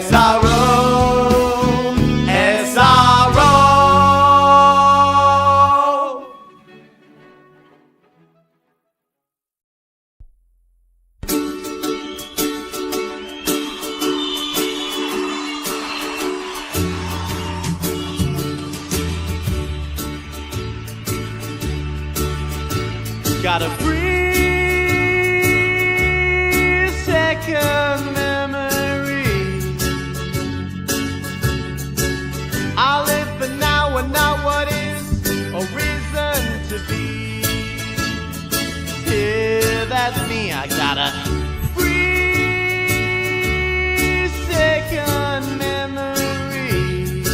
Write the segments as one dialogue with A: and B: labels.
A: SRO, SRO. Got a free second memory. I live for now and not what is or reason to be. Yeah, that's me. I got a free second memory.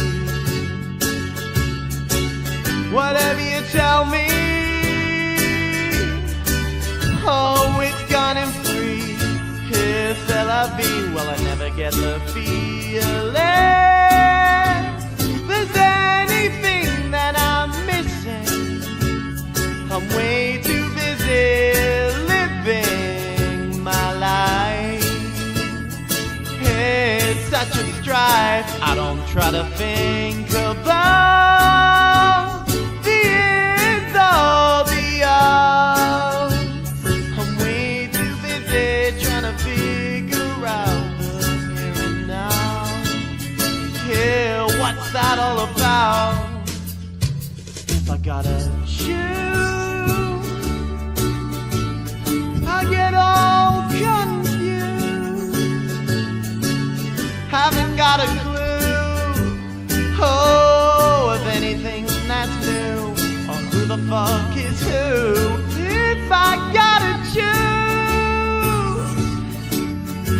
A: Whatever you tell me, oh, it's gone and free. It's LIV. Well, I never get the feeling there's anything that I'm missing. I'm way too busy living my life. It's such a strife. I don't try to think about the ends or the outs. What's that all about? If I gotta choose, I get all confused. Haven't got a clue, oh, of anything that's new, or who the fuck is who. If I gotta choose,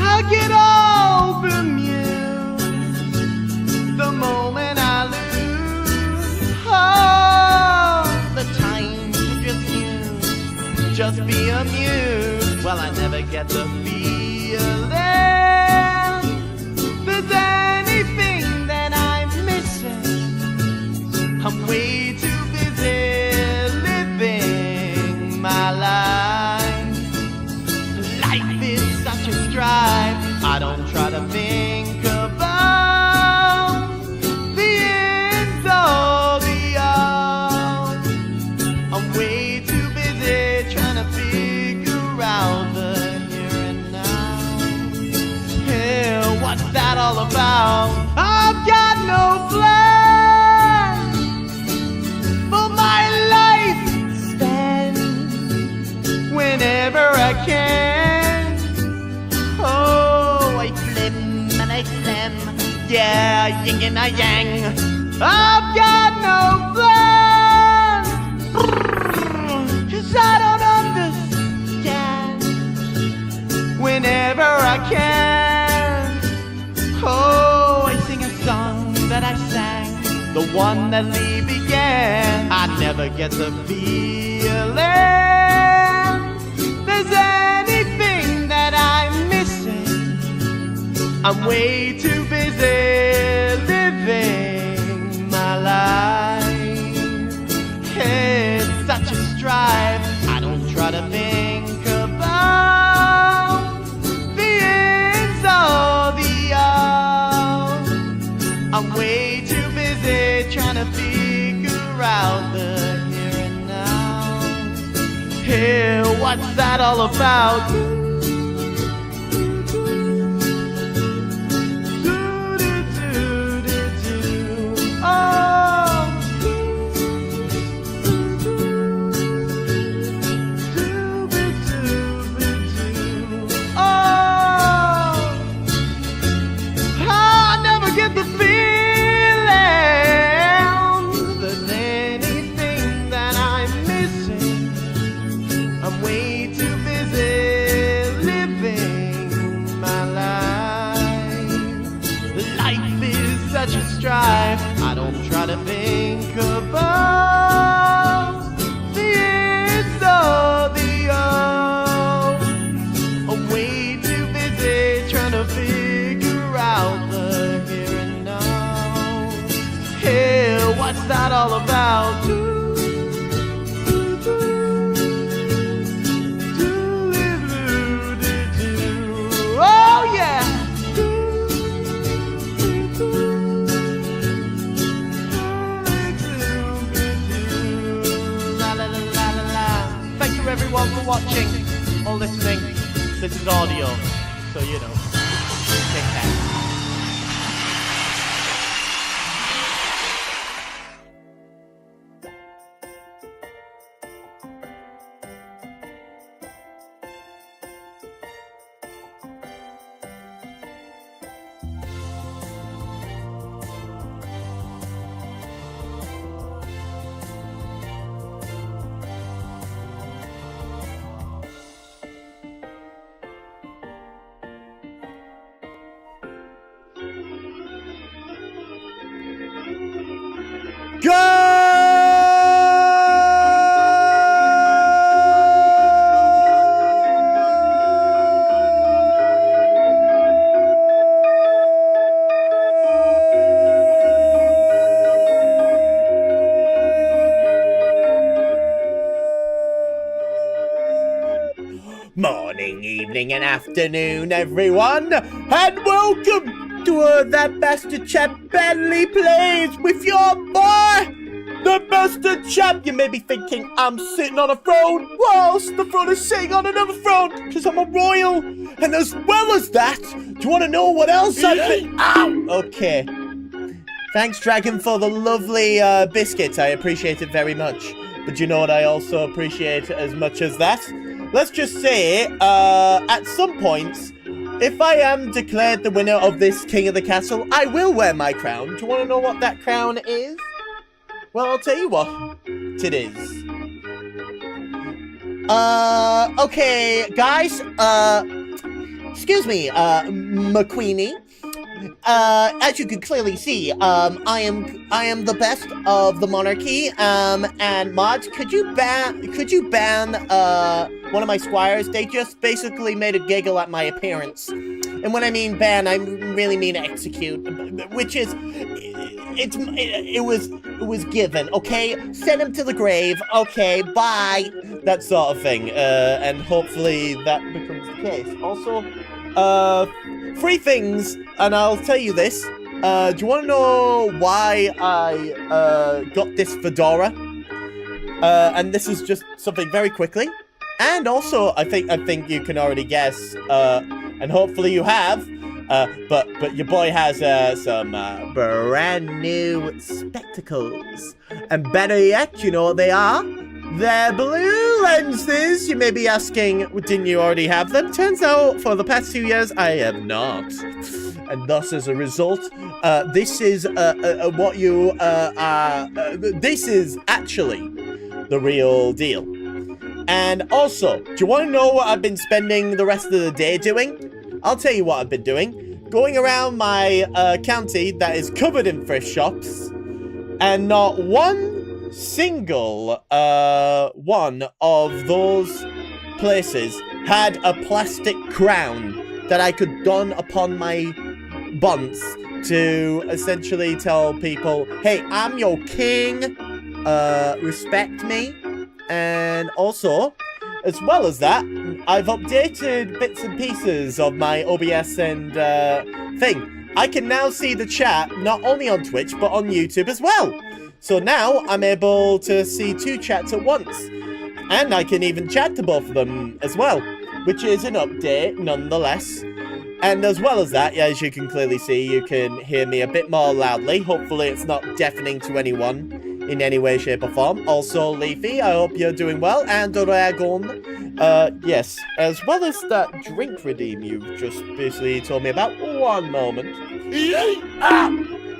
A: I get all bemused the moment I lose, oh, the time to just be amused. Well, I never get the feeling there's anything that I'm missing. I'm way too busy living my life. Life is such a strife. I don't try to think about that all about. I've got no plan for my lifespan. Whenever I can, oh, I flim and I slam, yeah, yin and I yang. I've got no plan, 'cause I don't understand. Whenever I can, oh, I sing a song that I sang, the one that Lee began. I never get the feeling there's anything that I'm missing. I'm way too busy living my life. It's such a strife. I don't try to think about the ends or the outs. I'm way too busy trying to figure out the here and now. Here, what's that all about? I don't try to think about the ends or the outs. I'm way too busy trying to figure out the here and now. Hey, what's that all about? Oh yeah. listening, this is audio, so you know, take that.
B: Morning, evening, and afternoon, everyone, and welcome to That Bastard Chap Badly Plays with your boy, the Bastard Chap. You may be thinking I'm sitting on a throne whilst the throne is sitting on another throne, because I'm a royal. And as well as that, do you want to know what else I've been... Ow! Okay. Thanks, Dragon, for the lovely biscuits. I appreciate it very much. But you know what I also appreciate as much as that? Let's just say, at some point, if I am declared the winner of this King of the Castle, I will wear my crown. Do you want to know what that crown is? Well, I'll tell you what it is. Okay, guys, excuse me, McQueenie. As you can clearly see, I am the best of the monarchy, and mods, could you ban, one of my squires? They just basically made a giggle at my appearance. And when I mean ban, I really mean execute, which is, it was given, okay? Send him to the grave, okay, bye, that sort of thing, and hopefully that becomes the case. Also, three things, and I'll tell you this. Do you want to know why I got this fedora? And this is just something very quickly. And also, I think you can already guess, and hopefully you have. But your boy has some brand new spectacles, and better yet, you know what they are? They're blue lenses. You may be asking, didn't you already have them? Turns out, for the past 2 years, I have not. And thus, as a result, this is what you this is actually the real deal. And also, do you want to know what I've been spending the rest of the day doing? I'll tell you what I've been doing. Going around my county that is covered in thrift shops, and not one single one of those places had a plastic crown that I could don upon my buns to essentially tell people, hey, I'm your king, respect me. And also, as well as that, I've updated bits and pieces of my OBS and thing. I can now see the chat not only on Twitch but on YouTube as well. So now I'm able to see 2 chats at once. And I can even chat to both of them as well, which is an update nonetheless. And as well as that, as you can clearly see, you can hear me a bit more loudly. Hopefully it's not deafening to anyone in any way, shape, or form. Also, Leafy, I hope you're doing well. And Dragon, yes. As well as that drink redeem you've just basically told me about. One moment.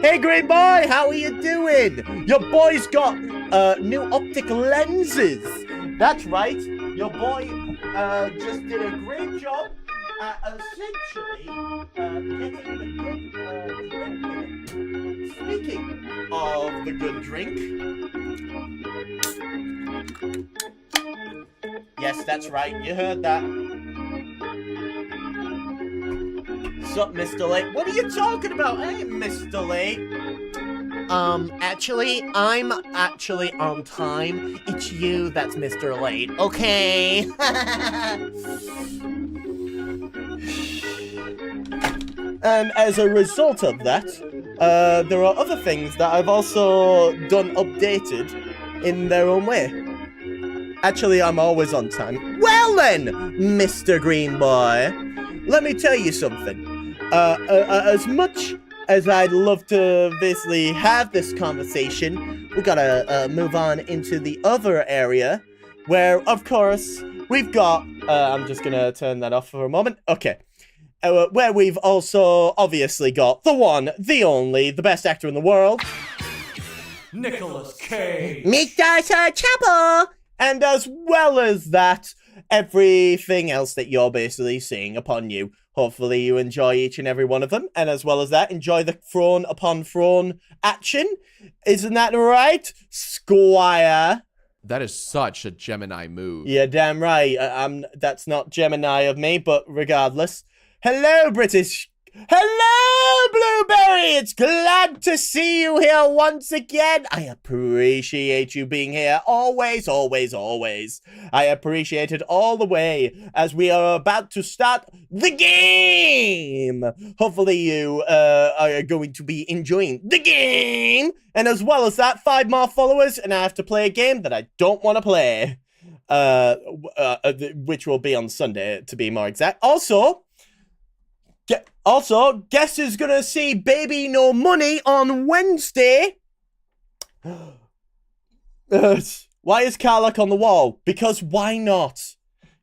B: Hey, Green Boy, how are you doing? Your boy's got new optic lenses. That's right. Your boy just did a great job at essentially getting the good drink. Speaking of the good drink. Yes, that's right. You heard that. Sup, Mr. Late? What are you talking about? Hey, Mr. Late. Actually, I'm actually on time. It's you that's Mr. Late, okay? And as a result of that, there are other things that I've also done updated in their own way. Actually, I'm always on time. Well then, Mr. Green Boy, let me tell you something. As much as I'd love to basically have this conversation, we gotta move on into the other area, where, of course, we've got... I'm just gonna turn that off for a moment. Okay. Where we've also obviously got the one, the only, the best actor in the world,
A: Nicolas Cage.
B: Mr. Chapel! And as well as that, everything else that you're basically seeing upon you. Hopefully you enjoy each and every one of them. And as well as that, enjoy the throne upon throne action. Isn't that right, Squire?
C: That is such a Gemini move.
B: Yeah, damn right. That's not Gemini of me, but regardless. Hello, British. Hello, Blueberry! It's glad to see you here once again. I appreciate you being here. Always, always, always. I appreciate it all the way as we are about to start the game. Hopefully you are going to be enjoying the game. And as well as that, 5 more followers and I have to play a game that I don't want to play. Which will be on Sunday, to be more exact. Also, guess who's gonna see Baby No Money on Wednesday? Why is Karlach on the wall? Because why not?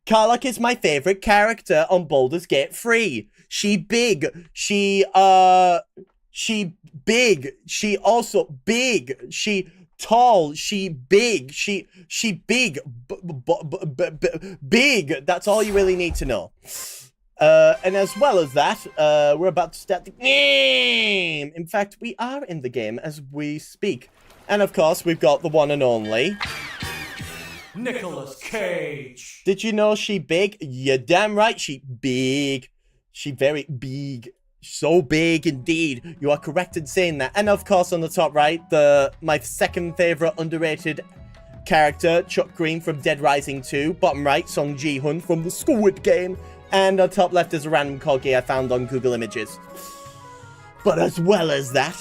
B: Karlach is my favorite character on Baldur's Gate 3. She big. She big. She also big. She tall. She big. She big. Big. That's all you really need to know. And as well as that, we're about to start the game. In fact, we are in the game as we speak. And of course, we've got the one and only
A: Nicolas Cage.
B: Did you know she big? You're damn right, she big. She very big. So big indeed. You are correct in saying that. And of course, on the top right, my second favorite underrated character, Chuck Green from Dead Rising 2. Bottom right, Song Ji-hun from the Squid Game. And on top left is a random corgi I found on Google Images. But as well as that,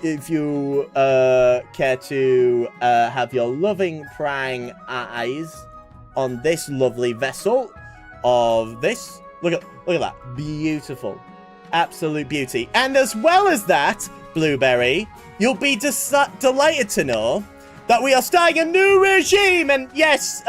B: if you care to have your loving prying eyes on this lovely vessel of this, look at that, beautiful, absolute beauty. And as well as that, Blueberry, you'll be delighted to know that we are starting a new regime, and yes,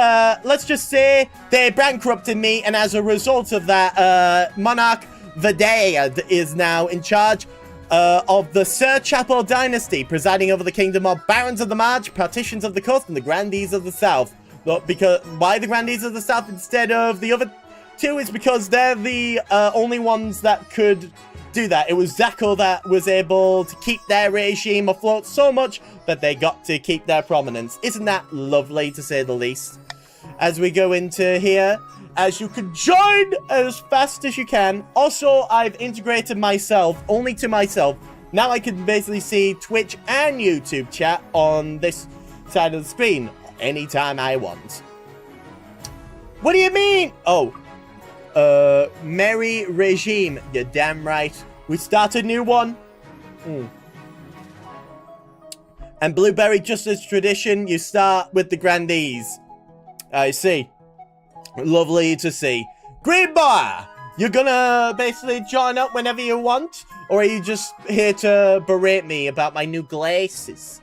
B: let's just say they bankrupted me, and as a result of that, Monarch Vadea is now in charge of the Sir Chapel dynasty, presiding over the kingdom of Barons of the March, Partitions of the Coast, and the Grandees of the South. Why the Grandees of the South instead of the other two is because they're the only ones that could do that. It was Zacho that was able to keep their regime afloat so much that they got to keep their prominence. Isn't that lovely, to say the least? As we go into here, as you can join as fast as you can. Also, I've integrated myself only to myself. Now I can basically see Twitch and YouTube chat on this side of the screen anytime I want. What do you mean? Oh, Merry Regime. You're damn right. We start a new one. And Blueberry, just as tradition, you start with the Grandees. I see. Lovely to see. Green Boy, you're gonna basically join up whenever you want? Or are you just here to berate me about my new glasses?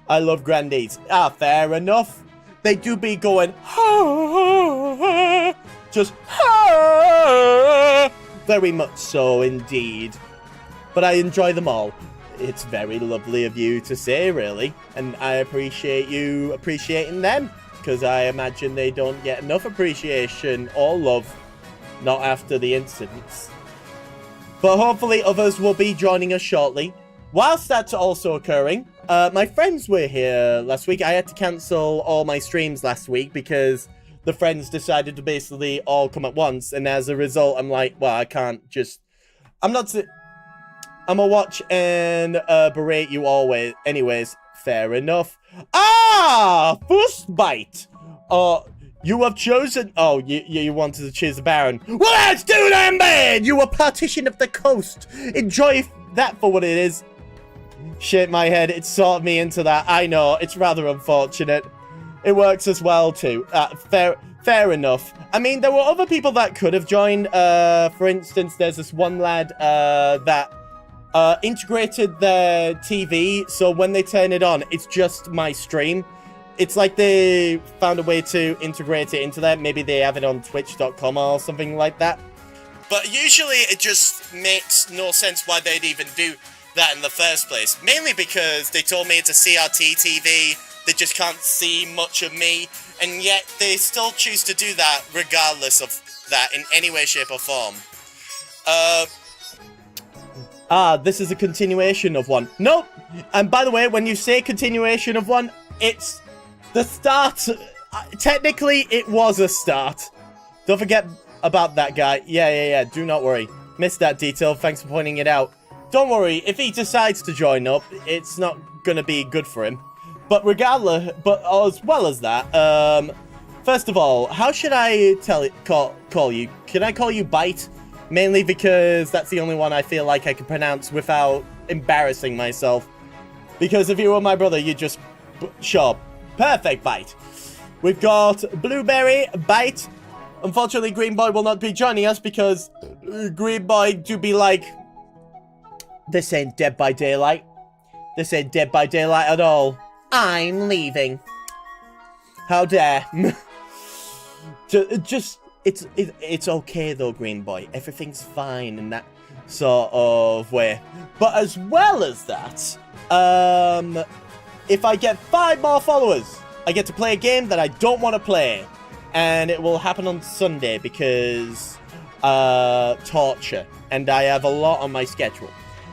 B: I love Grandees. Ah, fair enough. They do be going, just, very much so indeed. But I enjoy them all. It's very lovely of you to say, really. And I appreciate you appreciating them. Because I imagine they don't get enough appreciation or love. Not after the incidents. But hopefully others will be joining us shortly. Whilst that's also occurring, my friends were here last week. I had to cancel all my streams last week because the friends decided to basically all come at once. And as a result, I'm like, well, I can't just... I'm gonna watch and berate you always. Anyways, fair enough. Ah! First bite! You have chosen... Oh, you wanted to choose the Baron. Well, let's do that, man! You are partition of the coast. Enjoy that for what it is. Shit, my head. It sorted me into that. I know. It's rather unfortunate.
A: It works as well, too. Fair enough. I mean, there were other people that could have joined. For instance, there's this one lad that integrated their TV, so when they turn it on, it's just my stream. It's like they found a way to integrate it into that. Maybe they have it on twitch.com or something like that. But usually it just makes no sense why they'd even do that in the first place. Mainly because they told me it's a CRT TV, they just can't see much of me, and yet they still choose to do that regardless of that in any way, shape or form. This is a continuation of one. Nope! And by the way, when you say continuation of one, it's the start. Technically, it was a start. Don't forget about that guy. Yeah. Do not worry. Missed that detail. Thanks for pointing it out. Don't worry. If he decides to join up, it's not gonna be good for him. But regardless, but as well as that, first of all, how should I call you? Can I call you Bite? Mainly because that's the only one I feel like I can pronounce without embarrassing myself. Because if you were my brother, you'd just... Sure. Perfect, Bite. We've got Blueberry, Bite. Unfortunately, Green Boy will not be joining us because Green Boy do be like... This ain't Dead by Daylight. This ain't Dead by Daylight at all. I'm leaving. How dare. It's okay though, Green Boy. Everything's fine in that sort of way. But as well as that, if I get 5 more followers, I get to play a game that I don't want to play. And it will happen on Sunday because torture. And I have a lot on my schedule.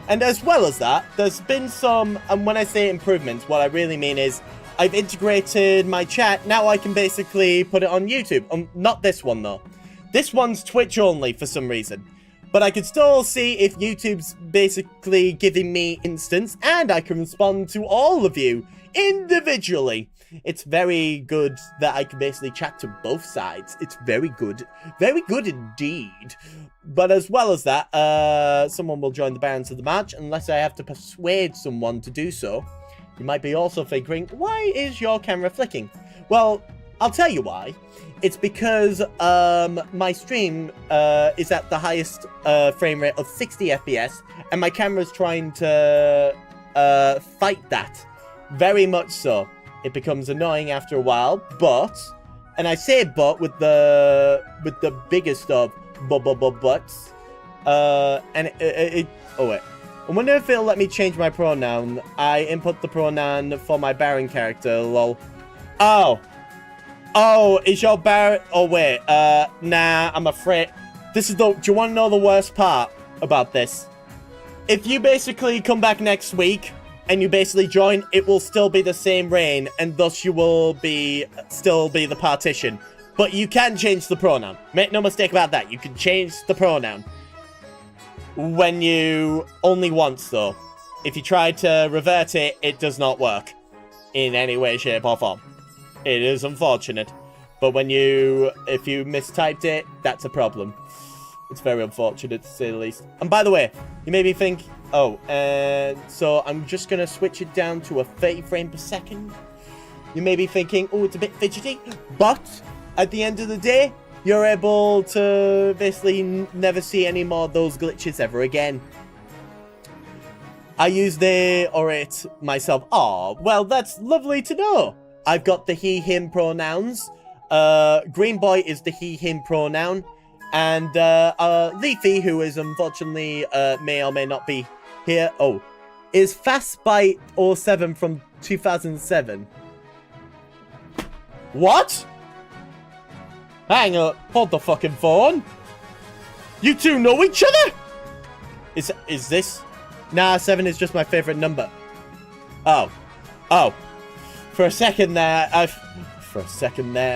A: And as well as that, there's been some, and when I say improvements, what I really mean is I've integrated my chat. Now I can basically put it on YouTube. Not this one, though. This one's Twitch only for some reason. But I can still see if YouTube's basically giving me instance, and I can respond to all of you individually. It's very good that I can basically chat to both sides. It's very good. Very good indeed. But as well as that, someone will join the Barons of the March unless I have to persuade someone to do so. You might be also figuring, why is your camera flicking? Well, I'll tell you why. It's because my stream is at the highest frame rate of 60 FPS, and my camera's trying to fight that. Very much so. It becomes annoying after a while, but, and I say but with the biggest of buts, and oh wait. I wonder if it'll let me change my pronoun. I input the pronoun for my Baron character, lol. Oh, is your Baron... Oh, wait. Nah, I'm afraid... This is the... Do you want to know the worst part about this? If you basically come back next week, and you basically join, it will still be the same reign, and thus you will still be the partition. But you can change the pronoun. Make no mistake about that. You can change the pronoun. When you... Only once, though. If you try to revert it, it does not work. In any way, shape, or form. It is unfortunate. But if you mistyped it, that's a problem. It's very unfortunate, to say the least. And by the way, you made me think... Oh, so I'm just going to switch it down to a 30 frame per second. You may be thinking, oh, it's a bit fidgety. But, at the end of the day, you're able to basically never see any more of those glitches ever again. I use they or it myself. Oh, well, that's lovely to know. I've got the he, him pronouns. Green Boy is the he, him pronoun. And Leafy, who is unfortunately may or may not be here. Oh, is Fastbite07 from 2007. What? Hang on, hold the fucking phone. You two know each other? Is this? Nah, 7 is just my favorite number. Oh. For a second there, I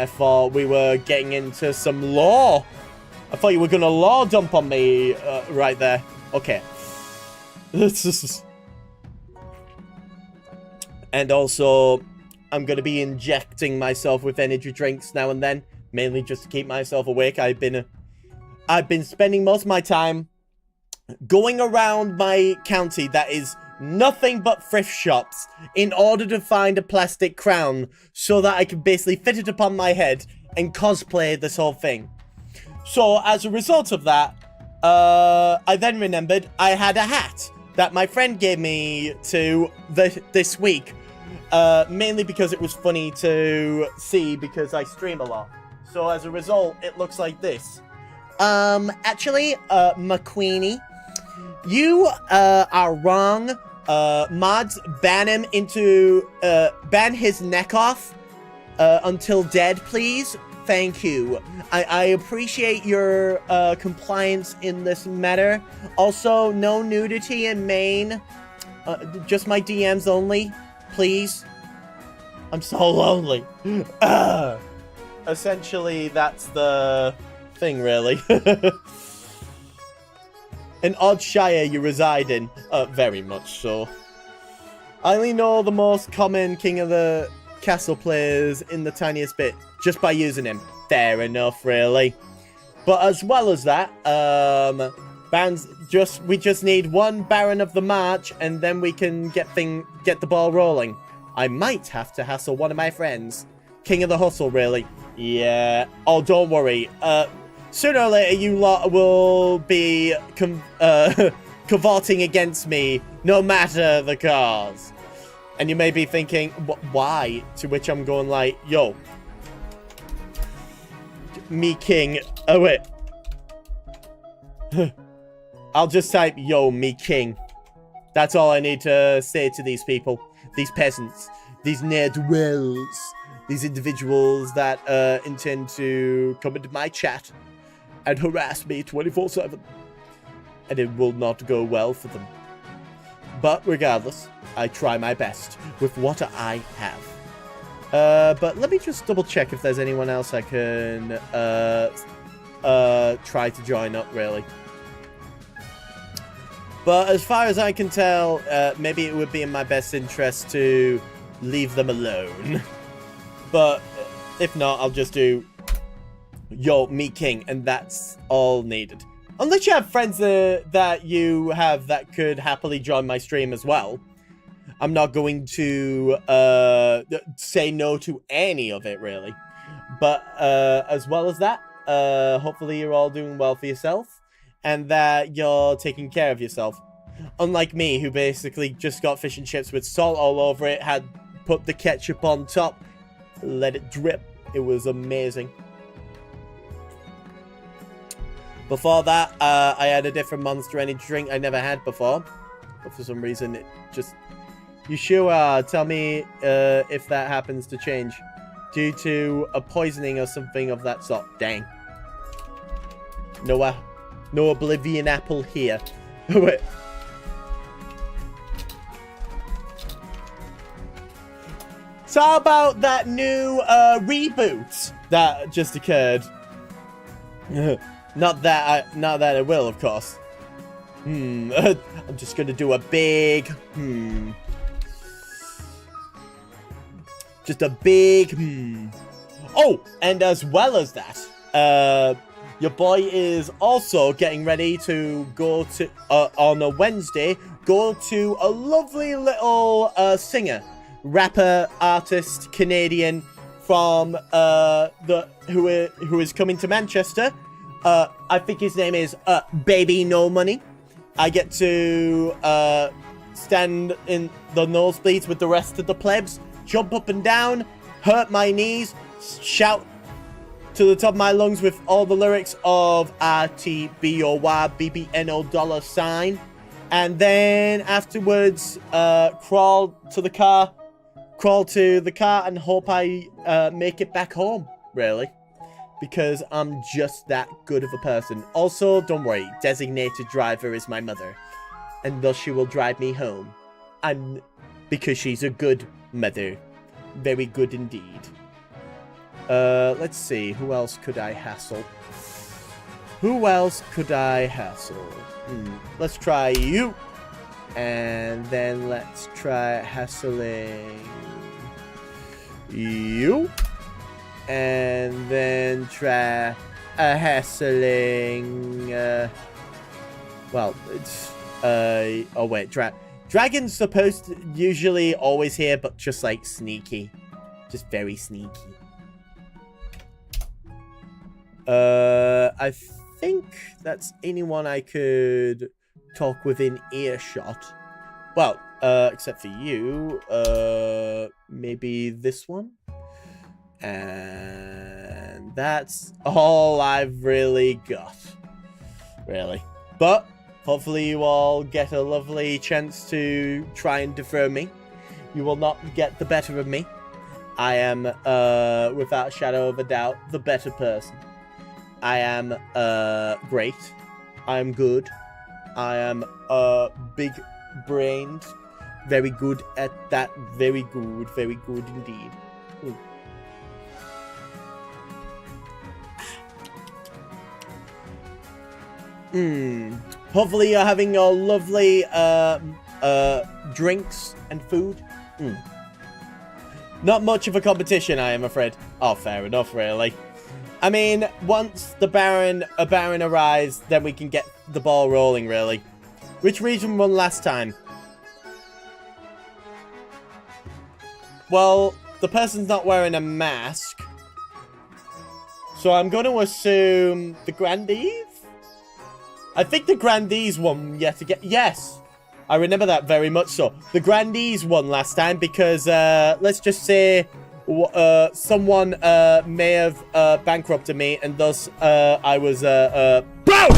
A: thought we were getting into some lore. I thought you were gonna lore dump on me right there. Okay. And also, I'm gonna be injecting myself with energy drinks now and then, mainly just to keep myself awake. I've been spending most of my time going around my county that is
B: nothing but thrift shops in order to find a plastic crown so that I can basically fit it upon my head and cosplay this whole thing. So as a result of that, I then remembered I had a hat that my friend gave me this week, mainly because it was funny to see because I stream a lot. So as a result, it looks like this. Actually, McQueenie, you are wrong. Mods, ban his neck off until dead, please. Thank you. I appreciate your compliance in this matter. Also, no nudity in main. Just my DMs only, please. I'm so lonely. Essentially, that's the thing, really. An odd shire you reside in. Very much so. I only know the most common King of the Castle players in the tiniest bit just by using him. Fair enough, really. But as well as that, we just need one Baron of the March, and then we can get the ball rolling. I might have to hassle one of my friends. King of the Hustle, really. Yeah. Oh, don't worry. Sooner or later, you lot will be cavorting against me, no matter the cause. And you may be thinking, why? To which I'm going like, yo. Me king. Oh, wait. I'll just type, yo, me king. That's all I need to say to these people. These peasants. These ne'er-do-wells. These individuals that intend to come into my chat and harass me 24/7. And it will not go well for them. But regardless, I try my best with what I have. But let me just double check if there's anyone else I can try to join up, really. But as far as I can tell, maybe it would be in my best interest to leave them alone. But if not, I'll just do yo, me king, and that's all needed. Unless you have friends that you have that could happily join my stream as well. I'm not going to say no to any of it, really. But as well as that, hopefully you're all doing well for yourself and that you're taking care of yourself. Unlike me, who basically just got fish and chips with salt all over it, had put the ketchup on top, let it drip. It was amazing. Before that, I had a different Monster Energy drink I never had before. But for some reason, it just... You sure? Tell me if that happens to change. Due to a poisoning or something of that sort. Dang. No Oblivion Apple here. Wait. So how about that new reboot that just occurred? Not that I will, of course. I'm just gonna do a big Just a big Oh, and as well as that, your boy is also getting ready to go to on a Wednesday, go to a lovely little singer, rapper, artist, Canadian from who is coming to Manchester. I think his name is Baby No Money. I get to stand in the nosebleeds with the rest of the plebs, jump up and down, hurt my knees, shout to the top of my lungs with all the lyrics of RTBOY $BBNO, and then afterwards crawl to the car and hope I make it back home, really. Because I'm just that good of a person. Also, don't worry, designated driver is my mother. And thus she will drive me home. And because she's a good mother. Very good indeed. Let's see, who else could I hassle? Let's try you. And then let's try hassling you. And then try hassling, well, it's, oh wait, Dragon's supposed to usually always here, but just like sneaky. Just very sneaky. I think that's anyone I could talk within earshot. Well, except for you. Maybe this one. And that's all I've really got. Really. But hopefully you all get a lovely chance to try and dethrone me. You will not get the better of me. I am, without a shadow of a doubt, the better person. I am, great. I am good. I am, big-brained. Very good at that. Very good indeed. Hopefully you're having your lovely, drinks and food. Not much of a competition, I am afraid. Oh, fair enough, really. I mean, once a Baron arrives, then we can get the ball rolling, really. Which region won last time? Well, the person's not wearing a mask. So I'm going to assume the Grandees? I think the Grandees won yet again. Yes! I remember that very much so. The Grandees won last time because, let's just say, someone may have bankrupted me, and thus I was broke!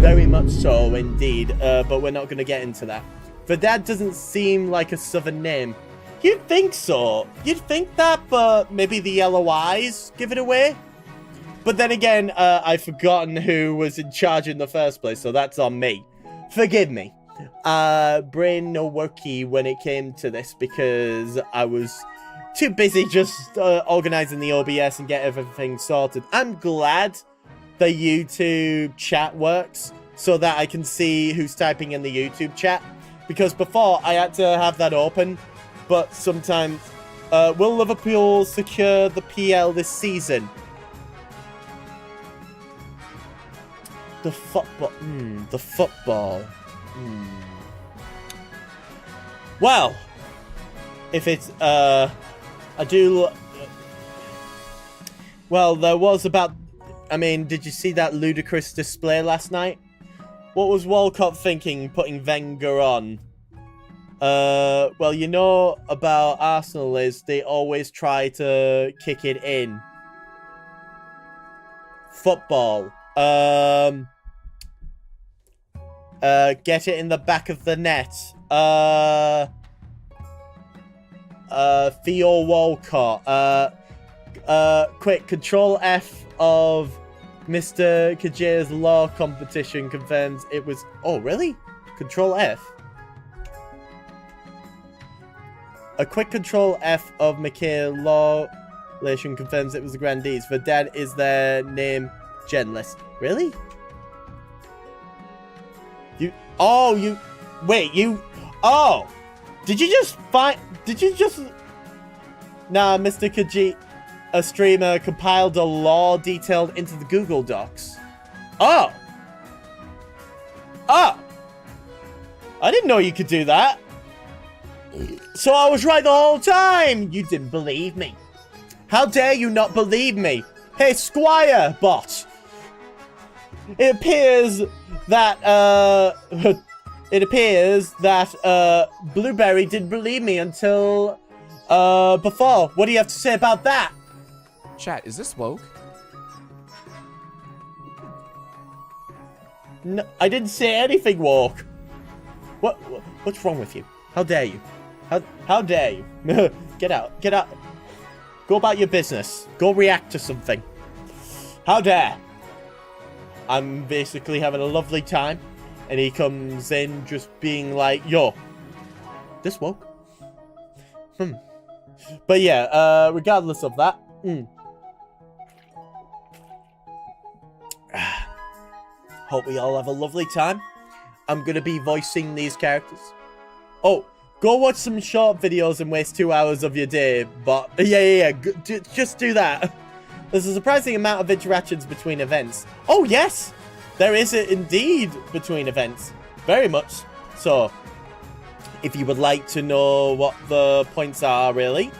B: Very much so, indeed. But we're not going to get into that. Verdad doesn't seem like a southern name. You'd think so. You'd think that, but maybe the yellow eyes give it away. But then again, I've forgotten who was in charge in the first place, so that's on me. Forgive me. Brain no worky when it came to this because I was too busy just organizing the OBS and get everything sorted. I'm glad the YouTube chat works so that I can see who's typing in the YouTube chat. Because before, I had to have that open. But sometimes, will Liverpool secure the PL this season? The football. The football. Well, if it's, I do. Well, there was about. I mean, did you see that ludicrous display last night? What was Walcott thinking putting Wenger on? Well, you know about Arsenal is they always try to kick it in. Football. Get it in the back of the net. Theo Walcott. Quick, Control F of Mr. Kaja's law competition confirms it was... Oh, really? Control F? A quick Control F of Mikhail law relation confirms it was the Grandees. For Dad is their name Genlist. Really? You... Oh, you... Wait, you... Oh! Did you just find... Did you just... Nah, Mr. Kaji... A streamer compiled a law detailed into the Google Docs. Oh! Oh! I didn't know you could do that. So I was right the whole time! You didn't believe me. How dare you not believe me? Hey, Squire bot! It appears that, Blueberry didn't believe me until, before. What do you have to say about that?
C: Chat, is this woke?
B: No, I didn't say anything woke. What's wrong with you? How dare you? How dare you? Get out. Get out. Go about your business. Go react to something. How dare? I'm basically having a lovely time. And he comes in just being like, yo, this woke? But yeah, regardless of that. Hope we all have a lovely time. I'm going to be voicing these characters. Oh, go watch some short videos and waste 2 hours of your day. But yeah. Just do that. There's a surprising amount of interactions between events. Oh, yes. There is it indeed between events. Very much so. if you would like to know what the points are, really.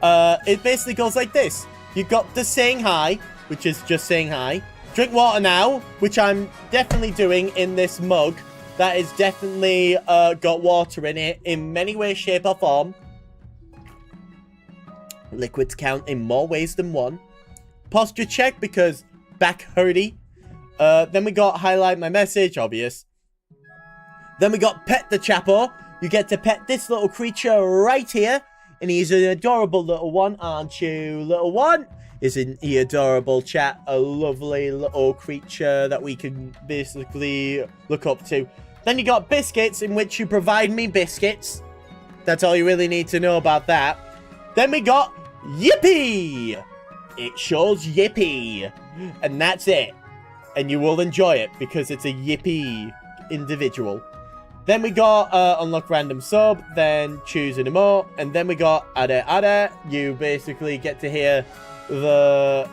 B: It basically goes like this. You've got the saying hi, which is just saying hi. Drink water now, which I'm definitely doing in this mug. That is definitely got water in it in many ways, shape, or form. Liquids count in more ways than one. Posture check because back hurty. Then we got highlight my message, obvious. Then we got pet the Chapo. You get to pet this little creature right here. And he's an adorable little one, aren't you, little one? Isn't he adorable, chat? A lovely little creature that we can basically look up to. Then you got biscuits, in which you provide me biscuits. That's all you really need to know about that. Then we got Yippee! It shows Yippee. And that's it. And you will enjoy it because it's a Yippee individual. Then we got unlock random sub, then choose an emote, and then we got Ada. You basically get to hear the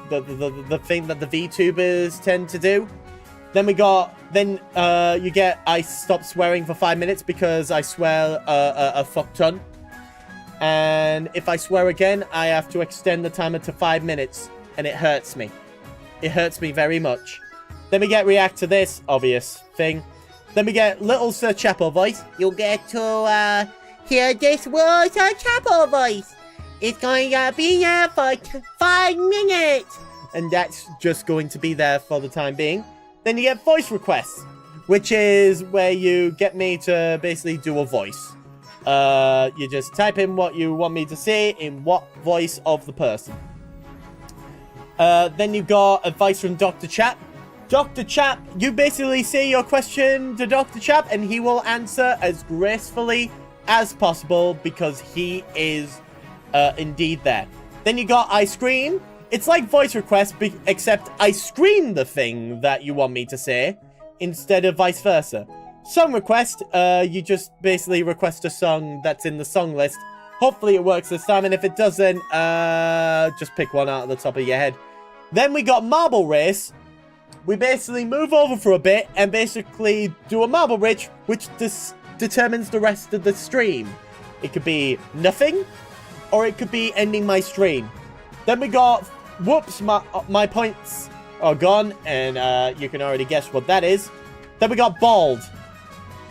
B: thing that the VTubers tend to do. Then we got, you get I stop swearing for 5 minutes because I swear a fuck ton. And if I swear again, I have to extend the timer to 5 minutes, and it hurts me. It hurts me very much. Then we get react to this, obvious thing. Then we get little Sir Chapo voice. You'll get to hear this little Sir Chapo voice. It's going to be here for 5 minutes. And that's just going to be there for the time being. Then you get voice requests, which is where you get me to basically do a voice. You just type in what you want me to say in what voice of the person. Then you got advice from Dr. Chap. Dr. Chap, you basically say your question to Dr. Chap and he will answer as gracefully as possible because he is indeed there. Then you got I scream. It's like voice request, except I scream the thing that you want me to say instead of vice versa. Song request, you just basically request a song that's in the song list. Hopefully it works this time, and if it doesn't, just pick one out of the top of your head. Then we got marble race. We basically move over for a bit and basically do a marble race, which determines the rest of the stream. It could be nothing, or it could be ending my stream. Then we got, whoops, my points are gone, and you can already guess what that is. Then we got bald.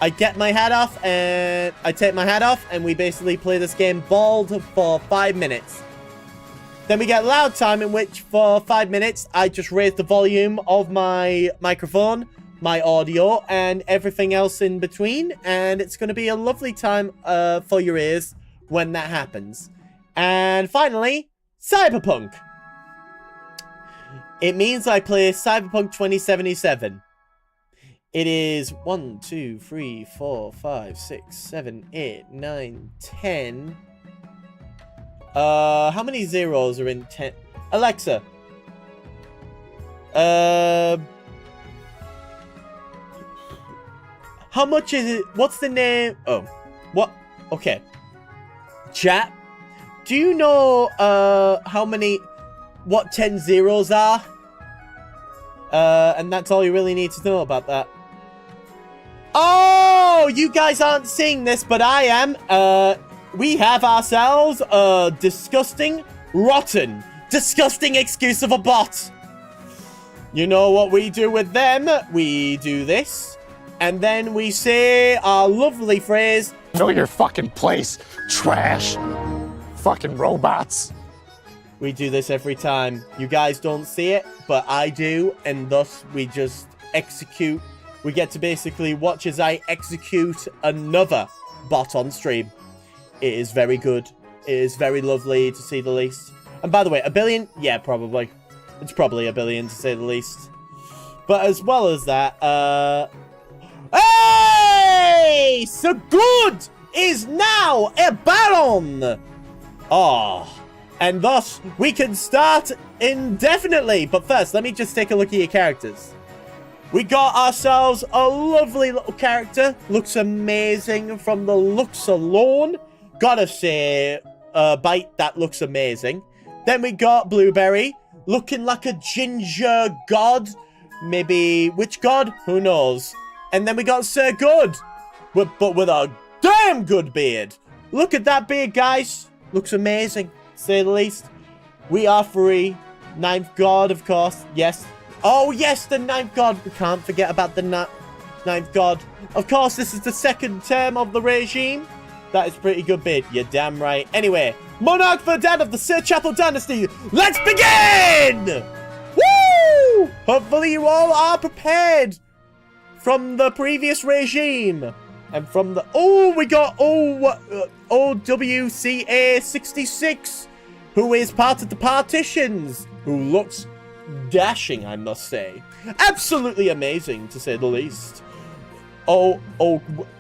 B: I get my hat off, and I take my hat off, and we basically play this game bald for 5 minutes. Then we get loud time, in which for 5 minutes, I just raise the volume of my microphone, my audio, and everything else in between. And it's going to be a lovely time for your ears when that happens. And finally, Cyberpunk. It means I play Cyberpunk 2077. It is 1, 2, 3, 4, 5, 6, 7, 8, 9, 10... how many zeros are in 10? Alexa. How much is it? What's the name? Oh. What? Okay. Chat. Do you know, what 10 zeros are? And that's all you really need to know about that. Oh! You guys aren't seeing this, but I am. We have ourselves a disgusting, rotten, disgusting excuse of a bot. You know what we do with them? We do this, and then we say our lovely phrase,
C: Know your fucking place, trash. Fucking robots.
B: We do this every time. You guys don't see it, but I do, and thus we just execute. We get to basically watch as I execute another bot on stream. It is very good. It is very lovely, to say the least. And by the way, 1 billion? Yeah, probably. It's probably 1 billion, to say the least. But as well as that, hey! So good is now a baron! Oh. And thus, we can start indefinitely. But first, let me just take a look at your characters. We got ourselves a lovely little character. Looks amazing from the looks alone. Gotta say, Bite, that looks amazing. Then we got Blueberry, looking like a ginger god. Maybe, which god? Who knows? And then we got Sir Good, but with a damn good beard. Look at that beard, guys. Looks amazing, to say the least. We are free. Ninth God, of course. Yes. Oh, yes, the ninth God. We can't forget about the ninth God. Of course, this is the second term of the regime. That is pretty good beard. You're damn right. Anyway, Monarch Verdant of the Sir Chapel Dynasty. Let's begin! Woo! Hopefully you all are prepared from the previous regime. And from the... Oh, we got OWCA 66, who is part of the partitions, who looks dashing, I must say. Absolutely amazing, to say the least. Oh,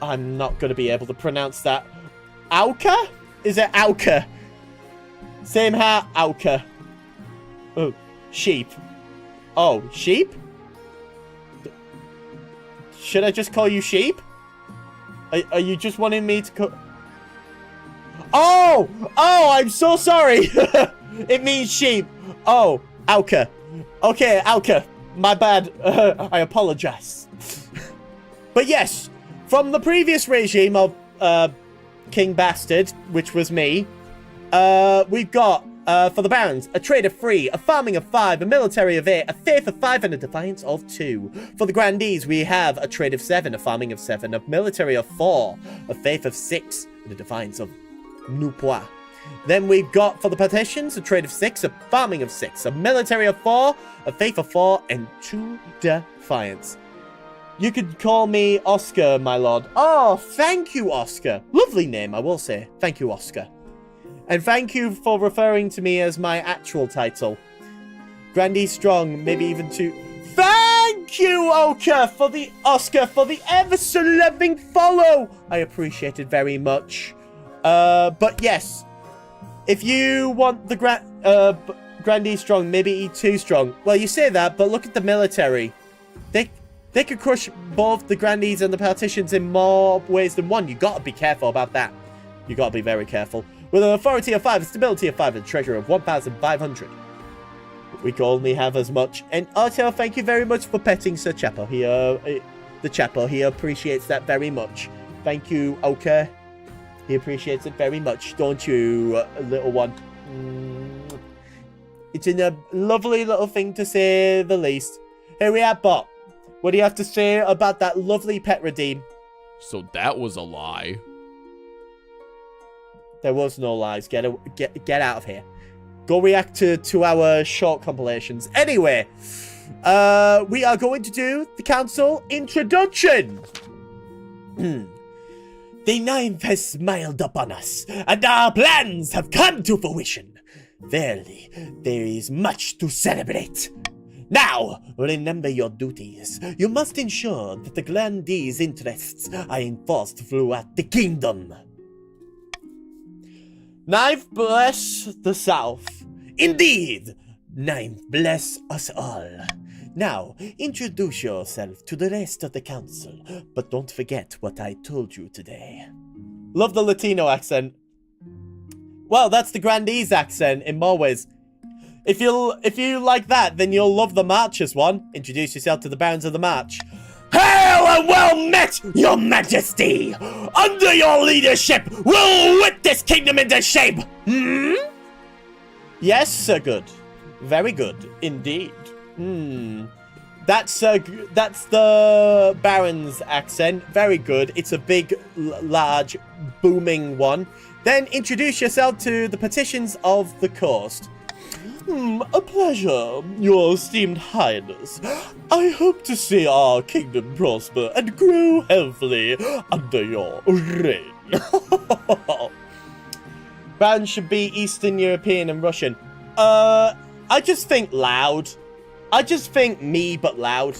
B: I'm not going to be able to pronounce that. Auka? Is it Auka? Same hat, Auka. Oh, sheep. Oh, sheep? Should I just call you sheep? Are you just wanting me to call... Oh, I'm so sorry. It means sheep. Oh, Auka. Okay, Auka. My bad. I apologize. But yes, from the previous regime of King Bastard, which was me, we've got, for the Barons, a trade of 3, a farming of 5, a military of 8, a faith of 5, and a defiance of 2. For the Grandees, we have a trade of 7, a farming of 7, a military of 4, a faith of 6, and a defiance of Nupois. Then we've got, for the Partitions, a trade of 6, a farming of 6, a military of 4, a faith of 4, and 2 defiance. You could call me Oscar, my lord. Oh, thank you, Oscar. Lovely name, I will say. Thank you, Oscar. And thank you for referring to me as my actual title. Grandee Strong, maybe even 2. Thank you, Oscar, for the ever so loving follow. I appreciate it very much. But yes, if you want the Grandee Strong, maybe E2 Strong. Well, you say that, but look at the military. They could crush both the Grandees and the Partitions in more ways than one. You gotta be careful about that. You gotta be very careful. With an authority of 5, a stability of 5, and a treasure of 1,500. We can only have as much. And Artel, thank you very much for petting Sir Chapel. The Chapel, he appreciates that very much. Thank you, Oka. He appreciates it very much, don't you, little one? It's a lovely little thing to say the least. Here we are, Bot. What do you have to say about that lovely pet redeem?
D: So that was a lie.
B: There was no lies. Get out of here. Go react to 2-hour short compilations. Anyway, we are going to do the council introduction. The 9th has smiled upon us, and our plans have come to fruition. Verily, there is much to celebrate. Now, remember your duties. You must ensure that the Grandees' interests are enforced throughout the kingdom. Ninth bless the South. Indeed, Ninth bless us all. Now, introduce yourself to the rest of the council, but don't forget what I told you today. Love the Latino accent. Well, that's the Grandees accent in more ways. If you like that, then you'll love the Marchers one. Introduce yourself to the Barons of the March. Hail and well met, your majesty! Under your leadership, we'll whip this kingdom into shape! Yes, sir, good. Very good, indeed. That's the Baron's accent. Very good. It's a big, large, booming one. Then introduce yourself to the Petitions of the Coast. A pleasure, your esteemed highness. I hope to see our kingdom prosper and grow healthily under your reign. Baron should be Eastern European and Russian. I just think loud. I just think me but loud.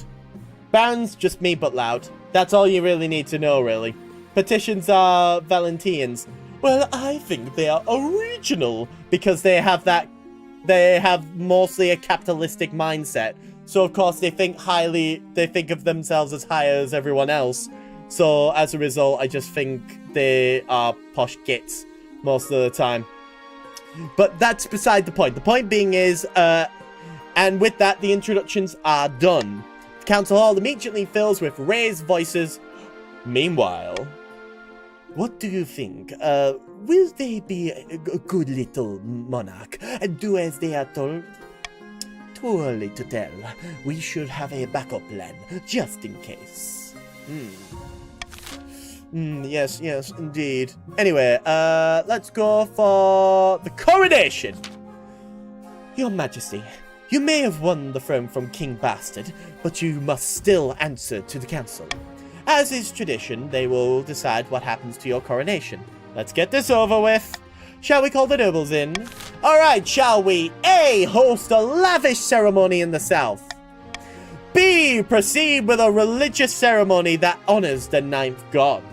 B: Baron's just me but loud. That's all you really need to know, really. Petitions are Valentinians. Well, I think they are original because they have mostly a capitalistic mindset. So, of course, they think of themselves as higher as everyone else. So, as a result, I just think they are posh gits most of the time. But that's beside the point. The point being is, and with that, the introductions are done. The council hall immediately fills with raised voices. Meanwhile,
A: What do you think? Will they be a good little monarch and do as they are told? Too early to tell. We should have a backup plan, just in case. Yes, indeed. Anyway, let's go for the coronation. Your Majesty, you may have won the throne from King Bastard, but you must still answer to the council. As is tradition, they will decide what happens to your coronation. Let's get this over with. Shall we call the nobles in? Alright, shall we? A. Host a lavish ceremony in the south. B. Proceed with a religious ceremony that honors the ninth god.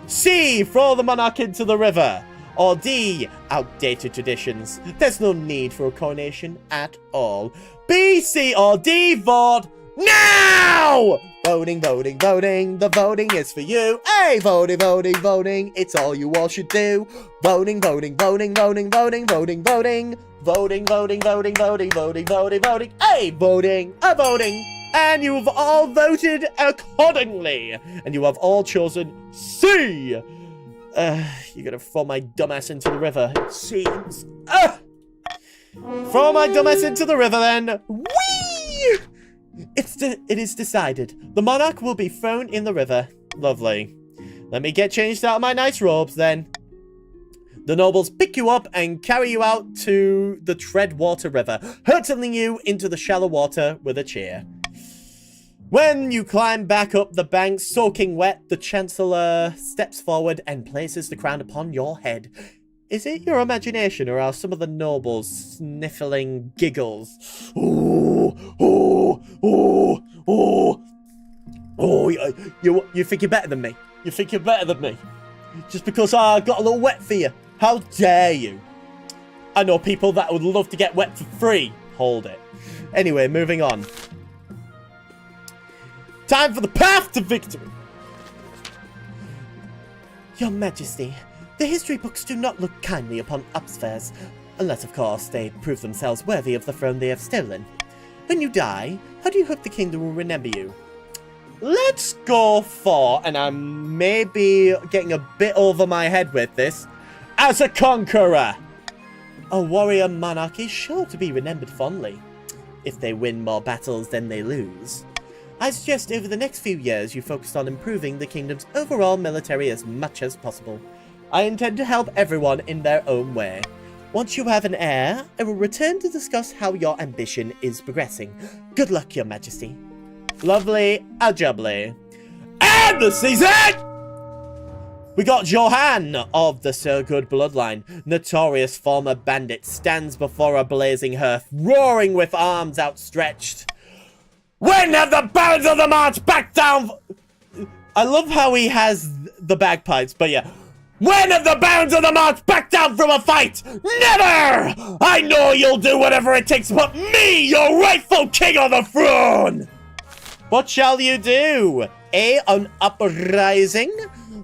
A: C. Throw the monarch into the river. Or D. Outdated traditions. There's no need for a coronation at all. B, C, or D. Vote now! Voting, voting, voting. The voting is for you. Hey, voting, voting, voting. It's all you all should do. Voting, voting, voting, voting, voting, voting, voting. Voting, voting, voting, voting, voting, voting, voting. Hey, voting, voting. And you've all voted accordingly. And you have all chosen C. You're gonna throw my dumbass into the river, it seems. Throw my dumbass into the river then. Whee! It is decided. The monarch will be thrown in the river. Lovely. Let me get changed out of my nice robes then. The nobles pick you up and carry you out to the Treadwater River, hurtling you into the shallow water with a cheer. When you climb back up the bank, soaking wet, the Chancellor steps forward and places the crown upon your head. Is it your imagination, or are some of the nobles sniffling giggles? Ooh, ooh, ooh, ooh. Oh, you think you're better than me? You think you're better than me? Just because I got a little wet for you? How dare you? I know people that would love to get wet for free. Hold it. Anyway, moving on. Time for the path to victory! Your Majesty, the history books do not look kindly upon upstarts, unless, of course, they prove themselves worthy of the throne they have stolen. When you die, how do you hope the kingdom will remember you? Let's go for, and I may be getting a bit over my head with this, as a conqueror! A warrior monarch is sure to be remembered fondly, if they win more battles than they lose. I suggest over the next few years you focus on improving the kingdom's overall military as much as possible. I intend to help everyone in their own way. Once you have an heir, I will return to discuss how your ambition is progressing. Good luck, Your Majesty. Lovely, a jubbly. And the season! We got Johann of the So Good bloodline, notorious former bandit, stands before a blazing hearth, roaring with arms outstretched. When have the bands of the march back down? I love how he has the bagpipes, but yeah. When have the bands of the march back down from a fight? Never! I know you'll do whatever it takes to put me, your rightful king, on the throne! What shall you do? A, an uprising,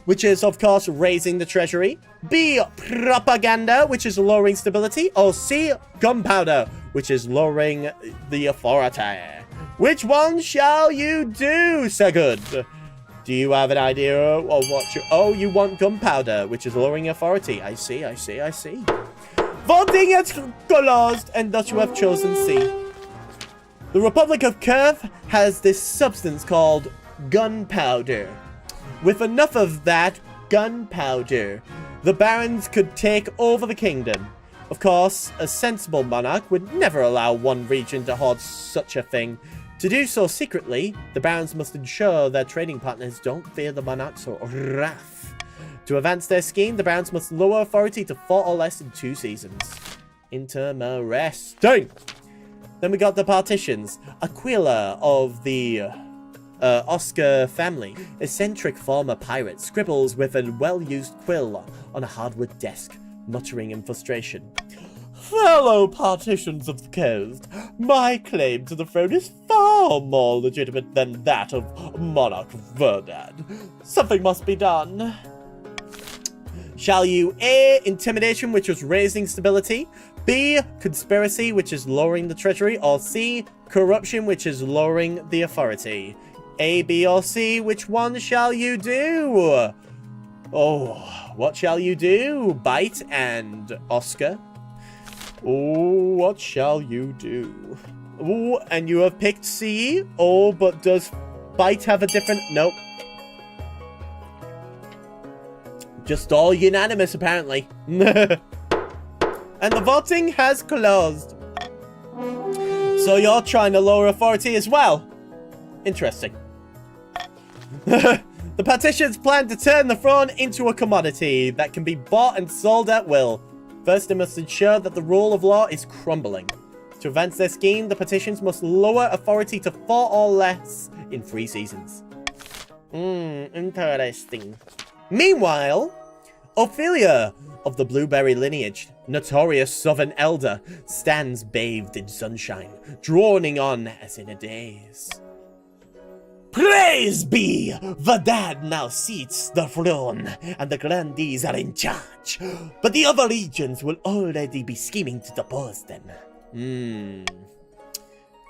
A: which is, of course, raising the treasury. B, propaganda, which is lowering stability. Or C, gunpowder, which is lowering the authority. Which one shall you do, Sir Good? Do you have an idea of what you... Oh, you want gunpowder, which is lowering authority. I see. Voting is closed, and thus you have chosen C. The Republic of Curve has this substance called gunpowder. With enough of that gunpowder, the barons could take over the kingdom. Of course, a sensible monarch would never allow one region to hoard such a thing. To do so secretly, the barons must ensure their trading partners don't fear the monarch's wrath. To advance their scheme, the barons must lower authority to 4 or less in 2 seasons. Interesting! Then we got the partitions. Aquila of the Oscar family, eccentric former pirate, scribbles with a well-used quill on a hardwood desk, muttering in frustration. Fellow partitions of the coast, my claim to the throne is far more legitimate than that of Monarch Verdad. Something must be done. Shall you A, intimidation, which is raising stability, B, conspiracy, which is lowering the treasury, or C, corruption, which is lowering the authority? A, B, or C, which one shall you do? Oh, what shall you do, Bite and Oscar? Oh, what shall you do? Oh, and you have picked C. Oh, but does Bite have a different... Nope. Just all unanimous, apparently. And the voting has closed. So you're trying to lower authority as well? Interesting. The petitions plan to turn the throne into a commodity that can be bought and sold at will. First, they must ensure that the rule of law is crumbling. To advance their scheme, the petitions must lower authority to 4 or less in 3 seasons. Interesting. Meanwhile, Ophelia of the Blueberry lineage, notorious Southern elder, stands bathed in sunshine, droning on as in a daze. Praise be! The dad now seats the throne, and the grandees are in charge. But the other legions will already be scheming to depose them.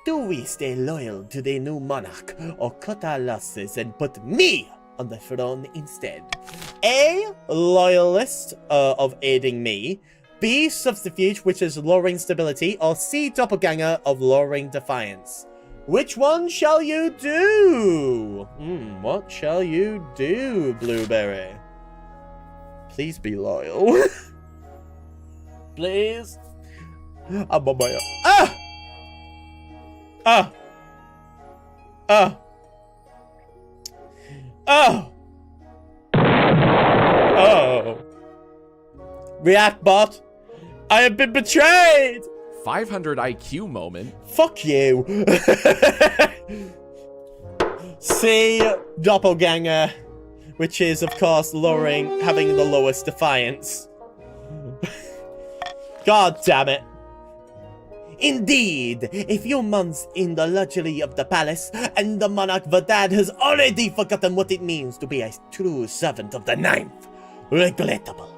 A: Do we stay loyal to the new monarch, or cut our losses and put me on the throne instead? A, loyalist of aiding me. B, subterfuge, which is lowering stability. Or C, doppelganger of lowering defiance. Which one shall you do? What shall you do, Blueberry? Please be loyal. Please. I'm on my own. Ah! Ah! Ah! Oh! Oh! React, bot! I have been betrayed!
D: 500 IQ moment.
A: Fuck you. C, doppelganger, which is, of course, having the lowest defiance. God damn it. Indeed, a few months in the luxury of the palace, and the monarch Vadad has already forgotten what it means to be a true servant of the Ninth. Regrettable.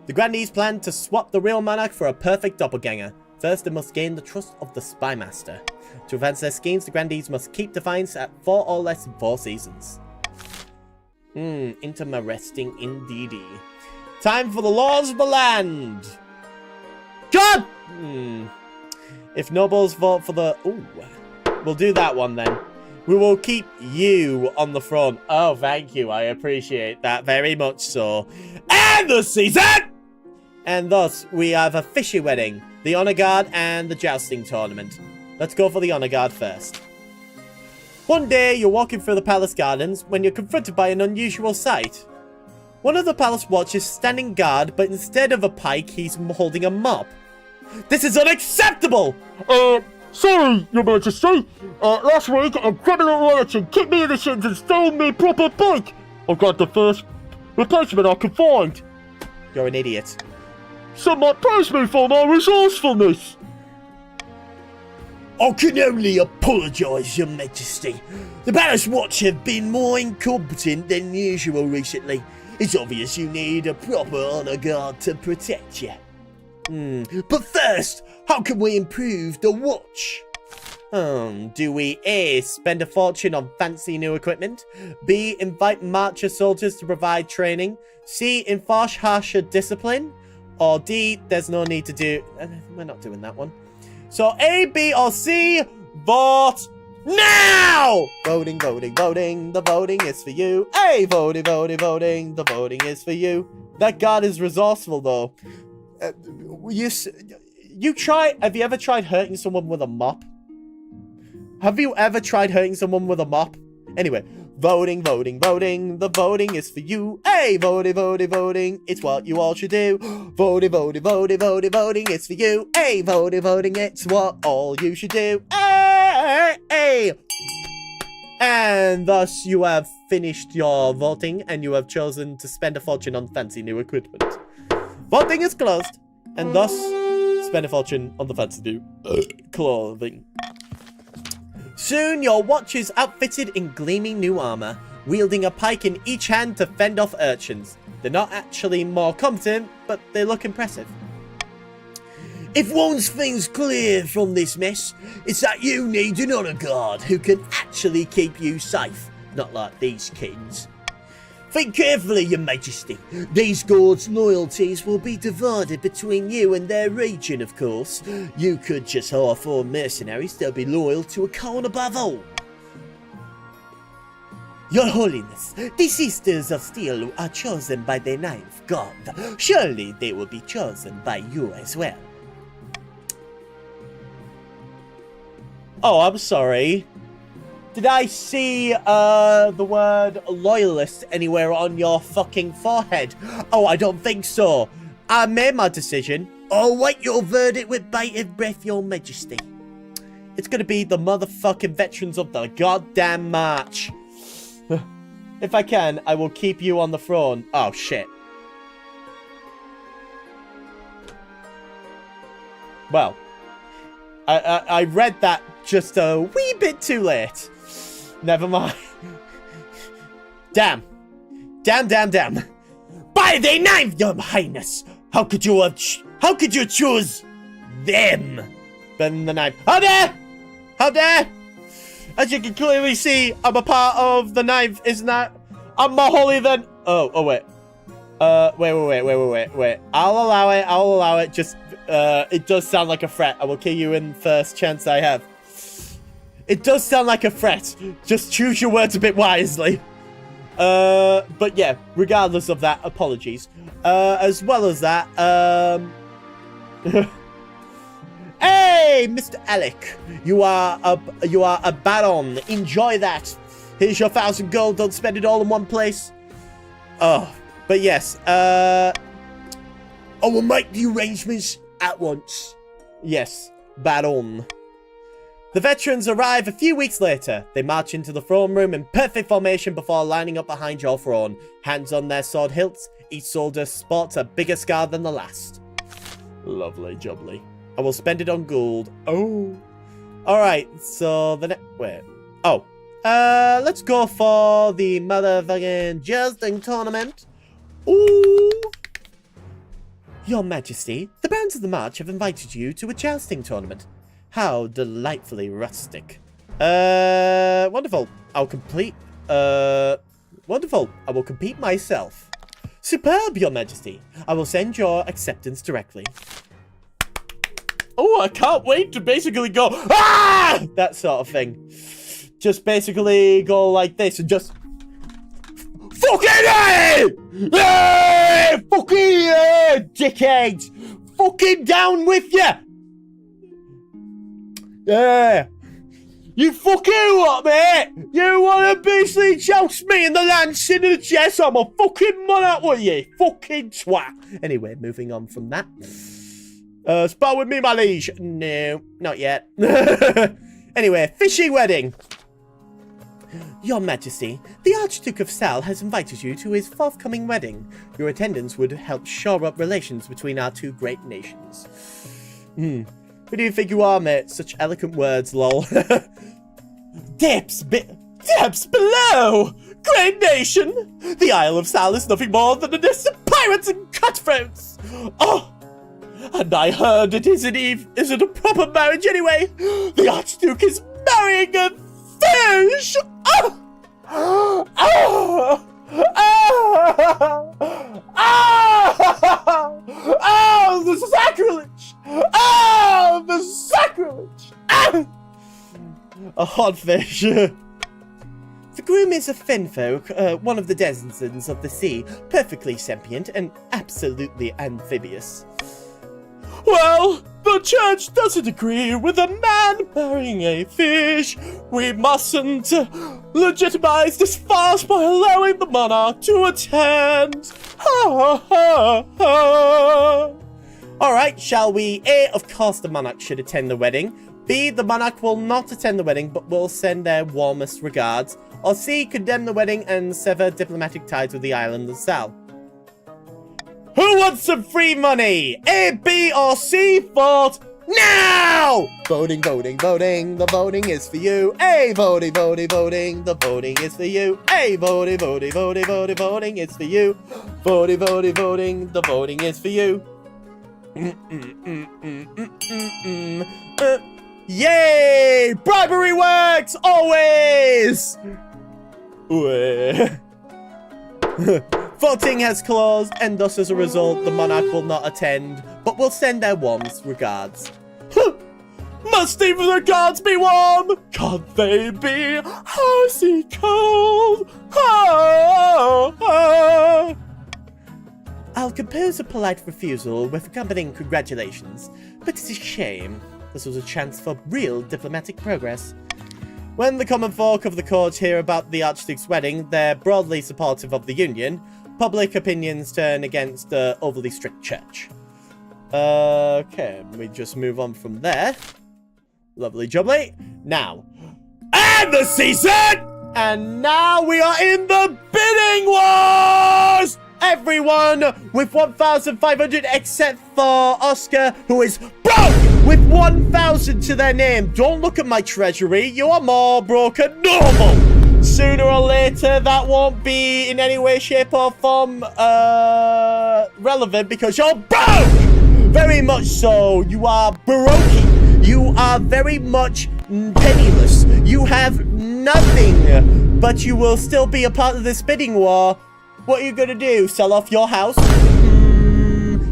A: The grandees plan to swap the real monarch for a perfect doppelganger. First, they must gain the trust of the spy master. To advance their schemes, the grandees must keep defiance at 4 or less in 4 seasons. Interesting indeed. Time for the laws of the land. God! If nobles vote for the... Ooh. We'll do that one then. We will keep you on the throne. Oh, thank you. I appreciate that very much so. And the season! And thus, we have a fishy wedding, the honor guard, and the jousting tournament. Let's go for the honor guard first. One day, you're walking through the palace gardens when you're confronted by an unusual sight. One of the palace watch is standing guard, but instead of a pike, he's holding a mop. This is unacceptable!
C: Sorry, Your Majesty. Last week, a criminal relative kicked me in the shins and stole me proper bike. I've got the first replacement I could find.
A: You're an idiot.
C: Some might praise me for my resourcefulness.
B: I can only apologise, Your Majesty. The Palace Watch have been more incompetent than usual recently. It's obvious you need a proper honour guard to protect you. But first, how can we improve the watch?
A: Do we A, spend a fortune on fancy new equipment? B, invite marcher soldiers to provide training? C, enforce harsher discipline? Or D, there's no need to do... we're not doing that one. So A, B, or C, vote now! Voting, voting, voting, the voting is for you. A, voting, voting, voting, the voting is for you. That guard is resourceful, though. Have you ever tried hurting someone with a mop? Have you ever tried hurting someone with a mop? Anyway, voting, voting, voting, the voting is for you. Hey, voting, voting, voting, it's what you all should do. Voting, voting, voting, voting, voting, it's for you. Hey, voting, voting, it's what all you should do. Hey, hey. And thus you have finished your voting and you have chosen to spend a fortune on fancy new equipment. Voting is closed, and thus spend a fortune on the fancy new clothing. Soon your watch is outfitted in gleaming new armor, wielding a pike in each hand to fend off urchins. They're not actually more competent, but they look impressive.
B: If one's thing's clear from this mess, it's that you need an honor guard who can actually keep you safe, not like these kids. Think carefully, your majesty. These guards' loyalties will be divided between you and their region, of course. You could just hire 4 mercenaries that'll be loyal to a Khan above all. Your Holiness, the Sisters of Steel are chosen by the 9th God. Surely they will be chosen by you as well. Oh, I'm sorry. Did I see the word loyalist anywhere on your fucking forehead? Oh, I don't think so. I made my decision. I'll wait your verdict with bated breath, your majesty. It's gonna be the motherfucking veterans of the goddamn march. If I can, I will keep you on the throne. Oh, shit. Well, I read that just a wee bit too late. Never mind. Damn. Damn. By the 9th, your highness! How could you choose them? Then the 9th. How dare! As you can clearly see, I'm a part of the 9th, isn't that? I'm more holy than... Oh, wait. Wait. I'll allow it. Just, it does sound like a threat. I will kill you in first chance I have. It does sound like a threat. Just choose your words a bit wisely. But yeah, regardless of that, apologies. As well as that, Hey, Mr. Alec, you are a baron. Enjoy that. Here's your 1,000 gold. Don't spend it all in one place. Oh, but yes. I will make the arrangements at once. Yes, baron. The veterans arrive a few weeks later. They march into the throne room in perfect formation before lining up behind your throne. Hands on their sword hilts. Each soldier sports a bigger scar than the last. Lovely jubbly. I will spend it on gold. Oh. Alright, so the next... Wait. Oh. Let's go for the motherfucking jousting tournament. Ooh. Your Majesty, the Barons of the March have invited you to a jousting tournament. How delightfully rustic. Wonderful. Wonderful. I will compete myself. Superb, Your Majesty. I will send your acceptance directly. Oh, I can't wait to basically go, ah! That sort of thing. Just basically go like this and just... Fucking A! Yeah! Fucking A! Dickheads! Fucking down with ya! Yeah! You fucking what, mate? You wanna basically joust me in the Lancing and the chest? I'm a fucking monarch with you! Fucking twat! Anyway, moving on from that. Spar with me, my liege. No, not yet. Anyway, fishy wedding. Your Majesty, the Archduke of Sal has invited you to his forthcoming wedding. Your attendance would help shore up relations between our two great nations. Who do you think you are, mate? Such eloquent words, lol. Depths below! Great nation! The Isle of Sal is nothing more than a nest of pirates and cutthroats! Oh! And I heard it isn't a proper marriage anyway. The Archduke is marrying a fish. Oh! Oh! Oh! Oh! Oh! The sacrilege! Oh! The sacrilege! Oh! A hot fish. The groom is a fenfolk, one of the denizens of the sea, perfectly sentient and absolutely amphibious. Well, the church doesn't agree with a man marrying a fish. We mustn't legitimize this farce by allowing the monarch to attend. Ha ha ha. Alright, shall we? A, of course the monarch should attend the wedding. B, the monarch will not attend the wedding but will send their warmest regards. Or C, condemn the wedding and sever diplomatic ties with the island of Sal. Who wants some free money? A, B, or C? Vote now! Voting. The voting is for you. A, voting. The voting is for you. A, voting is for you. Voting. The voting is for you. Yay! Bribery works always. Voting has closed, and thus as a result, the monarch will not attend, but will send their warmest regards.
A: Must even the gods be warm? Can't they be icy cold?
B: I'll compose a polite refusal with accompanying congratulations, but it's a shame. This was a chance for real diplomatic progress. When the common folk of the court hear about the Archduke's wedding, they're broadly supportive of the union. Public opinions turn against the overly strict church. Okay, we just move on from there. Lovely jubbly. Now,
A: And the season!
B: and now we are in the bidding wars! Everyone with 1,500 except for Oscar, who is broke with 1,000 to their name. Don't look at my treasury. You are more broke than normal. Sooner or later, that won't be in any way, shape, or form relevant because you're broke! Very much so. You are brokey. You are very much penniless. You have nothing, but you will still be a part of this bidding war. What are you gonna do? Sell off your house?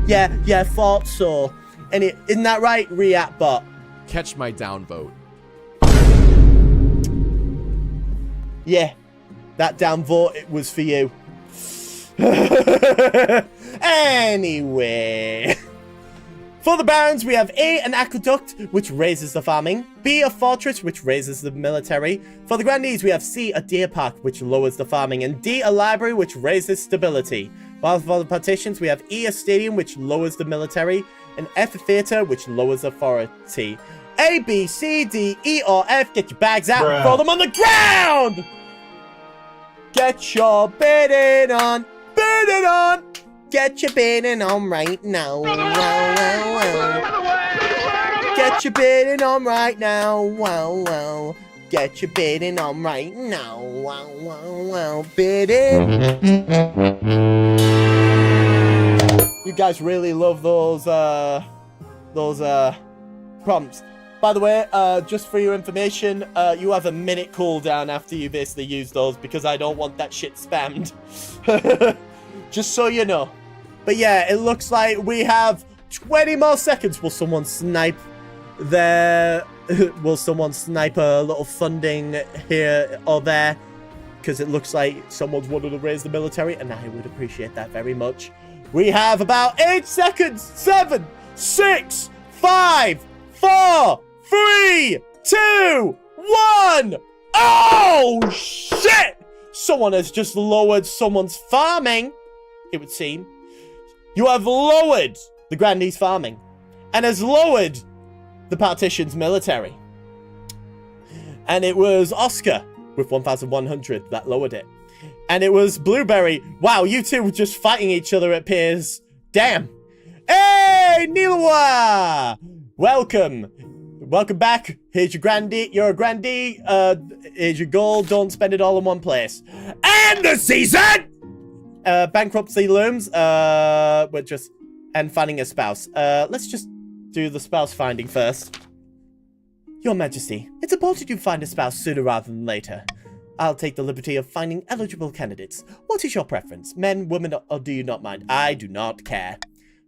B: Yeah, thought so. And isn't that right, React Bot?
D: Catch my downvote.
B: Yeah, that downvote, it was for you. Anyway. For the barons, we have A, an aqueduct, which raises the farming. B, a fortress, which raises the military. For the grandees, we have C, a deer park, which lowers the farming. And D, a library, which raises stability. While for the partitions, we have E, a stadium, which lowers the military. And F, a theater, which lowers authority. A, B, C, D, E, or F, get your bags out and throw them on the ground! Get your bidding on! Bidding on! Get your bidding on right now. Get your bidding on right now. Get your bidding on right now. Bidding. You guys really love those prompts. By the way, just for your information, you have a minute cooldown after you basically use those because I don't want that shit spammed. Just so you know. But yeah, it looks like we have 20 more seconds. Will someone snipe their... Will someone snipe a little funding here or there? Because it looks like someone's wanted to raise the military, and I would appreciate that very much. We have about 8 seconds. 7, 6, 5, 4, 3, 2, 1. Oh, shit! Someone has just lowered someone's farming, it would seem. You have lowered the grandee's farming and has lowered the partition's military. And it was Oscar with 1,100 that lowered it. And it was Blueberry. Wow, you two were just fighting each other, it appears. Damn. Hey, Nilawa! Welcome. Welcome back. Here's your grandee. You're a grandee. Here's your gold. Don't spend it all in one place. And the season! Bankruptcy looms. We're just... And finding a spouse. Let's just do the spouse finding first. Your Majesty, it's important you find a spouse sooner rather than later. I'll take the liberty of finding eligible candidates. What is your preference? Men, women, or do you not mind? I do not care.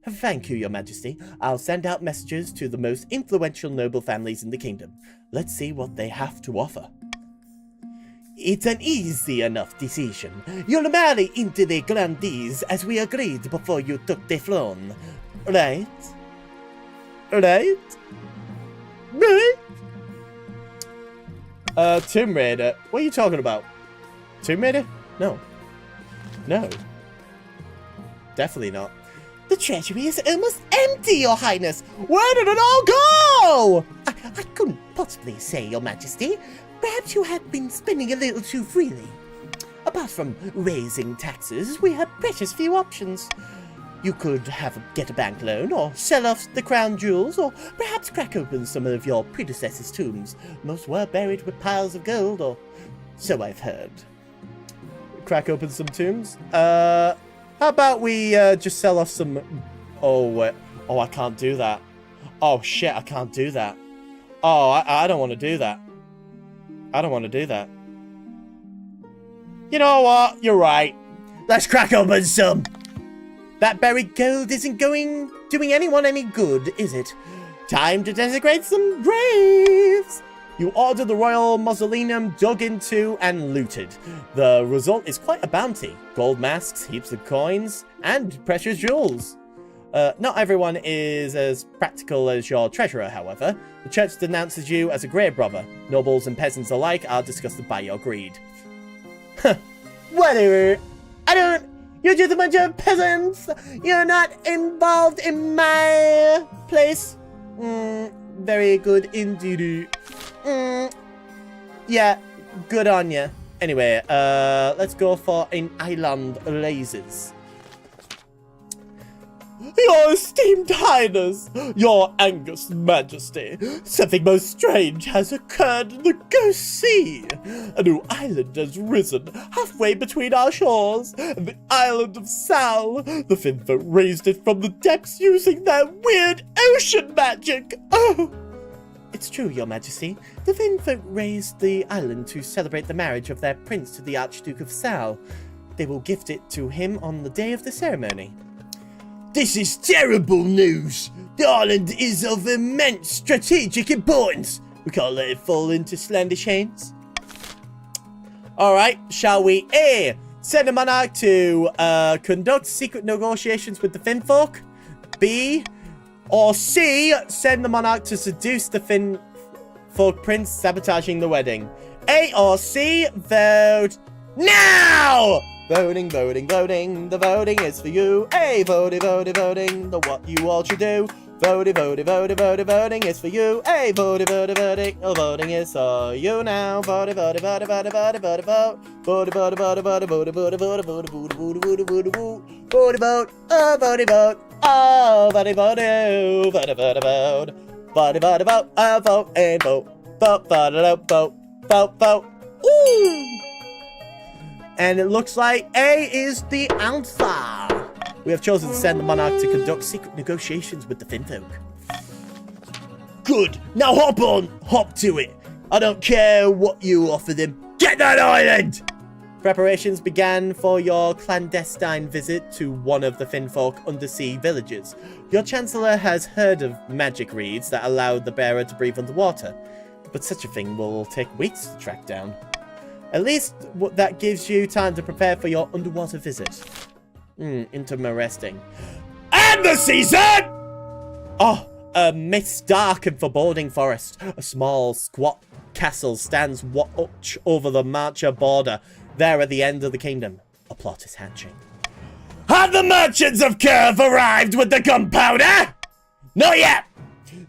B: Thank you, Your Majesty. I'll send out messages to the most influential noble families in the kingdom. Let's see what they have to offer. It's an easy enough decision. You'll marry into the grandees as we agreed before you took the throne. Right? Right? Right? Tomb Raider. What are you talking about? Tomb Raider? No. No. Definitely not. The treasury is almost empty, Your Highness! Where did it all go? I couldn't possibly say, Your Majesty. Perhaps you have been spending a little too freely. Apart from raising taxes, we have precious few options. You could get a bank loan, or sell off the crown jewels, or perhaps crack open some of your predecessors' tombs. Most were buried with piles of gold, or so I've heard. Crack open some tombs? How about we just sell off some... Oh, I can't do that. Oh, shit, I can't do that. Oh, I don't want to do that. I don't want to do that. You know what? You're right. Let's crack open some. That buried gold isn't doing anyone any good, is it? Time to desecrate some graves. You order the royal mausoleum dug into and looted. The result is quite a bounty. Gold masks, heaps of coins, and precious jewels. Not everyone is as practical as your treasurer, however. The church denounces you as a grave robber. Nobles and peasants alike are disgusted by your greed. Huh. Whatever. You're just a bunch of peasants. You're not involved in my place. Very good indeed. Yeah, good on ya. Anyway, let's go for an island lasers. Your esteemed highness, your Angus majesty, something most strange has occurred in the Ghost Sea. A new island has risen halfway between our shores and the island of Sal. The Finfolk raised it from the depths using their weird ocean magic. Oh! It's true, your majesty. The Finfolk raised the island to celebrate the marriage of their prince to the Archduke of Sal. They will gift it to him on the day of the ceremony. This is terrible news. The island is of immense strategic importance. We can't let it fall into slandish hands. Alright, shall we A. Send a monarch to conduct secret negotiations with the Finfolk? B. Or C. Send the monarch to seduce the Finfolk prince, sabotaging the wedding? A or C? Vote now! Voting, voting, voting, the voting is for you. Hey, voting, voting, voting, the what you all should do. Voting, voting, voting, voting, voting is for you. Hey, voting, voting, voting, the voting is for you now. Voting, voting, voting, voting, voting, voting, vote. Voting, voting, voting, voting, voting, voting, voting, voting, voting, voting, voting, voting, voting, vote. Oh, voting, vote. Oh, voting, voting, voting, voting, vote. Voting, voting, vote. Oh, vote and vote. Vote, vote, vote, vote, vote. Ooh. And it looks like A is the answer. We have chosen to send the monarch to conduct secret negotiations with the Finfolk. Good. Now hop to it. I don't care what you offer them. Get that island! Preparations began for your clandestine visit to one of the Finfolk undersea villages. Your chancellor has heard of magic reeds that allowed the bearer to breathe underwater, but such a thing will take weeks to track down. At least that gives you time to prepare for your underwater visit. Interesting. And the season! Oh, a midst dark and foreboding forest. A small, squat castle stands watch over the Marcher border. There at the end of the kingdom, a plot is hatching. Have the merchants of Curve arrived with the gunpowder? Not yet.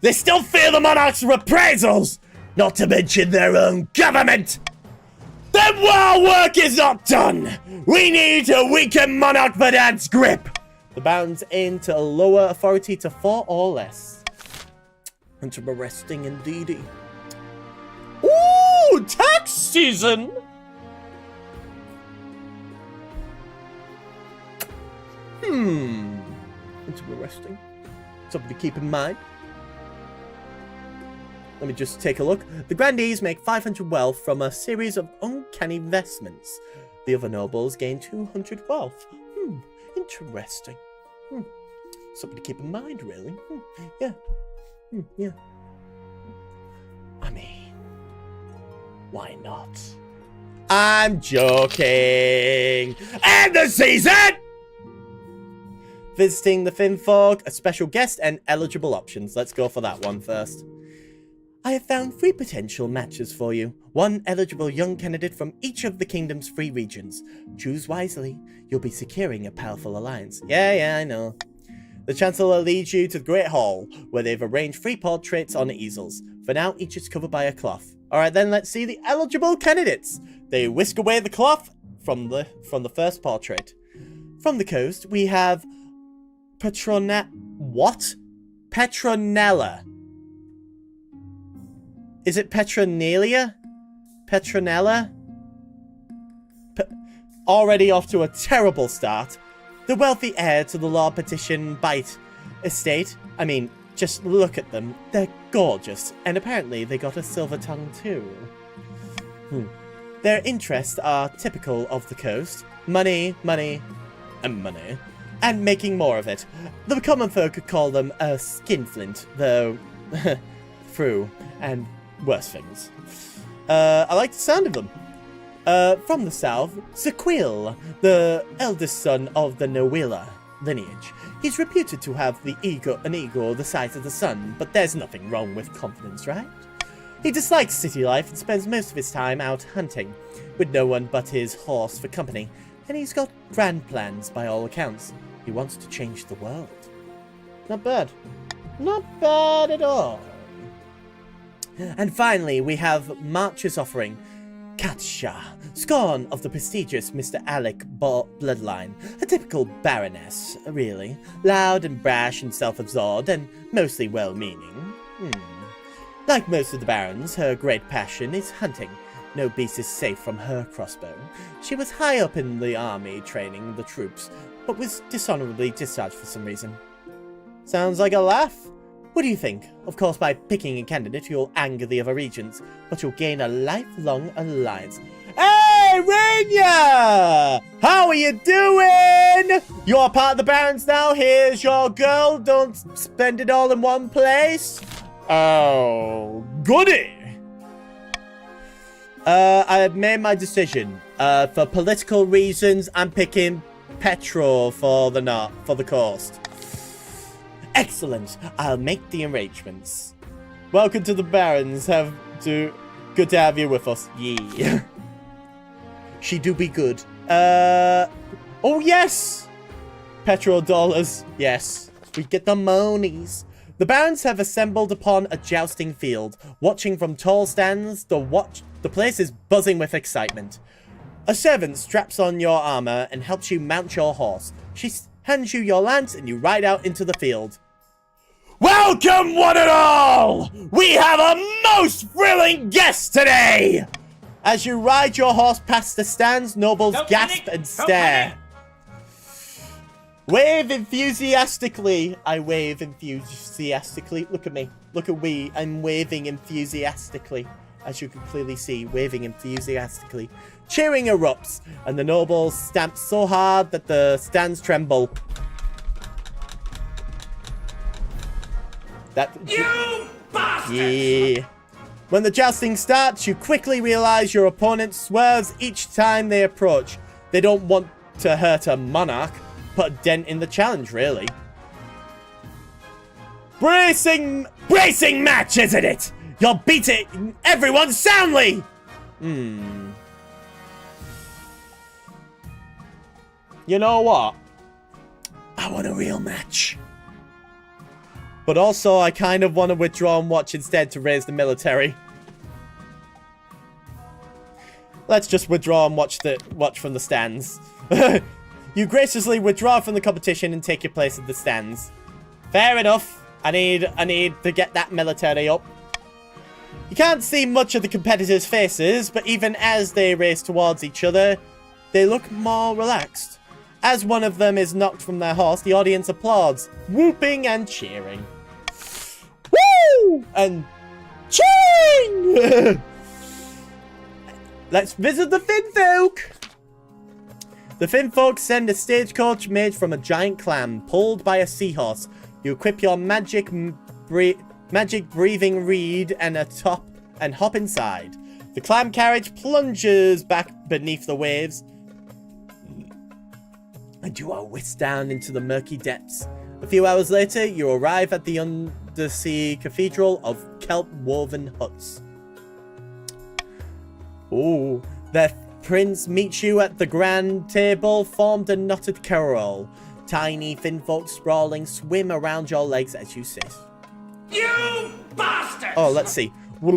B: They still fear the monarch's reprisals, not to mention their own government. Then while work is not done, we need to weaken Monarch Verdant's grip. The bounds aim to lower authority to 4 or less. Interesting indeed. Ooh, tax season! Interesting. Something to keep in mind. Let me just take a look. The grandees make 500 wealth from a series of uncanny investments. The other nobles gain 200 wealth. Interesting. Something to keep in mind, really. Yeah. Yeah. I mean, why not? I'm joking. And the season! Visiting the Finfolk, a special guest, and eligible options. Let's go for that one first. I have found 3 potential matches for you. 1 eligible young candidate from each of the kingdom's 3 regions. Choose wisely. You'll be securing a powerful alliance. Yeah, I know. The Chancellor leads you to the Great Hall, where they've arranged 3 portraits on easels. For now, each is covered by a cloth. Alright then, let's see the eligible candidates. They whisk away the cloth from the first portrait. From the coast, we have Petronella. Is it Petronelia? Petronella? Already off to a terrible start. The wealthy heir to the Lord Petition Bite estate. I mean, just look at them. They're gorgeous. And apparently they got a silver tongue too.
A: Their interests are typical of the coast. Money, money, and money. And making more of it. The common folk could call them a skinflint, though... through, and worse things. I like the sound of them. From the south, Sequil, the eldest son of the Nowilla lineage. He's reputed to have an ego the size of the sun, but there's nothing wrong with confidence, right? He dislikes city life and spends most of his time out hunting, with no one but his horse for company, and he's got grand plans by all accounts. He wants to change the world. Not bad. Not bad at all. And finally, we have March's offering, Katsha, scorn of the prestigious Mr. Alec bloodline, a typical baroness, really, loud and brash and self-absorbed, and mostly well-meaning. Like most of the barons, her great passion is hunting. No beast is safe from her crossbow. She was high up in the army training the troops, but was dishonorably discharged for some reason. Sounds like a laugh. What do you think? Of course, by picking a candidate, you'll anger the other regents, but you'll gain a lifelong alliance. Hey, Rainia! How are you doing? You're part of the barons now. Here's your girl. Don't spend it all in one place. Oh, goody! I've made my decision. For political reasons, I'm picking Petro for the coast. Excellent. I'll make the arrangements. Welcome to the Barons. Good to have you with us. Yeah. She do be good. Oh yes! Petrodollars. Yes. We get the monies. The Barons have assembled upon a jousting field. Watching from tall stands, the place is buzzing with excitement. A servant straps on your armor and helps you mount your horse. She hands you your lance and you ride out into the field. Welcome, one and all! We have a most thrilling guest today! As you ride your horse past the stands, nobles gasp and stare. Wave enthusiastically. I wave enthusiastically. Look at me. Look at me. I'm waving enthusiastically. As you can clearly see, waving enthusiastically. Cheering erupts, and the nobles stamp so hard that the stands tremble. You bastard! Yeah. When the jousting starts, you quickly realize your opponent swerves each time they approach. They don't want to hurt a monarch, put a dent in the challenge, really. Bracing match, isn't it? You're beating everyone soundly! You know what? I want a real match. But also, I kind of want to withdraw and watch instead to raise the military. Let's just withdraw and watch from the stands. You graciously withdraw from the competition and take your place at the stands. Fair enough. I need to get that military up. You can't see much of the competitors' faces, but even as they race towards each other, they look more relaxed. As one of them is knocked from their horse, the audience applauds, whooping and cheering. Woo! And cheering! Let's visit the Finfolk! The Finfolk send a stagecoach made from a giant clam, pulled by a seahorse. You equip your magic breathing reed and hop inside. The clam carriage plunges back beneath the waves, and you are whisked down into the murky depths. A few hours later, you arrive at the undersea cathedral of kelp-woven huts. Ooh, the prince meets you at the grand table, formed a knotted carol. Tiny Finfolk sprawling swim around your legs as you sit. You bastard! Oh, let's see. Wait.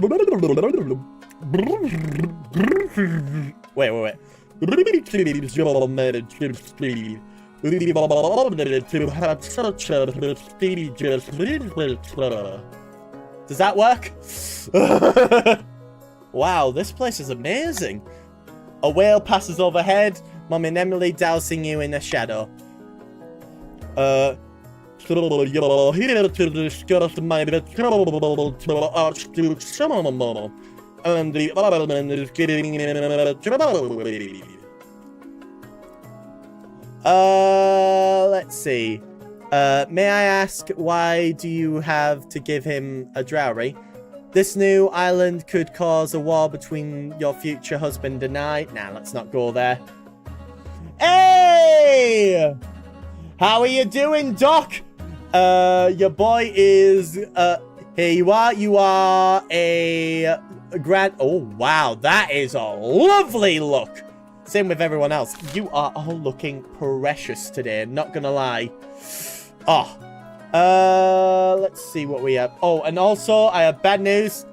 A: Does that work? Wow, this place is amazing. A whale passes overhead, Mum and Emily dousing you in the shadow. Here to discuss my
B: Let's see. May I ask, why do you have to give him a dowry? This new island could cause a war between your future husband and I. Nah, let's not go there. Hey! How are you doing, Doc? Your boy is, here you are. You are a grand... Oh, wow. That is a lovely look. Same with everyone else. You are all looking precious today. Not gonna lie. Oh. Let's see what we have. Oh, and also, I have bad news.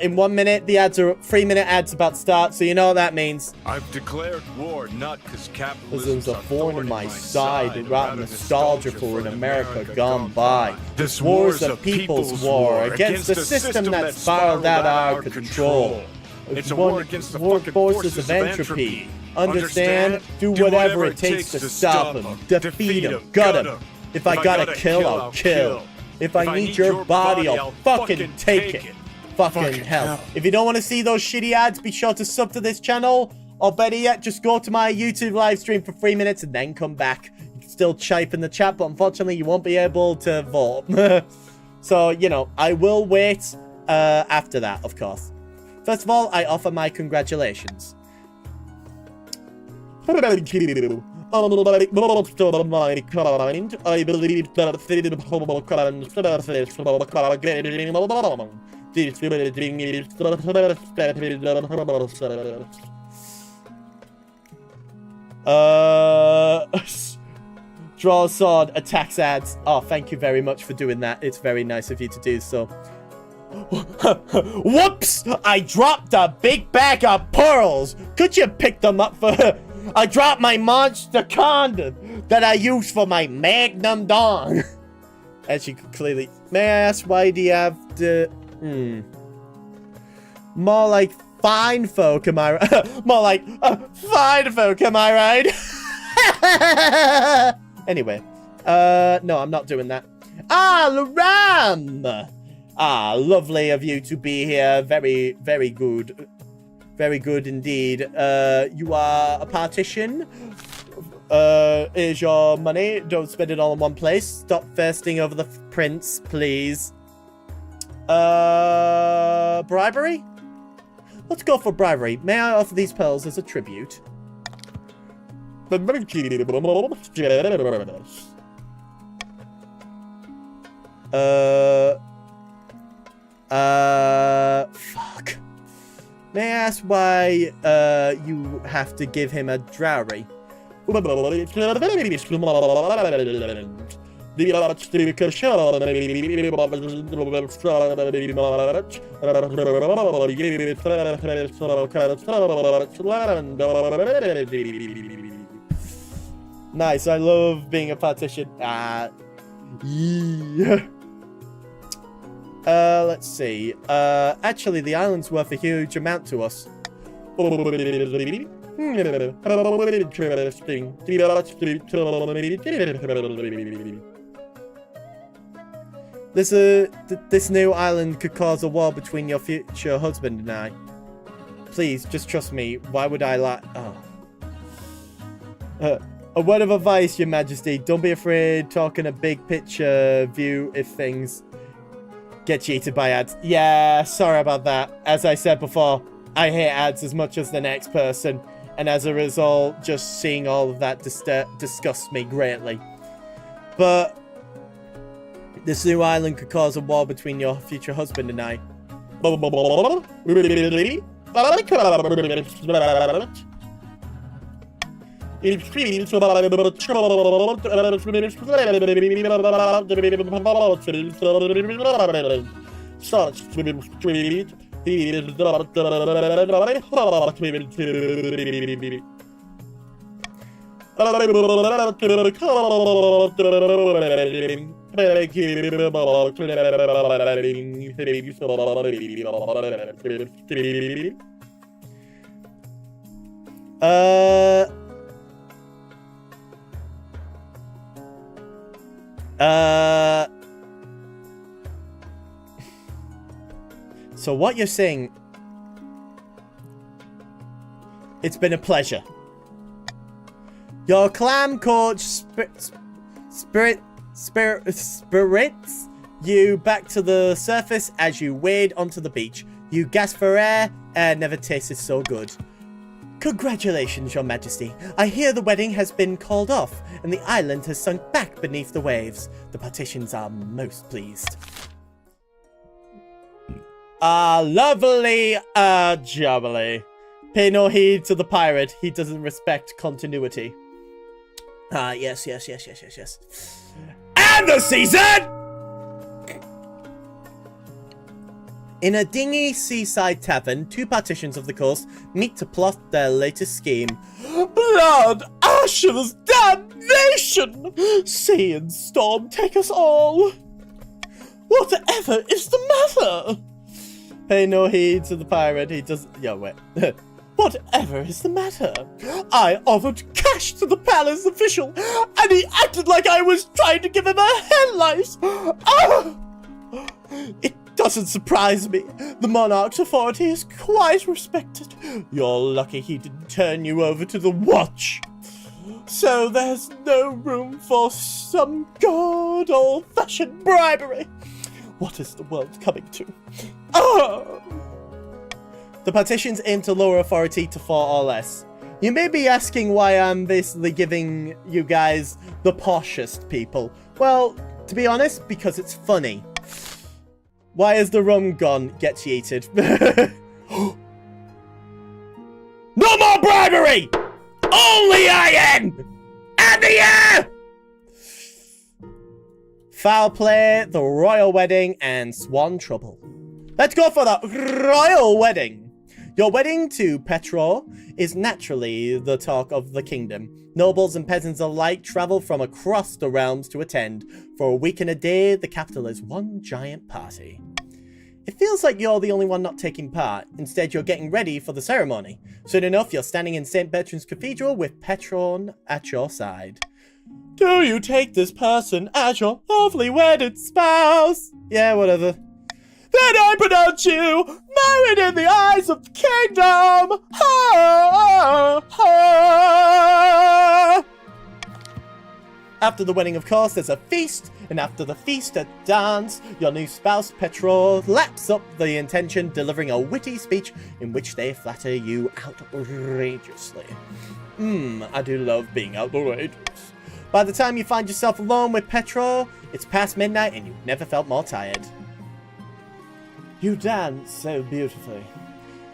B: In 1 minute, the ads are 3-minute ads about to start, so you know what that means.
E: I've declared war not because capitalism
B: There's a thorn in my side, and rotten nostalgia for an America gone by.
E: This
B: war's a people's war against the system that's spiraled out our control.
E: It's a war against the fucking
B: forces of entropy. Understand? Do whatever it takes to stop them, defeat them, gut them. If I gotta kill, I'll kill. If I need your body, I'll fucking take it. Fucking hell. If you don't want to see those shitty ads, be sure to sub to this channel. Or better yet, just go to my YouTube live stream for 3 minutes and then come back. You can still type in the chat, but unfortunately you won't be able to vote. So, you know, I will wait after that, of course. First of all, I offer my congratulations. I believe draw a sword, attacks ads. Oh, thank you very much for doing that. It's very nice of you to do so. Whoops! I dropped a big bag of pearls. Could you pick them up for her? I dropped my monster condom that I use for my magnum dong. As you can clearly... May I ask, why do you have to... More like fine folk, am I right? More like fine folk, am I right? Anyway. No, I'm not doing that. Ah, Laram! Ah, lovely of you to be here. Very, very good. Very good indeed. You are a partition. Here's your money. Don't spend it all in one place. Stop thirsting over the prince, please. Bribery? Let's go for bribery. May I offer these pearls as a tribute? Fuck. May I ask why, you have to give him a dowry? Nice, I love being a partition. Yeah. Let's see. Actually, the island's worth a huge amount to us. This new island could cause a war between your future husband and I. Please, just trust me. Why would I lie? Oh. A word of advice, Your Majesty. Don't be afraid talking a big picture view if things get cheated by ads. Yeah, sorry about that. As I said before, I hate ads as much as the next person. And as a result, just seeing all of that disgusts me greatly. But this new island could cause a war between your future husband and I. So what you're saying It's been a pleasure. Your clam coach spirits you back to the surface as you wade onto the beach. You gasp for air. Air never tasted so good. Congratulations, Your Majesty. I hear the wedding has been called off, and the island has sunk back beneath the waves. The partitions are most pleased. Lovely, jubbly. Pay no heed to the pirate. He doesn't respect continuity. Yes. And the season! In a dingy seaside tavern, two partitions of the coast meet to plot their latest scheme. Blood, ashes, damnation! Sea and storm take us all. Whatever is the matter? Pay no heed to the pirate. He doesn't... Yo, wait. Whatever is the matter? I offered cash to the palace official, and he acted like I was trying to give him a head lice. It doesn't surprise me. The monarch's authority is quite respected. You're lucky he didn't turn you over to the watch. So there's no room for some good old-fashioned bribery. What is the world coming to? The partitions aim to lower authority to 4 or less. You may be asking why I'm basically giving you guys the poshest people. Well, to be honest, because it's funny. Why is the rum gone? Gets yeeted. No more bribery! Only iron! And the air! Foul play, the royal wedding, and swan trouble. Let's go for the royal wedding. Your wedding to Petro is naturally the talk of the kingdom. Nobles and peasants alike travel from across the realms to attend. For a week and a day, the capital is one giant party. It feels like you're the only one not taking part. Instead, you're getting ready for the ceremony. Soon enough, you're standing in St. Bertrand's Cathedral with Petron at your side. Do you take this person as your lovely wedded spouse? Yeah, whatever. Then I pronounce you married in the eyes of the kingdom. Ha, ha. After the wedding, of course, there's a feast, and after the feast, a dance. Your new spouse, Petro, laps up the intention, delivering a witty speech in which they flatter you outrageously. I do love being outrageous. By the time you find yourself alone with Petro, it's past midnight and you've never felt more tired. You danced so beautifully.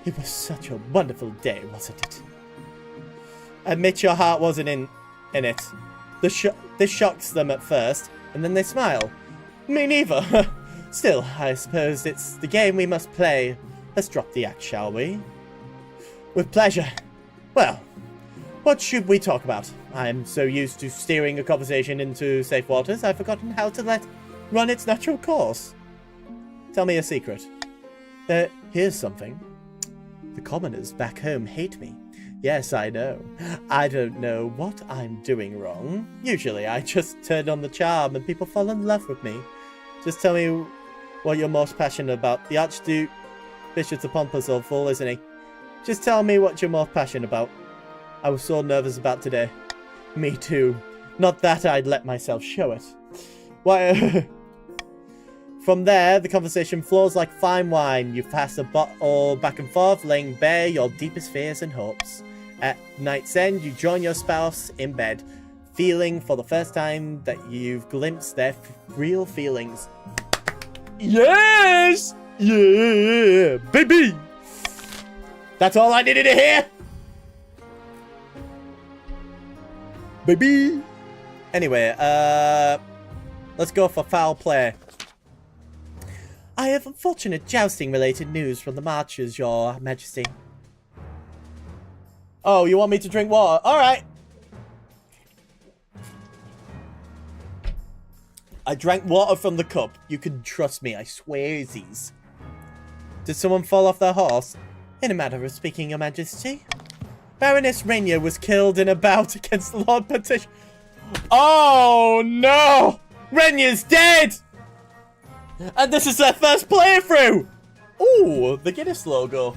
B: It was such a wonderful day, wasn't it? Admit your heart wasn't in it. This shocks them at first, and then they smile. Me neither. Still, I suppose it's the game we must play. Let's drop the act, shall we? With pleasure. Well, what should we talk about? I'm so used to steering a conversation into safe waters, I've forgotten how to let run its natural course. Tell me a secret. Here's something. The commoners back home hate me. Yes, I know. I don't know what I'm doing wrong. Usually I just turn on the charm and people fall in love with me. Just tell me what you're most passionate about. The Archduke Bishop's a pompous old fool, isn't he? Just tell me what you're most passionate about. I was so nervous about today. Me too. Not that I'd let myself show it. Why... From there, the conversation flows like fine wine. You pass a bottle back and forth, laying bare your deepest fears and hopes. At night's end, you join your spouse in bed, feeling for the first time that you've glimpsed their real feelings. Yes! Yeah, baby! That's all I needed to hear! Baby! Anyway, let's go for foul play. I have unfortunate jousting-related news from the marchers, Your Majesty. Oh, you want me to drink water? Alright. I drank water from the cup. You can trust me, I swear these. Did someone fall off their horse? In a matter of speaking, Your Majesty. Baroness Rainier was killed in a bout against Lord Petition. Oh, no! Rainier's dead! And this is their first playthrough! Ooh, the Guinness logo.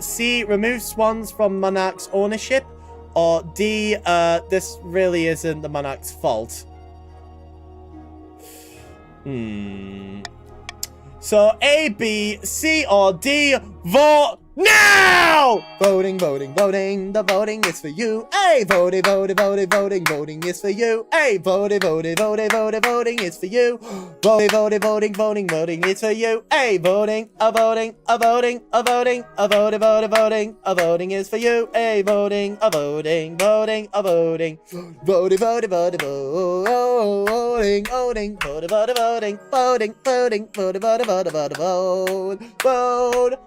A: C, remove swans from Monarch's ownership. Or D, this really isn't the Monarch's fault. So A, B, C, or D, vote now!
B: Voting, voting, voting. The voting is for you. Hey, voting, voting, voting, voting. Voting is for you. Hey, voting, voting, voting, voting. Voting is for you. Voting, voting, voting, voting. Voting is for you. Hey, voting, a voting, a voting, a voting, a voting, voting, voting. A voting is for you. Hey, voting, a voting, voting, a voting. Voting, voting, voting, voting, voting, voting, voting, voting, voting, voting, voting, voting, voting, voting, vote, vote.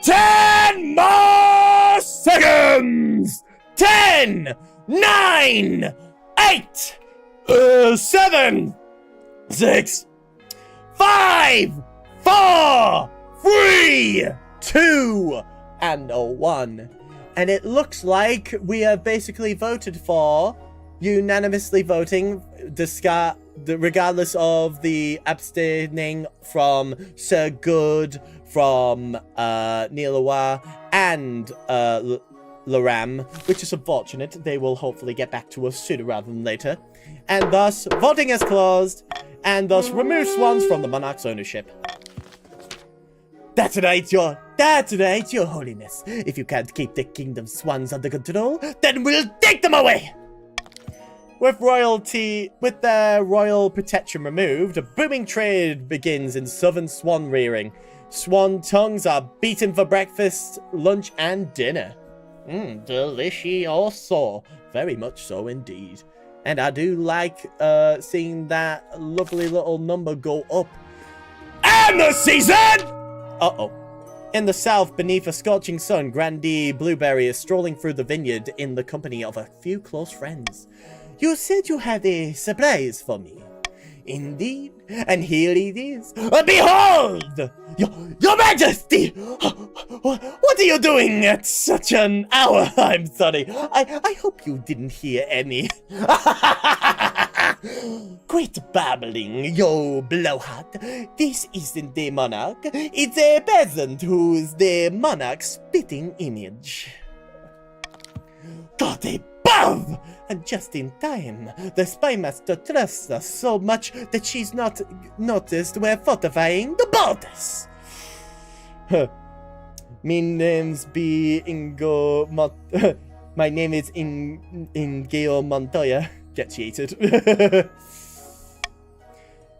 A: 10 more seconds! 10, 9, 8, 7, 6, 5, 4, 3, 2, and a 1. And it looks like we have basically voted for, unanimously voting, regardless of the abstaining from Sir Good, from Niloa, and Laram, which is unfortunate. They will hopefully get back to us sooner rather than later. And thus, voting is closed, and thus remove swans from the Monarch's ownership. That's right, your holiness. If you can't keep the kingdom's swans under control, then we'll take them away! With their royal protection removed, a booming trade begins in southern swan rearing. Swan tongues are beaten for breakfast, lunch, and dinner. Delicioso. Very much so indeed. And I do like seeing that lovely little number go up. And the season! Uh-oh. In the south, beneath a scorching sun, Grandee Blueberry is strolling through the vineyard in the company of a few close friends. You said you had a surprise for me. Indeed, and here it is. Behold! Your Majesty! What are you doing at such an hour? I'm sorry. I hope you didn't hear any. Quit babbling, you blowhard. This isn't the monarch. It's a peasant who's the monarch's spitting image. God above! And just in time, the spymaster trusts us so much that she's not noticed we're fortifying the borders. My name's My name is Ingeo Montoya. Get cheated.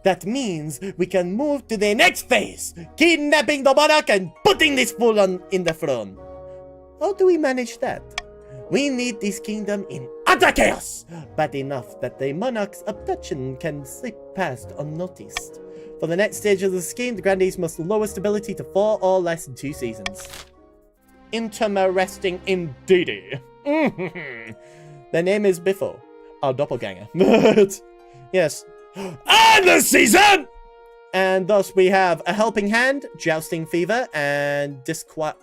A: That means we can move to the next phase, kidnapping the monarch and putting this fool in the throne. How do we manage that? We need this kingdom in utter chaos, but enough that the monarch's abduction can slip past unnoticed. For the next stage of the scheme, the Grandees must lower stability to 4 or less in 2 seasons. Interesting indeed. Their name is Biffo, our doppelganger. Yes. And the season! And thus we have a helping hand, jousting fever, and disquiet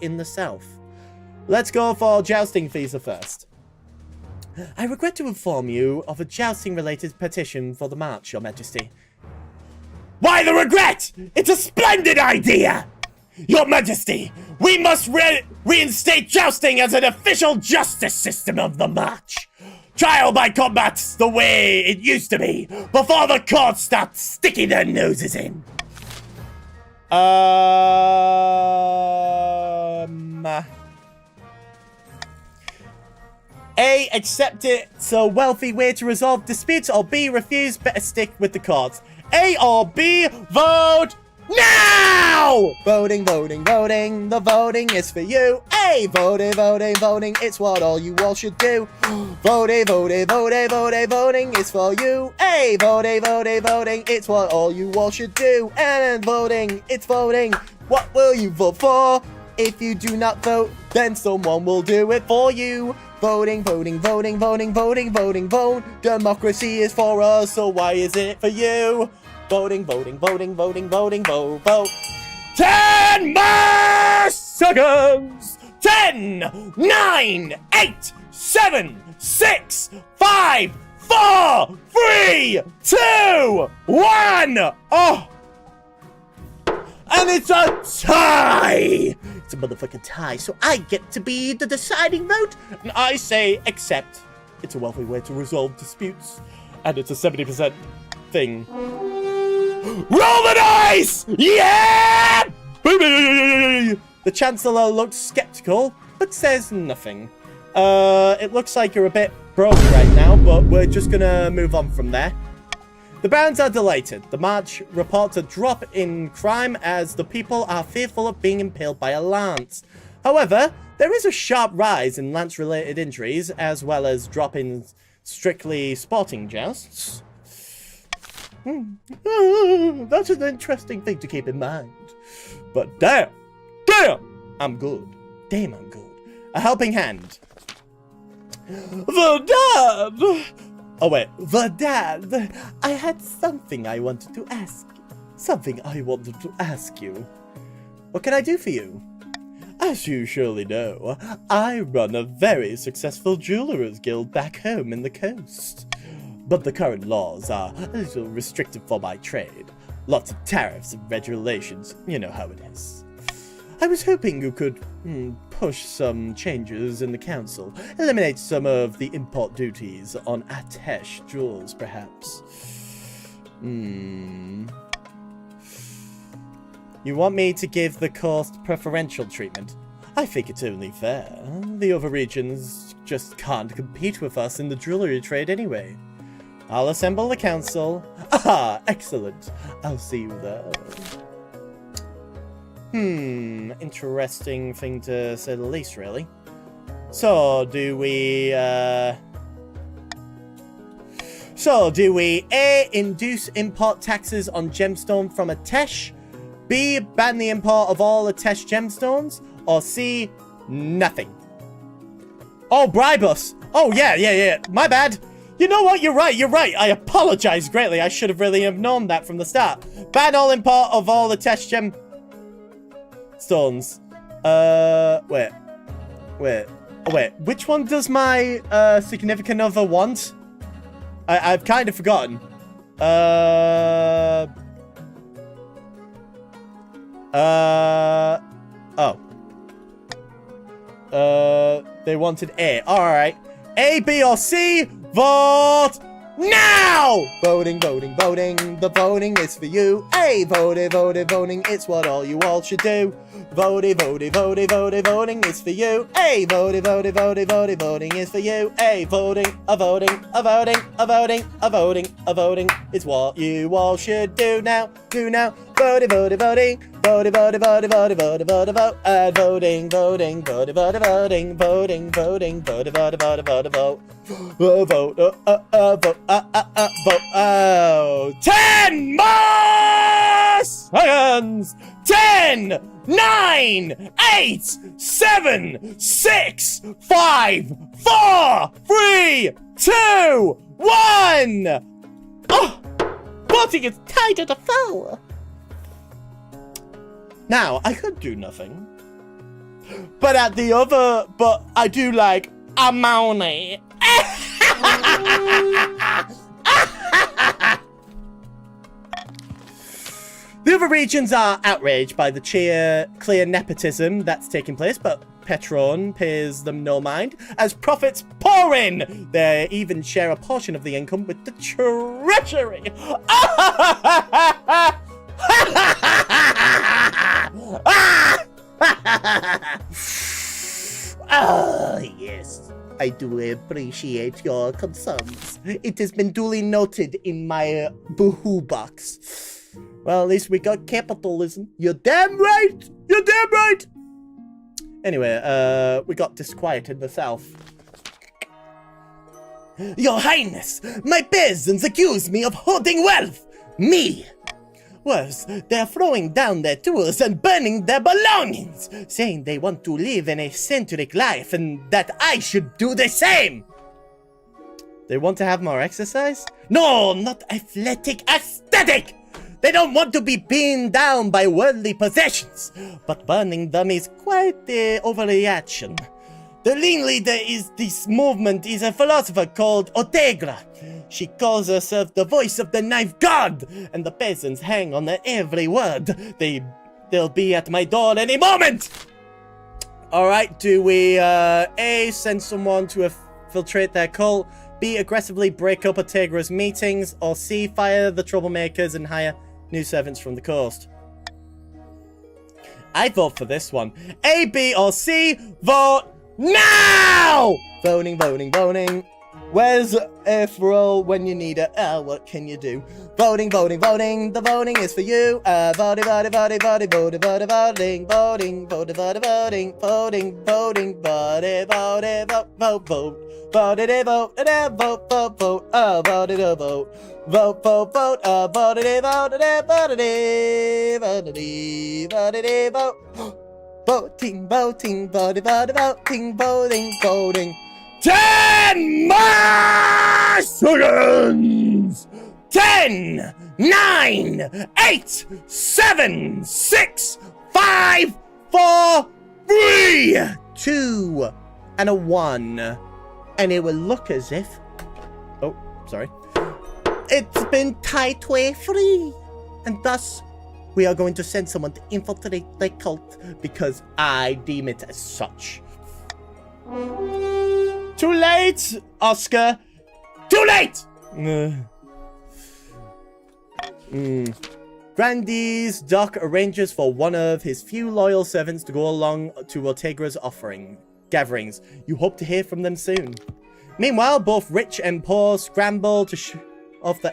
A: in the south. Let's go for jousting fever first. I regret to inform you of a jousting-related petition for the march, Your Majesty. Why the regret? It's a splendid idea! Your Majesty, we must reinstate jousting as an official justice system of the march. Trial by combat's the way it used to be, before the courts start sticking their noses in. A, accept it. It's a wealthy way to resolve disputes, or B, refuse, better stick with the courts. A or B, vote now!
B: Voting, voting, voting. The voting is for you. Hey, voting, voting, voting. It's what all you all should do. Voting, voting, voting, voting, voting is for you. Hey, voting, voting, voting. It's what all you all should do. And voting, it's voting. What will you vote for? If you do not vote, then someone will do it for you. Voting, voting, voting, voting, voting, voting, vote. Democracy is for us, so why isn't it for you? Voting, voting, voting, voting, voting, vote, vote.
A: 10 more seconds! 10, 9, 8, 7, 6, 5, 4, 3, 2, 1! Oh!
B: And it's a tie! It's a motherfucking tie, so I get to be the deciding vote. And I say accept. It's a wealthy way to resolve disputes. And it's a 70% thing. Roll the dice! Yeah! The Chancellor looks skeptical, but says nothing. It looks like you're a bit broke right now, but we're just gonna move on from there. The Barons are delighted. The March reports a drop in crime as the people are fearful of being impaled by a lance. However, there is a sharp rise in lance-related injuries, as well as drop in strictly sporting jousts. That's an interesting thing to keep in mind. But damn, I'm good. Damn, I'm good. A helping hand. The dad! Oh wait, the dad! I had something I wanted to ask. Something I wanted to ask you. What can I do for you? As you surely know, I run a very successful jewelers guild back home in the coast. But the current laws are a little restrictive for my trade. Lots of tariffs and regulations, you know how it is. I was hoping you could push some changes in the council, eliminate some of the import duties on Atesh jewels, perhaps. You want me to give the coast preferential treatment? I think it's only fair. The other regions just can't compete with us in the jewelry trade anyway. I'll assemble the council. Ah, excellent. I'll see you there. Interesting thing to say the least, really. So, do we A, induce import taxes on gemstone from Atesh? B, ban the import of all Atesh gemstones? Or C, nothing? Oh, bribe us! Oh, yeah. My bad. You know what? You're right. I apologize greatly. I should have really have known that from the start. Ban all import of all Atesh gemstones. Wait. Which one does my significant other want? I've kind of forgotten. They wanted A. Alright. A, B, or C? Vote now! Voting. The voting is for you. A, voting. It's what all you all should do. Voting is for you. A, voting is for you. A, voting is what you all should do now. Voting. And voting. Vote. 10 more seconds. 10, 9, 8, 7, 6, 5, 4, 3, 2, 1. Oh, voting is tied at the foul. Now, I could do nothing. But I do like money. The other regions are outraged by the clear nepotism that's taking place, but Petron pays them no mind as profits pour in. They even share a portion of the income with the treasury. Ah, yes. I do appreciate your concerns. It has been duly noted in my boohoo box. Well, at least we got capitalism. You're damn right! Anyway, we got disquieted in the south. Your Highness, my peasants accuse me of hoarding wealth! Me! Worse, they're throwing down their tools and burning their belongings, saying they want to live an eccentric life and that I should do the same! They want to have more exercise? No, not athletic, aesthetic! They don't want to be pinned down by worldly possessions, but burning them is quite the overreaction. The lean leader is this movement is a philosopher called Otegra. She calls herself the voice of the knife god, and the peasants hang on her every word. They They'll be at my door any moment! Alright, do we, A, send someone to infiltrate their cult, B, aggressively break up Ortega's meetings, or C, fire the troublemakers and hire new servants from the coast? I vote for this one. A, B, or C, vote now! Voting, voting, voting. Where's Ephraim when you need it? What can you do? Voting, voting, voting. The voting is for you. Voting, voting, voting, voting, voting, voting, voting, voting, voting, voting, voting, voting, voting, voting, vote, vote, vote. Voted a vote, and a vote, vote, vote. Voted a vote. Vote, vote, vote. Voted a vote, and a voted a voted a vote. Voting, voting, voting, voting, voting, voting, voting. 10 more seconds! 10, 9, 8, 7, 6, 5, 4, 3, 2, and a 1. And it will look as if... Oh, sorry. It's been tied to a 3. And thus, we are going to send someone to infiltrate the cult because I deem it as such. Too late, Oscar. Too late! Grandee's Doc arranges for one of his few loyal servants to go along to Ortega's gatherings. You hope to hear from them soon. Meanwhile, both rich and poor scramble to off the...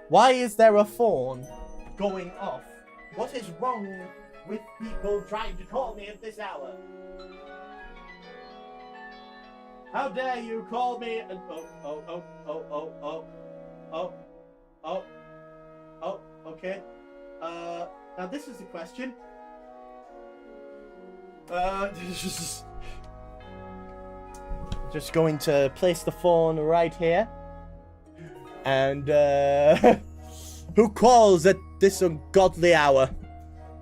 B: Why is there a phone going off? What is wrong with people trying to call me at this hour? How dare you call me and okay. Now this is the question. Just going to place the phone right here. And who calls at this ungodly hour?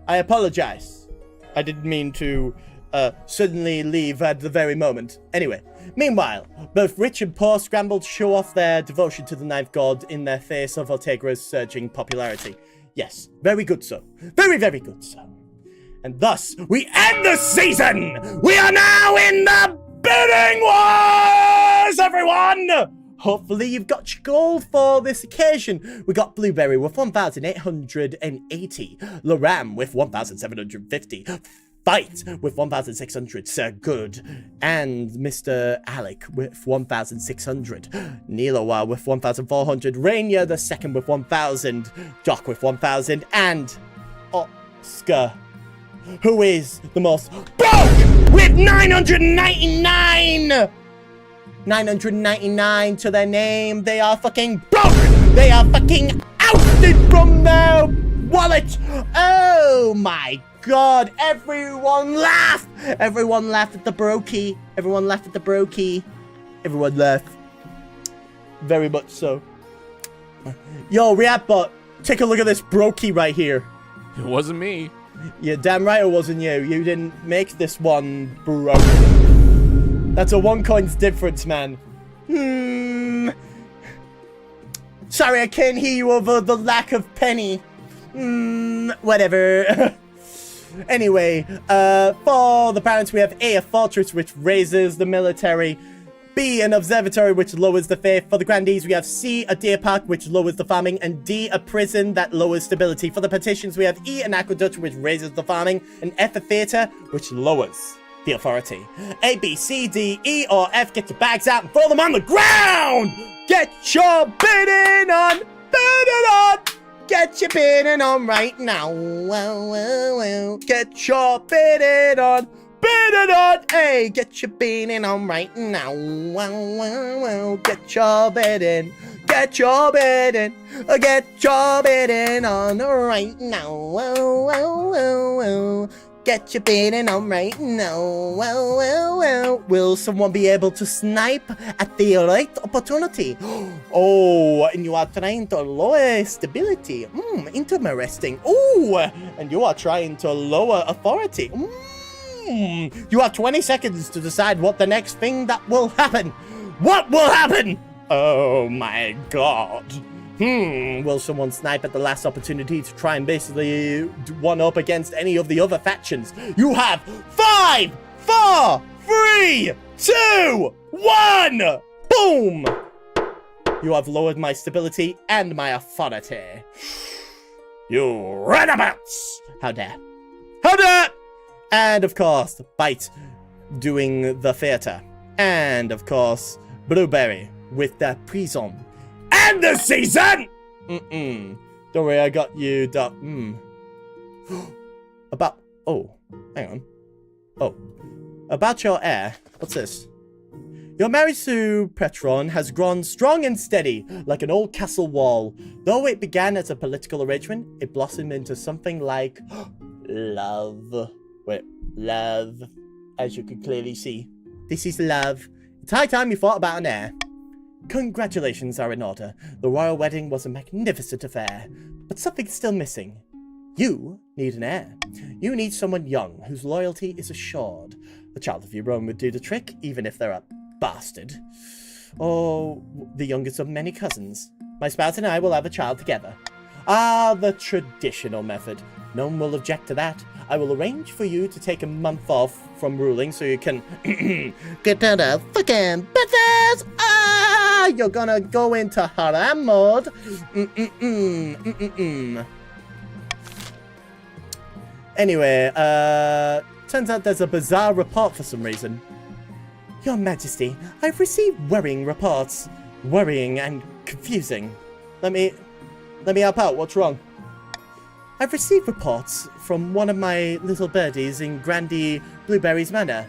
B: I apologize. I didn't mean to suddenly leave at the very moment. Anyway, meanwhile, both rich and poor scramble to show off their devotion to the Ninth God in their face of Ortega's surging popularity. Yes, very good so. Very, very good so. And thus, we end the season! We are now in the bidding wars, everyone! Hopefully you've got your gold for this occasion. We got Blueberry with 1,880, Loram with 1,750, Fight with 1,600, Sir Good, and Mr. Alec with 1,600, Nilowa with 1,400, Rainier the second with 1,000, Doc with 1,000, and Oscar, who is the most broke with 999! 999 to their name. They are fucking broke! They are fucking ousted from their wallet! Oh my god, everyone laughed! Everyone laughed at the brokey. Everyone laughed at the brokey. Everyone laughed. Very much so. Yo, Reapbot, take a look at this brokey right here.
D: It wasn't me.
B: You're damn right it wasn't you. You didn't make this one, bro. That's a 1 coin's difference, man. Sorry, I can't hear you over the lack of penny. Whatever. Anyway, for the parents, we have A, a fortress, which raises the military. B, an observatory, which lowers the faith. For the grandees, we have C, a deer park, which lowers the farming. And D, a prison that lowers stability. For the petitions, we have E, an aqueduct, which raises the farming. And F, a theater, which lowers the authority. A, B, C, D, E, or F, get your bags out and throw them on the ground! Get your bidding on! Bidding on! Get your bidding on right now. Get your bidding on! Bidding on! Hey, get your bidding on right now. Get your bidding. Get your bidding. Get your bidding on right now. Get your bidding on right now. Will someone be able to snipe at the right opportunity? Oh, and you are trying to lower stability. Interesting. Oh, and you are trying to lower authority. You have 20 seconds to decide what the next thing that will happen. What will happen? Oh my god. Will someone snipe at the last opportunity to try and basically one up against any of the other factions? You have 5, 4, 3, 2, 1! Boom! You have lowered my stability and my authority. You runabouts! How dare. How dare! And of course, Bite doing the theater. And of course, Blueberry with that prison. And the season! Don't worry, I got you, About, hang on. About your heir. What's this? Your marriage to Petron has grown strong and steady, like an old castle wall. Though it began as a political arrangement, it blossomed into something like love. Wait, love. As you can clearly see, this is love. It's high time you thought about an heir. Congratulations are in order. The royal wedding was a magnificent affair, but something's still missing. You need an heir. You need someone young, whose loyalty is assured. A child of your own would do the trick, even if they're a bastard. Or the youngest of many cousins. My spouse and I will have a child together. Ah, the traditional method. No one will object to that. I will arrange for you to take a month off from ruling so you can get to the fucking business. Ah, you're gonna go into haram mode. Anyway, turns out there's a bizarre report for some reason. Your Majesty, I've received worrying reports. Worrying and confusing. Let me help out. What's wrong? I've received reports from one of my little birdies in Grandy Blueberry's manor.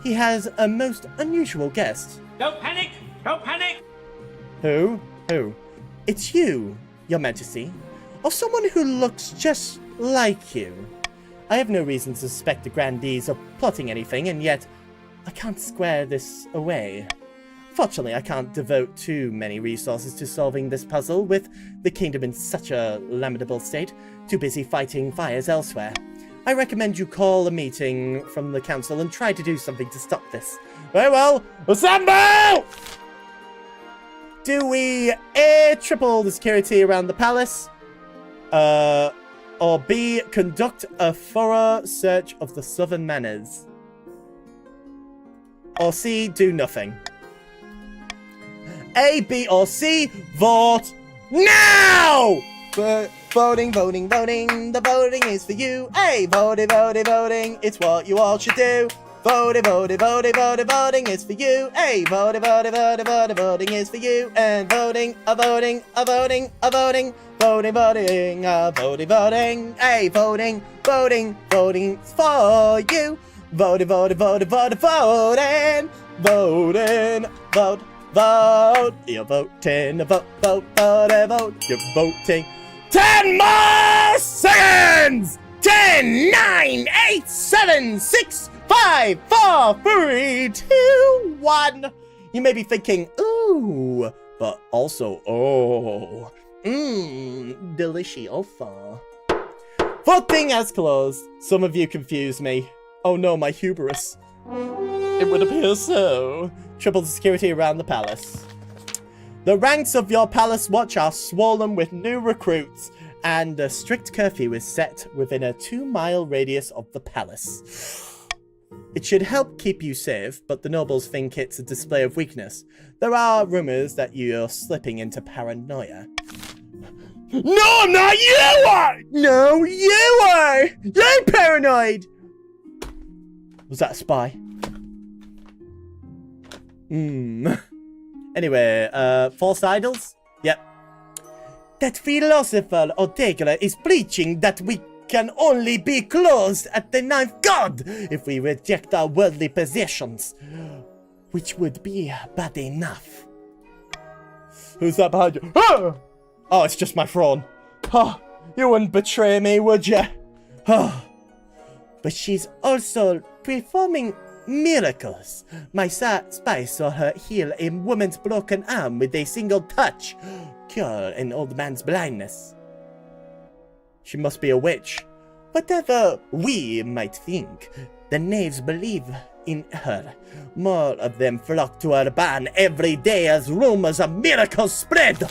B: He has a most unusual guest.
F: Don't panic! Don't panic!
B: Who? It's you, Your Majesty. Or someone who looks just like you. I have no reason to suspect the Grandees of plotting anything, and yet I can't square this away. Fortunately, I can't devote too many resources to solving this puzzle, with the kingdom in such a lamentable state, too busy fighting fires elsewhere. I recommend you call a meeting from the council and try to do something to stop this. Very well, assemble! Do we A, triple the security around the palace? Or B, conduct a thorough search of the southern manors? Or C, do nothing? A, B, or C, vote now! Voting. The voting is for you. Hey, voting. It's what you all should do. Voting is for you. Hey, voting is for you. And voting. Hey, voting for you. Voting. Vote. You're voting. Vote. You're voting. 10 more seconds! 10, 9, 8, 7, 6, 5, 4, 3, 2, 1. You may be thinking, ooh, but also, oh, delicioso. Voting has closed. Some of you confuse me. Oh no, my hubris. It would appear so. Triple the security around the palace. The ranks of your palace watch are swollen with new recruits, and a strict curfew is set within a 2-mile radius of the palace. It should help keep you safe, but the nobles think it's a display of weakness. There are rumors that you're slipping into paranoia. No, I'm not! You are! No, you are! You're paranoid! Was that a spy? Anyway, false idols? Yep. That philosopher Otegla is preaching that we can only be closed at the ninth god if we reject our worldly possessions, which would be bad enough. Who's that behind you? Ah! Oh, it's just my throne. Oh, you wouldn't betray me, would you? Oh. But she's also performing miracles. My spy saw her heal a woman's broken arm with a single touch, cure an old man's blindness. She must be a witch. Whatever we might think, the knaves believe in her. More of them flock to her barn every day as rumors of miracles spread.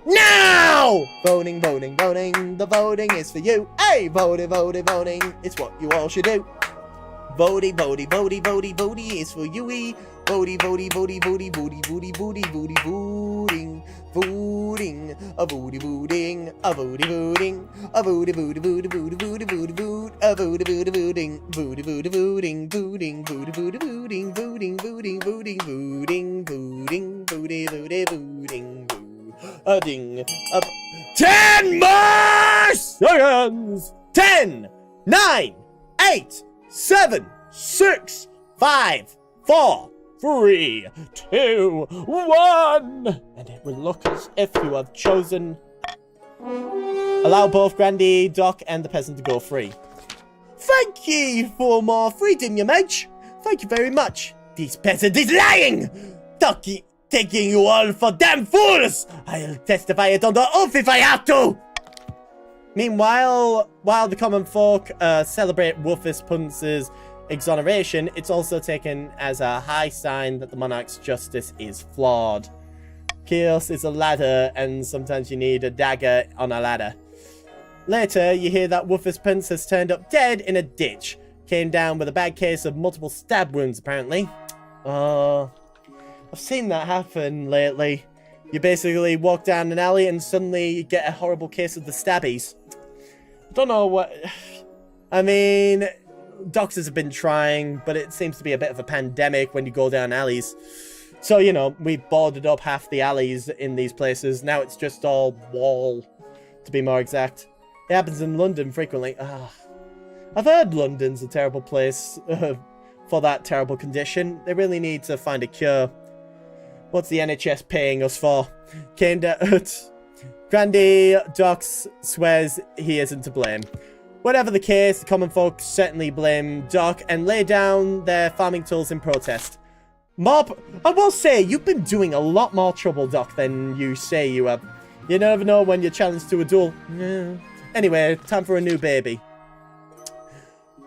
B: now! Voting, voting, voting. The voting is for you. Hey, voting, voting, voting. It's what you all should do. Voting, voting, voting, voting, voting is for you. Voting, voting, voting, voting, voting, voting, voting, voting, voting, voting, a voting, voting, a voting, voting, a voting, voting, voting, voting, voting, voting, vote, a voting, voting, voting, voting, voting, voting, voting, voting, voting, voting, voting, voting, voting, voting, voting, voting, voting, voting, voting, 10 more seconds! 10, 9, 8, 7, 6, 5, 4, 3, 2, 1. And it will look as if you have chosen. Allow both Grandy, Doc, and the peasant to go free. Thank you for more freedom, your mage. Thank you very much. This peasant is lying. Doc, taking you all for damn fools. I'll testify it under oath if I have to. Meanwhile, while the common folk celebrate Wolfus Punce's exoneration, it's also taken as a high sign that the monarch's justice is flawed. Chaos is a ladder, and sometimes you need a dagger on a ladder. Later, you hear that Wolfus Punce has turned up dead in a ditch. Came down with a bad case of multiple stab wounds, apparently. I've seen that happen lately. You basically walk down an alley and suddenly you get a horrible case of the stabbies. I don't know what... I mean, doctors have been trying, but it seems to be a bit of a pandemic when you go down alleys. So, you know, we've boarded up half the alleys in these places. Now it's just all wall, to be more exact. It happens in London frequently. I've heard London's a terrible place for that terrible condition. They really need to find a cure. What's the NHS paying us for? Grandy Docs swears he isn't to blame. Whatever the case, the common folk certainly blame Doc and lay down their farming tools in protest. Mob, I will say, you've been doing a lot more trouble, Doc, than you say you have. You never know when you're challenged to a duel. Yeah. Anyway, time for a new baby.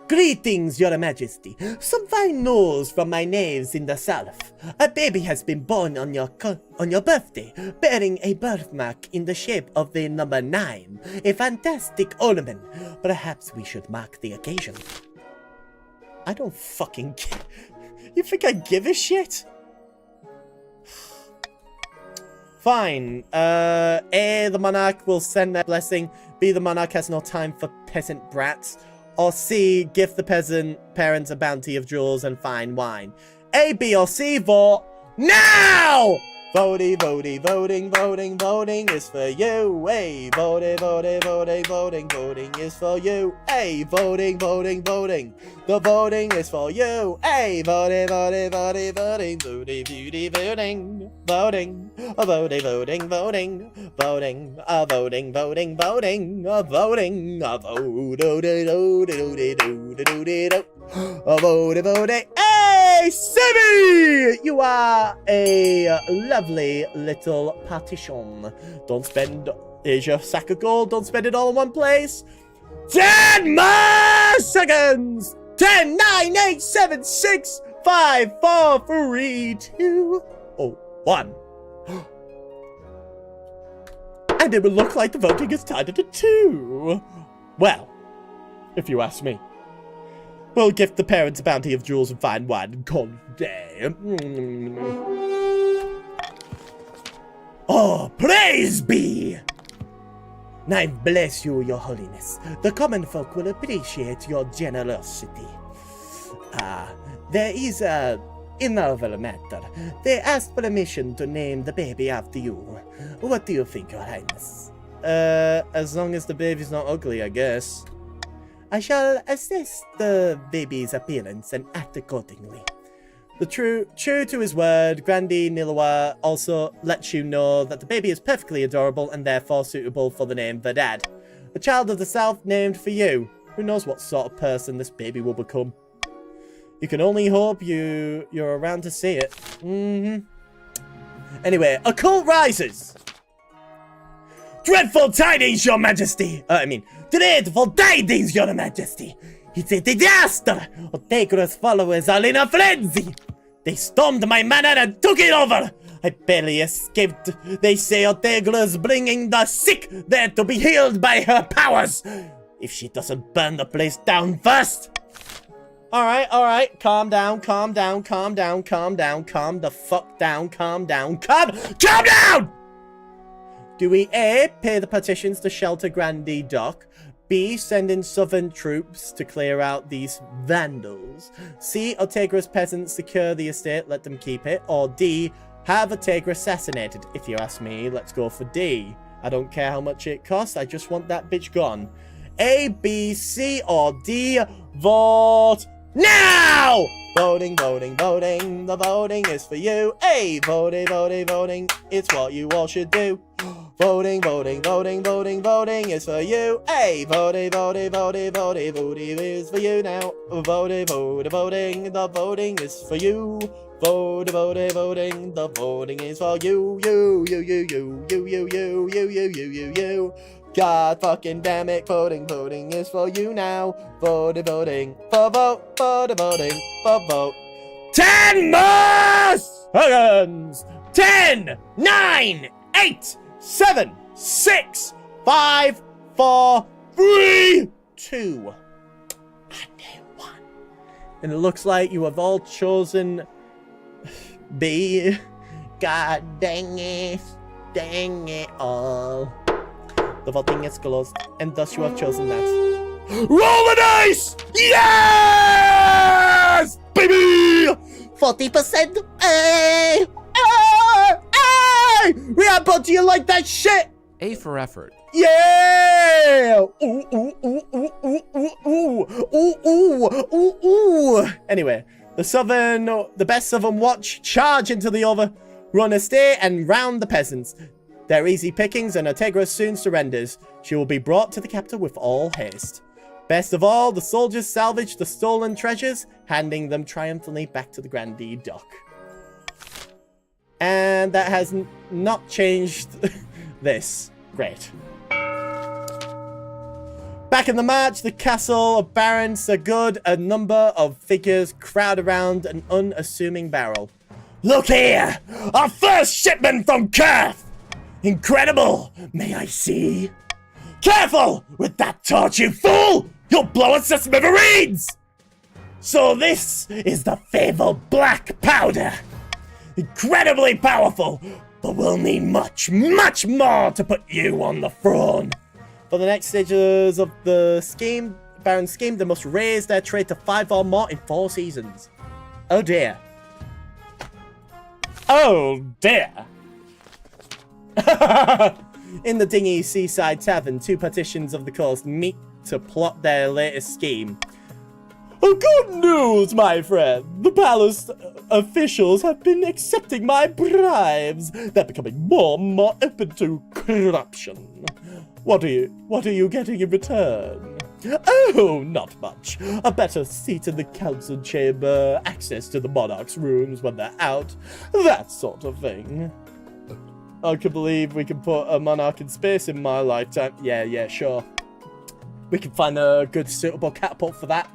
B: Greetings, your majesty. Some fine news from my knaves in the south. A baby has been born on your birthday, bearing a birthmark in the shape of the number 9. A fantastic omen. Perhaps we should mark the occasion. I don't fucking care. You think I give a shit? Fine. A, the monarch will send their blessing. B, the monarch has no time for peasant brats. Or C, give the peasant parents a bounty of jewels and fine wine. A, B, or C, vote now! Voting, voting, voting, voting, voting is for you. Hey, voting, voting, voting, voting, voting is for you. Hey, voting, voting, voting. The voting is for you. Hey, voting, voting, voting, voting, voting, beauty, voting, voting, a voting, voting, voting, voting, a voting, voting, voting, a voting, a vote, do do do do do do do do do. A voting, voting. Hey, Sammy! You are a lovely little partition. Don't spend, here's your sack of gold, don't spend it all in one place. 10 more seconds! 10, 9, 8, 7, 6, 5, 4, 3, 2, 1. And it will look like the voting is tied at a 2. Well, if you ask me. We'll gift the parents a bounty of jewels and fine wine and call it a day. Oh, praise be! I bless you, your holiness. The common folk will appreciate your generosity. There is another matter. They asked permission to name the baby after you. What do you think, your highness? As long as the baby's not ugly, I guess. I shall assess the baby's appearance and act accordingly. True to his word, Grandy Nilawa also lets you know that the baby is perfectly adorable and therefore suitable for the name Verdad. A child of the south named for you. Who knows what sort of person this baby will become. You can only hope you're around to see it. Anyway, a cult rises! Dreadful tidings, your majesty! Dreadful tidings, your majesty! It's a disaster! Otegro's followers are in a frenzy! They stormed my manor and took it over! I barely escaped. They say Otegra's bringing the sick there to be healed by her powers. If she doesn't burn the place down first. Alright. Calm down. Calm the fuck down. Calm down. Do we A, pay the petitions to shelter Grandee Dock? B, send in southern troops to clear out these vandals? C, Otegra's peasants secure the estate, let them keep it? Or D, have Otegra assassinated? If you ask me, let's go for D. I don't care how much it costs, I just want that bitch gone. A, B, C, or D, vote now! Voting, the voting is for you. Hey, voting, it's what you all should do. Voting is for you. Hey, voting is for you now. Voting, the voting is for you. Voting, the voting is for you. You. God fucking damn it, voting is for you now. Voting, for vote. 10 more seconds! 10, 9, 8, 7, 6, 5, 4, 3, 2, and 1. And it looks like you have all chosen B. God dang it all. The voting is closed, and thus you have chosen that. Roll the dice! Yes! Baby! 40%! Hey! Yeah, but do you like that shit?
D: A for effort.
B: Yeah! Ooh. Anyway, the best Southern watch charge into the overrun estate and round the peasants. They're easy pickings, and Otegra soon surrenders. She will be brought to the capital with all haste. Best of all, the soldiers salvage the stolen treasures, handing them triumphantly back to the Grandee Dock. And that has not changed this. Great. Back in the march, the castle of Baron Sir Good, a number of figures crowd around an unassuming barrel. Look here! Our first shipment from Kurth! Incredible! May I see? Careful with that torch, you fool! You'll blow us to smithereens! So this is the fabled black powder. Incredibly powerful, but we'll need much more to put you on the throne. For the next stages of the scheme, Baron's scheme, they must raise their trade to 5 or more in 4 seasons. Oh dear. Oh dear. In the dingy seaside tavern, 2 partitions of the coast meet to plot their latest scheme. Oh, good news, my friend! The palace officials have been accepting my bribes. They're becoming more and more open to corruption. What are you getting in return? Oh, not much. A better seat in the council chamber, access to the monarch's rooms when they're out, that sort of thing. I can believe we can put a monarch in space in my lifetime. Yeah, sure. We can find a good suitable catapult for that.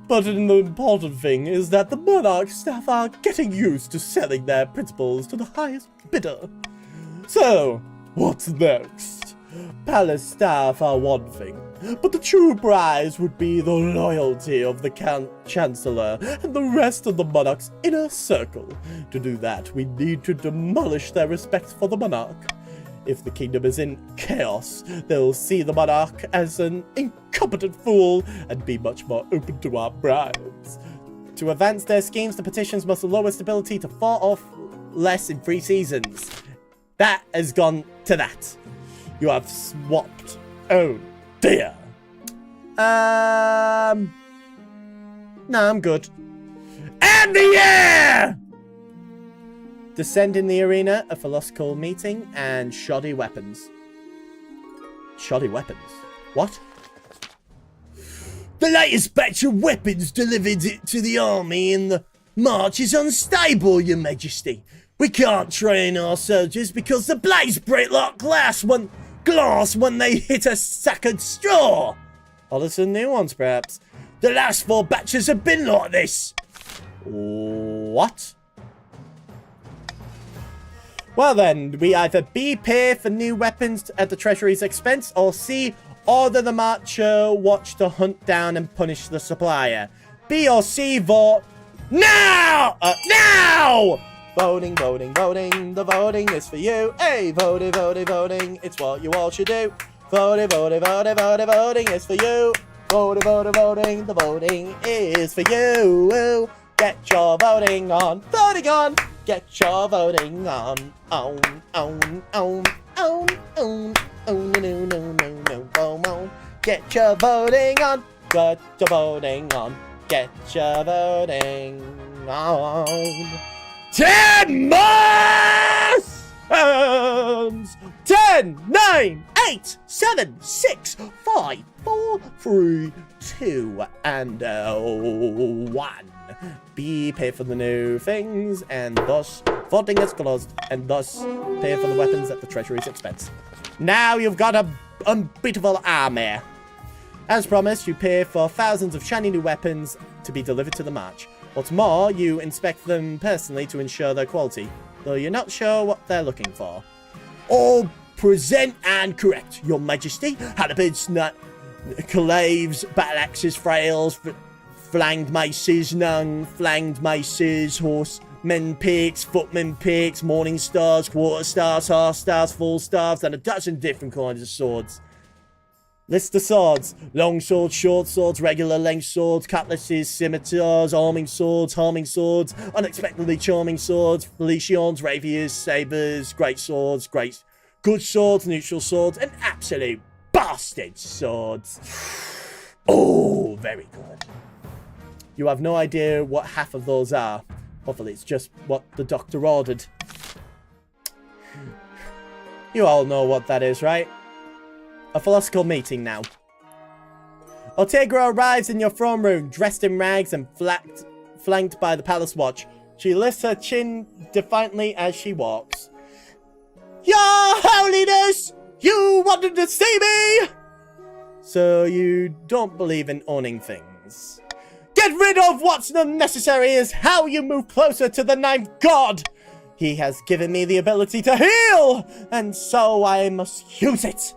B: But the important thing is that the monarch staff are getting used to selling their principles to the highest bidder. So, what's next? Palace staff are one thing, but the true prize would be the loyalty of the Chancellor and the rest of the monarch's inner circle. To do that, we need to demolish their respect for the monarch. If the kingdom is in chaos, they'll see the monarch as an incompetent fool and be much more open to our bribes. To advance their schemes, the petitions must lower stability to 4 or less in 3 seasons. That has gone to that. You have swapped. Oh dear. No, I'm good. And the air! Descend in the arena, a philosophical meeting, and shoddy weapons. Shoddy weapons? What? The latest batch of weapons delivered to the army in the march is unstable, your majesty. We can't train our soldiers because the blades break like glass when they hit a sack of straw. Or there's some new ones, perhaps. The last 4 batches have been like this. What?
G: Well then, we either B, pay for new weapons at the Treasury's expense, or C, order the Marcher Watch to hunt down and punish the supplier. B or C, vote now! Now! Voting, voting, voting, the voting is for you. Hey, voting, voting, voting, it's what you all should do. Voting, voting, voting, voting, voting is for you. Voting, voting, voting, the voting is for you. Get your voting on, voting on. Get your voting on, no, no. Get your voting on, get your voting on, get your voting on. 10 more seconds! 10, 9, 8, 7, 6, 5, 4, 3, 2, and 1. B, pay for the new things, and thus voting is closed, and thus pay for the weapons at the Treasury's expense. Now you've got a unbeatable army. As promised, you pay for thousands of shiny new weapons to be delivered to the march. What's more, you inspect them personally to ensure their quality, though you're not sure what they're looking for. All present and correct, Your Majesty. Halberds, claves, battle axes, frails, flanged maces, flanged maces, horsemen picks, footmen picks, morning stars, quarter stars, half stars, full stars, and a dozen different kinds of swords. List the swords: long swords, short swords, regular length swords, cutlasses, scimitars, arming swords, harming swords, unexpectedly charming swords, felicions, rapiers, sabers, great swords, good swords, neutral swords, and absolute bastard swords. Oh, very good. You have no idea what half of those are. Hopefully it's just what the doctor ordered. You all know what that is, right? A philosophical meeting now. Ortegra arrives in your throne room, dressed in rags and flanked by the palace watch. She lifts her chin defiantly as she walks. Your Holiness! You wanted to see me! So you don't believe in owning things. Get rid of what's unnecessary is how you move closer to the ninth god! He has given me the ability to heal, and so I must use it.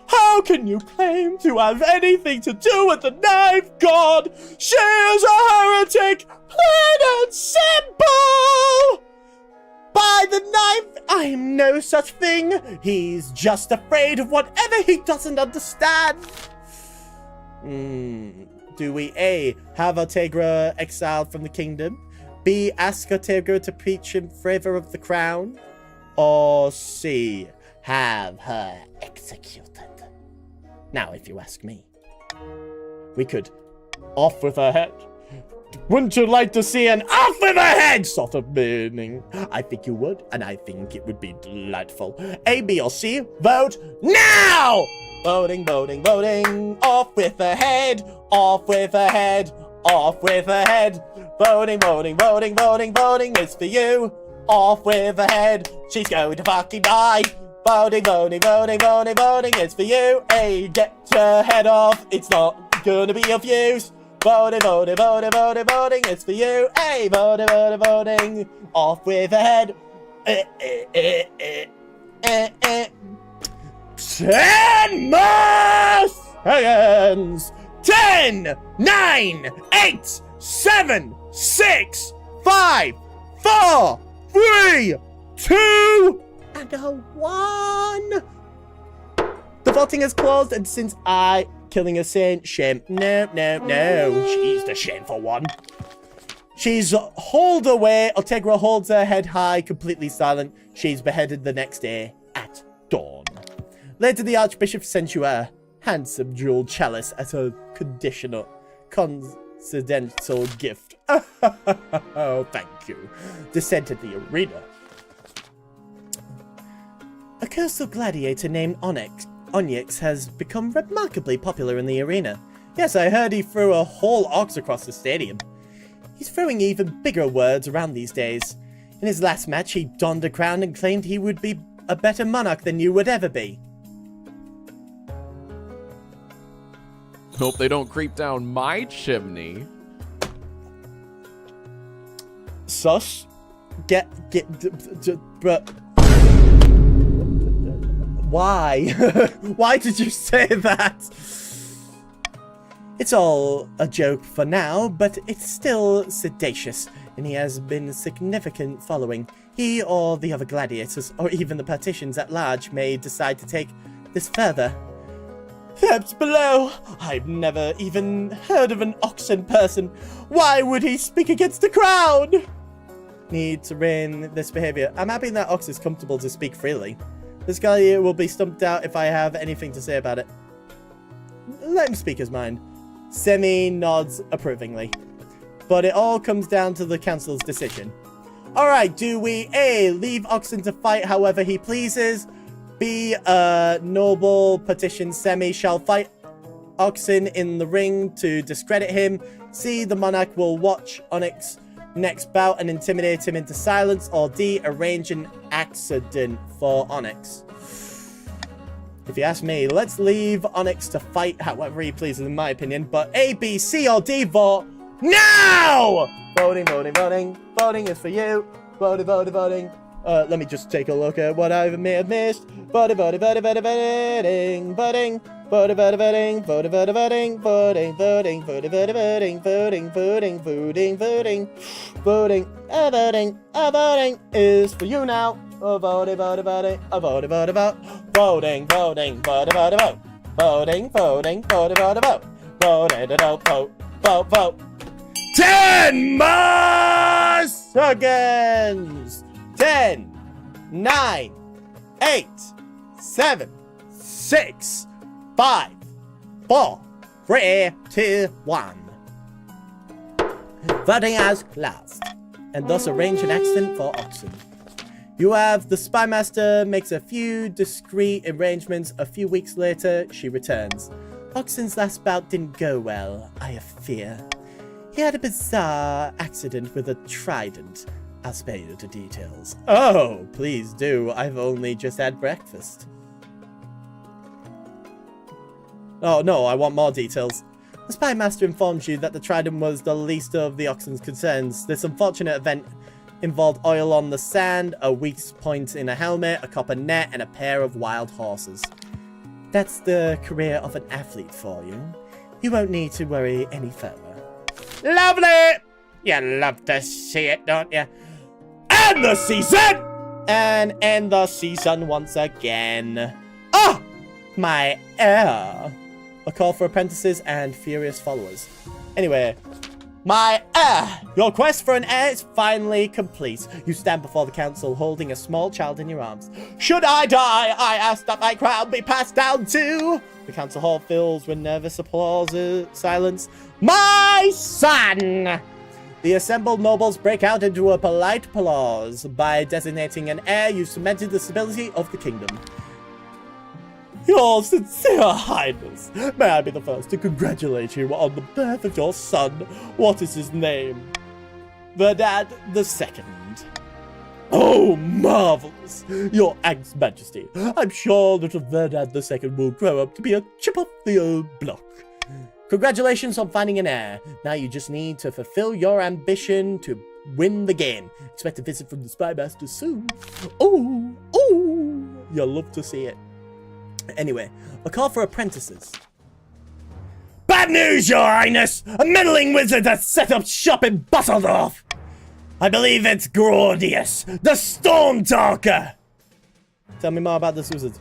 G: How can you claim to have anything to do with the ninth god? She is a heretic, plain and simple! By the ninth, I am no such thing. He's just afraid of whatever he doesn't understand. Do we A, have Ortegra exiled from the kingdom? B, ask Ortegra to preach in favor of the crown? Or C, have her executed? Now, if you ask me, we could off with her head. Wouldn't you like to see an off with her head sort of meaning? I think you would, and I think it would be delightful. A, B, or C, vote now! Voting, voting, voting, off with her head, off with her head, off with her head. Voting, voting, voting, voting, voting is for you. Off with her head, she's going to fucking die. Voting, voting, voting, voting, voting is for you. Hey, get your head off, it's not gonna be of use. Voting, voting, voting, voting, voting is for you. Hey, voting, voting, voting, off with her head. 10 more seconds. 10, 9, 8, 7, 6, 5, 4, 3, 2, and a 1. The voting is closed, and since killing a saint, shame. No. She's the shameful one. She's hauled away. Ortegra holds her head high, completely silent. She's beheaded the next day at dawn. Later, the Archbishop sent you a handsome jeweled chalice as a coincidental gift. Oh, thank you. Descended the arena. A coastal gladiator named Onyx has become remarkably popular in the arena. Yes, I heard he threw a whole ox across the stadium. He's throwing even bigger words around these days. In his last match, he donned a crown and claimed he would be a better monarch than you would ever be.
D: Hope they don't creep down my chimney.
G: Sus? Why? Why did you say that? It's all a joke for now, but it's still sedacious, and he has been a significant following. He or the other gladiators, or even the partitions at large, may decide to take this further. Perhaps below. I've never even heard of an oxen person. Why would he speak against the crowd? Need to rein this behavior. I'm happy that Ox is comfortable to speak freely. This guy will be stumped out if I have anything to say about it. Let him speak his mind. Semi nods approvingly. But it all comes down to the council's decision. Alright, do we A, leave Oxen to fight however he pleases? B, noble petition Semi shall fight Oxen in the ring to discredit him. C, the monarch will watch Onyx next bout and intimidate him into silence. Or D, arrange an accident for Onyx. If you ask me, let's leave Onyx to fight however he pleases in my opinion. But A, B, C, or D, vote now! Voting, voting, voting. Voting is for you. Voting, voting, voting. Let me just take a look at what I may have missed. Voting, voting, voting, voting, voting, voting. Voting, voting, voting, voting, voting, voting, voting, voting, voting, voting, voting, voting, voting, voting, voting, voting, voting is for you now. Voting, voting, voting, voting, voting, vote. Voting, voting, voting, voting, vote. Voting, voting, voting, voting, vote. Voting, vote, vote, vote. 10 more seconds. 10, 9, 8, 7, 6, 5, 4, 3, 2, 1. Voting has closed, and thus arrange an accident for Oxen. You have the Spymaster makes a few discreet arrangements. A few weeks later, she returns. Oxen's last bout didn't go well, I fear. He had a bizarre accident with a trident. I'll spare you the details. Oh, please do. I've only just had breakfast. Oh, no, I want more details. The Spymaster informs you that the trident was the least of the Oxen's concerns. This unfortunate event involved oil on the sand, a weak point in a helmet, a copper net, and a pair of wild horses. That's the career of an athlete for you. You won't need to worry any further. Lovely! You love to see it, don't you? End the season! And end the season once again. Ah! My heir. A call for apprentices and furious followers. Anyway, my heir. Your quest for an heir is finally complete. You stand before the council holding a small child in your arms. Should I die, I ask that my crown be passed down to... The council hall fills with nervous applause, silence. My son! The assembled nobles break out into a polite applause. By designating an heir, you cemented the stability of the kingdom. Your sincere highness, may I be the first to congratulate you on the birth of your son. What is his name? Verdad II. Oh, marvelous! Your Ag's Majesty, I'm sure little Verdad II will grow up to be a chip off the old block. Congratulations on finding an heir. Now you just need to fulfill your ambition to win the game. Expect a visit from the Spymaster soon. Oh, you'll love to see it. Anyway, a call for apprentices. Bad news, your highness! A meddling wizard has set up shop in Busseldorf! I believe it's Gordius, the Storm Talker! Tell me more about this wizard.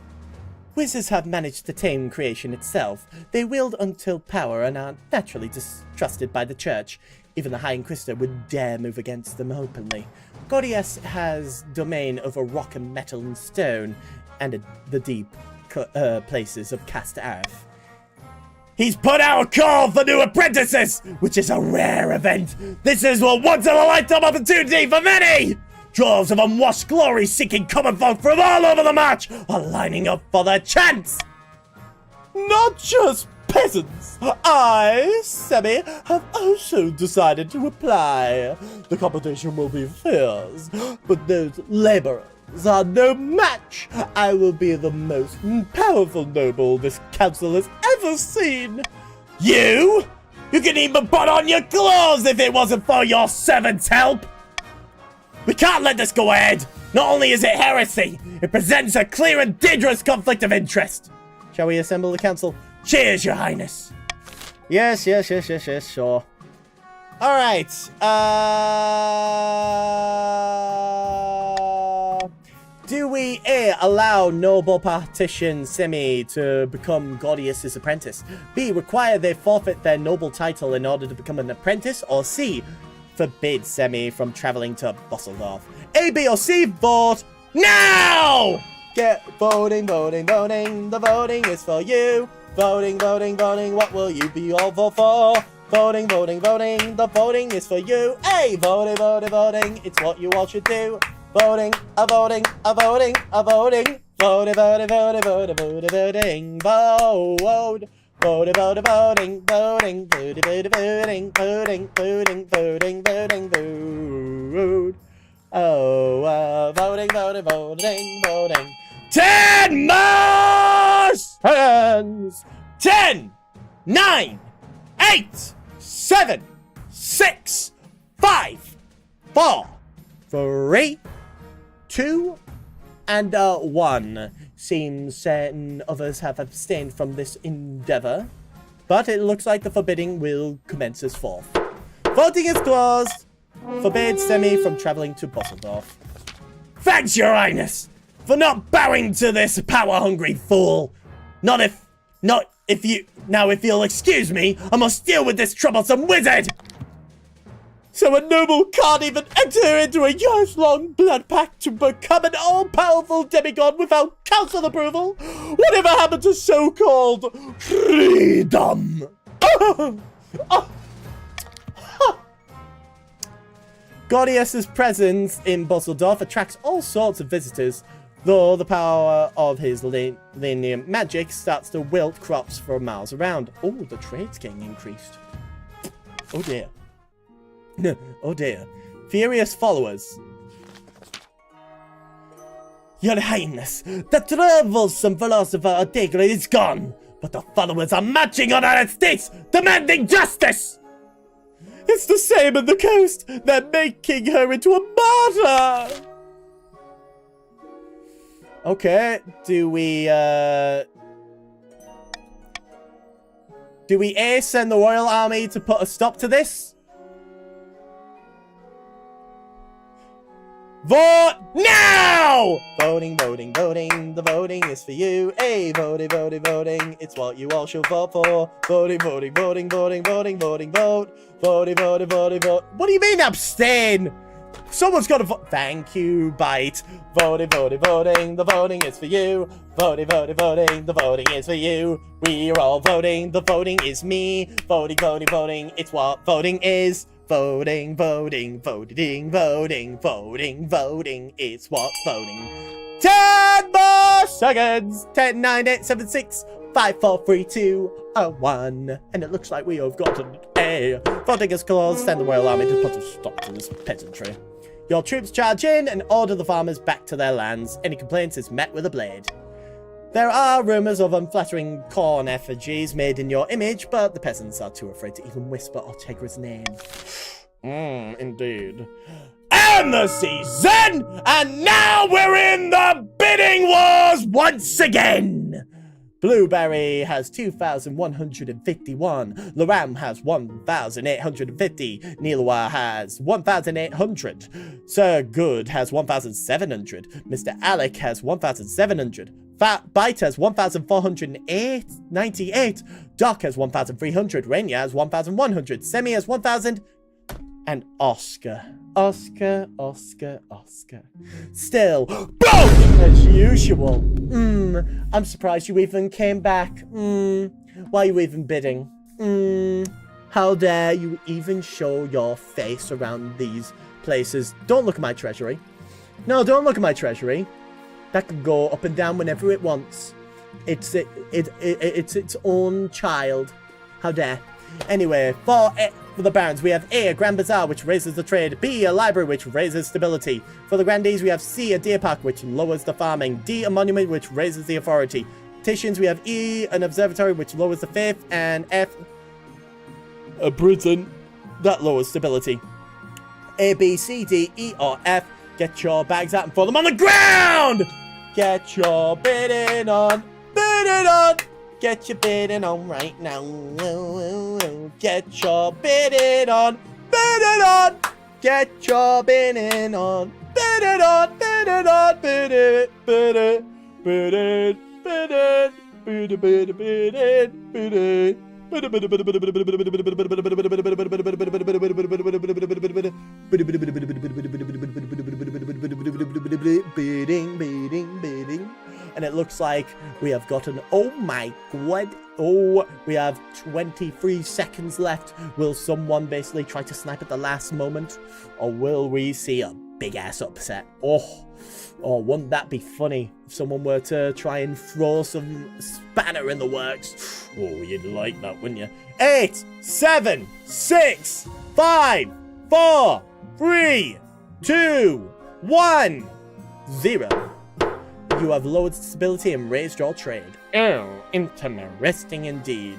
G: Wizards have managed to tame creation itself. They wield untold power and are naturally distrusted by the church. Even the High Inquisitor would dare move against them openly. Gordius has domain over rock and metal and stone, and the deep places of Cast Arif. He's put out a call for new apprentices, which is a rare event. This is a once-in-a-lifetime opportunity for many! Droves of unwashed glory-seeking common folk from all over the march are lining up for their chance! Not just peasants. I, Semi, have also decided to apply. The competition will be fierce, but those laborers are no match. I will be the most powerful noble this council has ever seen. You? You can even put on your clothes if it wasn't for your servant's help. We can't let this go ahead. Not only is it heresy, it presents a clear and dangerous conflict of interest. Shall we assemble the council? Cheers, your highness. Yes, sure. Alright, do we A, allow noble partition Semi to become Gordius's apprentice? B, require they forfeit their noble title in order to become an apprentice? Or C, forbid Semi from traveling to Bosseldorf? A, B, or C, vote now! Get voting, the voting is for you. Voting, what will you be all vote for? Voting, the voting is for you. Hey, voting, it's what you all should do. Voting, voting. Voting, voting, voting, vote. Oh, voting. 10 more seconds! 10, 9, 8, 7, 6, 5, 4, 3, 2, and 1. Seems certain others have abstained from this endeavor, but it looks like the forbidding will commence as forth. Voting is closed. Forbid Semi from traveling to Bosseldorf. Thanks, your highness, for not bowing to this power-hungry fool. If you'll excuse me, I must deal with this troublesome wizard. So a noble can't even enter into a years-long blood pact to become an all-powerful demigod without council approval? Whatever happened to so-called freedom? Gordius's presence in Bosseldorf attracts all sorts of visitors, though the power of his lenient magic starts to wilt crops for miles around. Oh, the trade's getting increased. Oh dear. Oh dear. Furious followers. Your Highness, the troublesome philosopher Otegre is gone, but the followers are marching on our estates, demanding justice! It's the same on the coast. They're making her into a martyr. Okay, do we A, send the royal army to put a stop to this? Vote now! Voting, the voting is for you. Hey, voting, it's what you all should vote for. Voting, vote. Voting, vote. What do you mean abstain? Someone's got to vote. Thank you, Bite. Voting, the voting is for you. Voting, the voting is for you. We're all voting, the voting is me. Voting, it's what voting is. Voting, it's what voting. 10 more seconds! 10, 9, 8, 7, 6, 5, 4, 3, 2, 1. And it looks like we have gotten a voting is closed. Send the royal army to put a stop to this peasantry. Your troops charge in and order the farmers back to their lands. Any complaints is met with a blade. There are rumors of unflattering corn effigies made in your image, but the peasants are too afraid to even whisper Ortegra's name. Indeed. And the season! And now we're in the bidding wars once again! Blueberry has 2,151. Loram has 1,850. Nilawa has 1,800. Sir Good has 1,700. Mr. Alec has 1,700. Fat Bite has 1,498. Doc has 1,300. Renya has 1,100. Semi has 1,000. And Oscar. Still, broke as usual. I'm surprised you even came back. Why are you even bidding? How dare you even show your face around these places? Don't look at my treasury. No, don't look at my treasury. That can go up and down whenever it wants. It's its own child. How dare. Anyway, for the barons, we have A, a Grand Bazaar, which raises the trade. B, a library, which raises stability. For the grandees, we have C, a deer park, which lowers the farming. D, a monument, which raises the authority. Petitions, we have E, an observatory, which lowers the faith. And F, a prison, that lowers stability. A, B, C, D, E, or F. Get your bags out and throw them on the ground! Get your bidding on! Bidding on! Get your bidding on right now. Get your bidding on! Bidding on! Get your bidding on! Bidding on! Bidding on! Bidding! Bidding! Bidding! Bidding! Bidding! Bidding! Bidding! Bidding. And it looks like we have gotten, oh my god, we have 23 seconds left. Will someone basically try to snipe at the last moment? Or will we see a big ass upset? Oh, wouldn't that be funny if someone were to try and throw some spanner in the works? Oh, you'd like that, wouldn't you? 8, 7, 6, 5, 4, 3, 2, 1, 0. You have lowered stability and raised your trade. Oh, interesting indeed.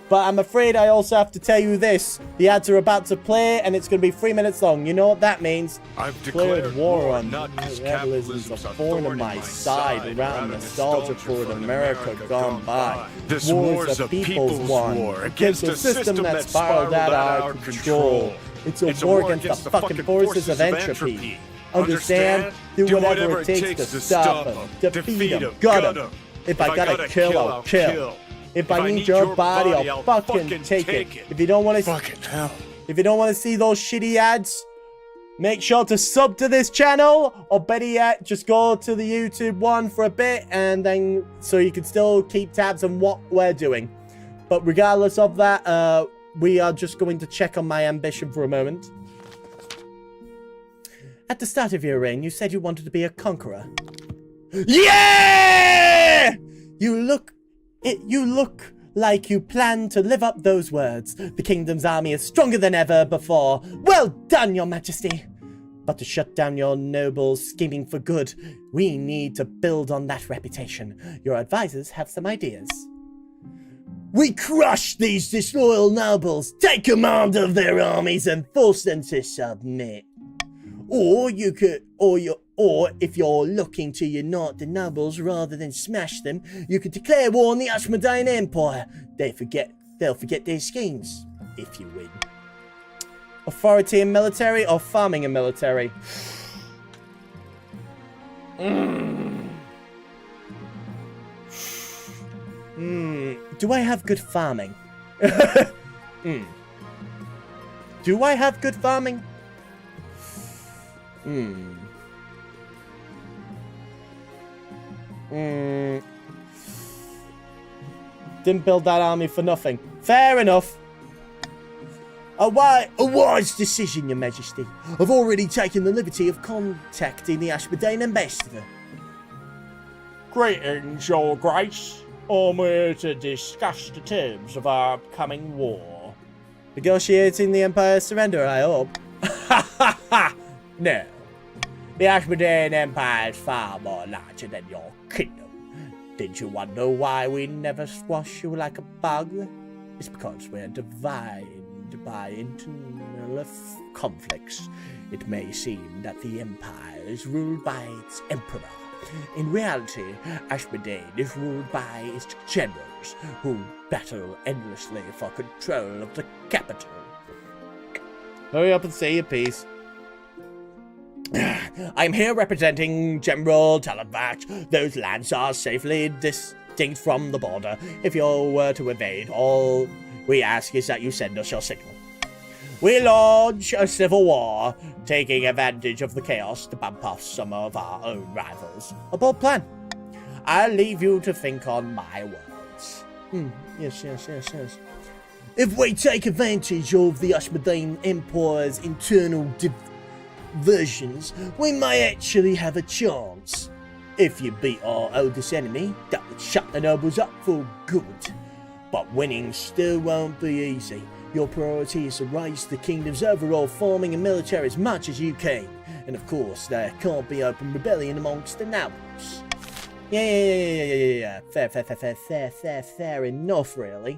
G: But I'm afraid I also have to tell you this. The ads are about to play, and it's going to be 3 minutes long. You know what that means?
E: I've declared
G: war on
E: not because
G: capitalism's a
E: capitalism's a
G: thorn in my side, around nostalgia for an America gone by.
E: This
G: War's a people's war against a system that's spiraled out of our control. It's a war against the fucking forces of entropy. Understand? Do whatever it takes to stop them, defeat them, gut them. If I gotta kill, I'll kill. If I need your body, I'll fucking take it. If you don't want to,
E: Fucking hell.
G: if you don't want to see those shitty ads, make sure to sub to this channel, or better yet, just go to the YouTube one for a bit, and then so you can still keep tabs on what we're doing. But regardless of that, we are just going to check on my ambition for a moment. At the start of your reign, you said you wanted to be a conqueror. Yeah! You look like you plan to live up those words. The kingdom's army is stronger than ever before. Well done, your majesty. But to shut down your nobles scheming for good, we need to build on that reputation. Your advisors have some ideas. We crush these disloyal nobles, take command of their armies, and force them to submit. Or you could, or if you're looking to unite the nobles rather than smash them, you could declare war on the Ashmolean Empire. They'll forget their schemes if you win. Authority in military or farming in military? Do I have good farming? Do I have good farming? Didn't build that army for nothing. Fair enough. A wise decision, your majesty. I've already taken the liberty of contacting the Ashmolean ambassador. Greetings, your grace. I'm here to discuss the terms of our upcoming war. Negotiating the Empire's surrender, I hope. Ha ha ha! No. The Ashmolean Empire is far more larger than your kingdom. Did you wonder why we never squash you like a bug? It's because we're divided by internal conflicts. It may seem that the Empire is ruled by its emperor. In reality, Ashmolean is ruled by its generals, who battle endlessly for control of the capital. Hurry up and say your piece. I'm here representing General Talanvach. Those lands are safely distinct from the border. If you were to invade, all we ask is that you send us your signal. We launch a civil war, taking advantage of the chaos to bump off some of our own rivals. A bold plan. I'll leave you to think on my words. Yes. If we take advantage of the Ashmolean Empire's internal diversions, we may actually have a chance. If you beat our oldest enemy, that would shut the nobles up for good. But winning still won't be easy. Your priority is to raise the kingdom's overall farming and military as much as you can. And of course, there can't be open rebellion amongst the nobles. Yeah. Fair enough, really.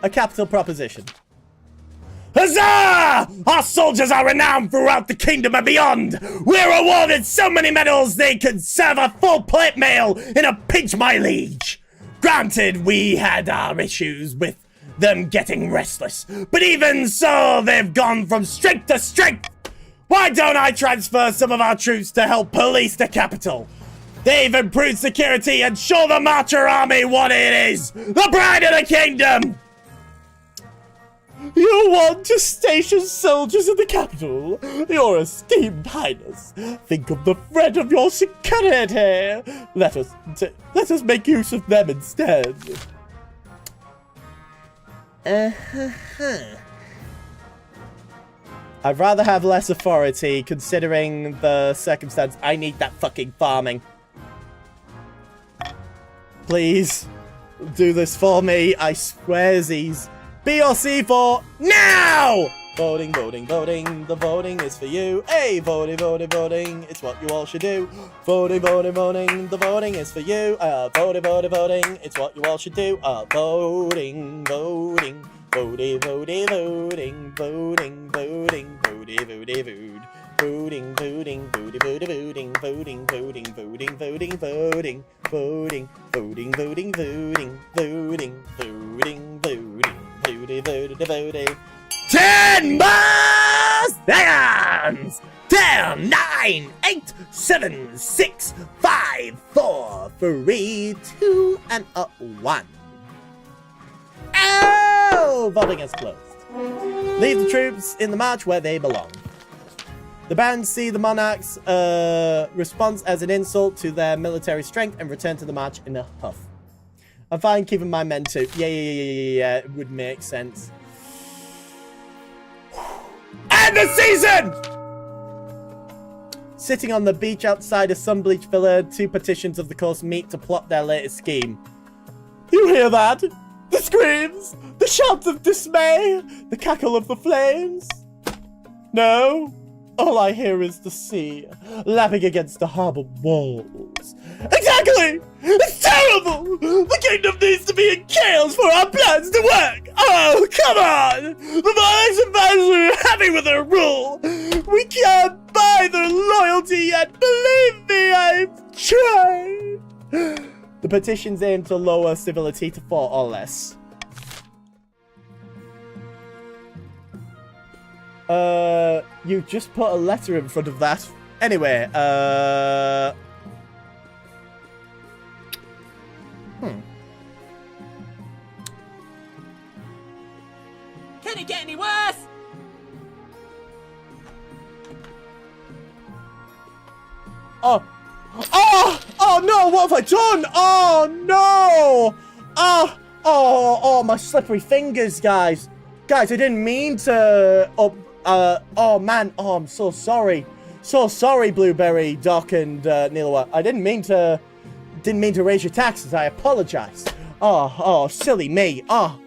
G: a capital proposition.
A: Huzzah! Our soldiers are renowned throughout the kingdom and beyond. We're awarded so many medals they could serve a full plate meal in a pinch, my liege. Granted, we had our issues with them getting restless, but even so, they've gone from strength to strength. Why don't I transfer some of our troops to help police the capital? They've improved security and show the Marcher Army what it is, the pride of the kingdom.
G: You want to station soldiers in the capital? Your esteemed highness, think of the threat of your security. Let us make use of them instead. I'd rather have less authority, considering the circumstance. I need that fucking farming. Please, do this for me, I swearsies. B or C for now! Voting, voting, voting, the voting is for you. Hey, voting, voting, voting, it's what you all should do. Voting, voting, voting, the voting is for you. Voting, voting, voting, it's what you all should do. Voting, voting, voting, voting, voting, voting, voting, voting, voting, voting. Voting, voting, voting, voting, voting, voting, voting, voting, voting, voting, voting, voting, voting, voting, voting, voting, voting.
A: 10 more seconds! 10, 9, 8, 7, 6, 5, 4, 3, 2, and 1. Oh! Voting is closed. Leave the troops in the march where they belong. The barons see the monarch's response as an insult to their military strength and return to the march in a huff. I'm fine keeping my men too. Yeah, it would make sense. End the season!
G: Sitting on the beach outside a sun-bleached villa, two petitions of the course meet to plot their latest scheme. You hear that? The screams! The shouts of dismay! The cackle of the flames! No? All I hear is the sea, lapping against the harbour walls. Exactly! It's terrible! The kingdom needs to be in chaos for our plans to work! Oh, come on! The monarchs and advisors are happy with their rule! We can't buy their loyalty yet! Believe me, I've tried! The petitions aim to lower civility to 4 or less. You just put a letter in front of that. Anyway,
F: Can it get any worse?
G: Oh no, what have I done? Oh no! Oh, my slippery fingers, guys. Guys, I didn't mean to oh man, oh, I'm so sorry. So sorry, Blueberry, Doc, and Neela. I didn't mean to raise your taxes. I apologize. Oh, silly me. Oh,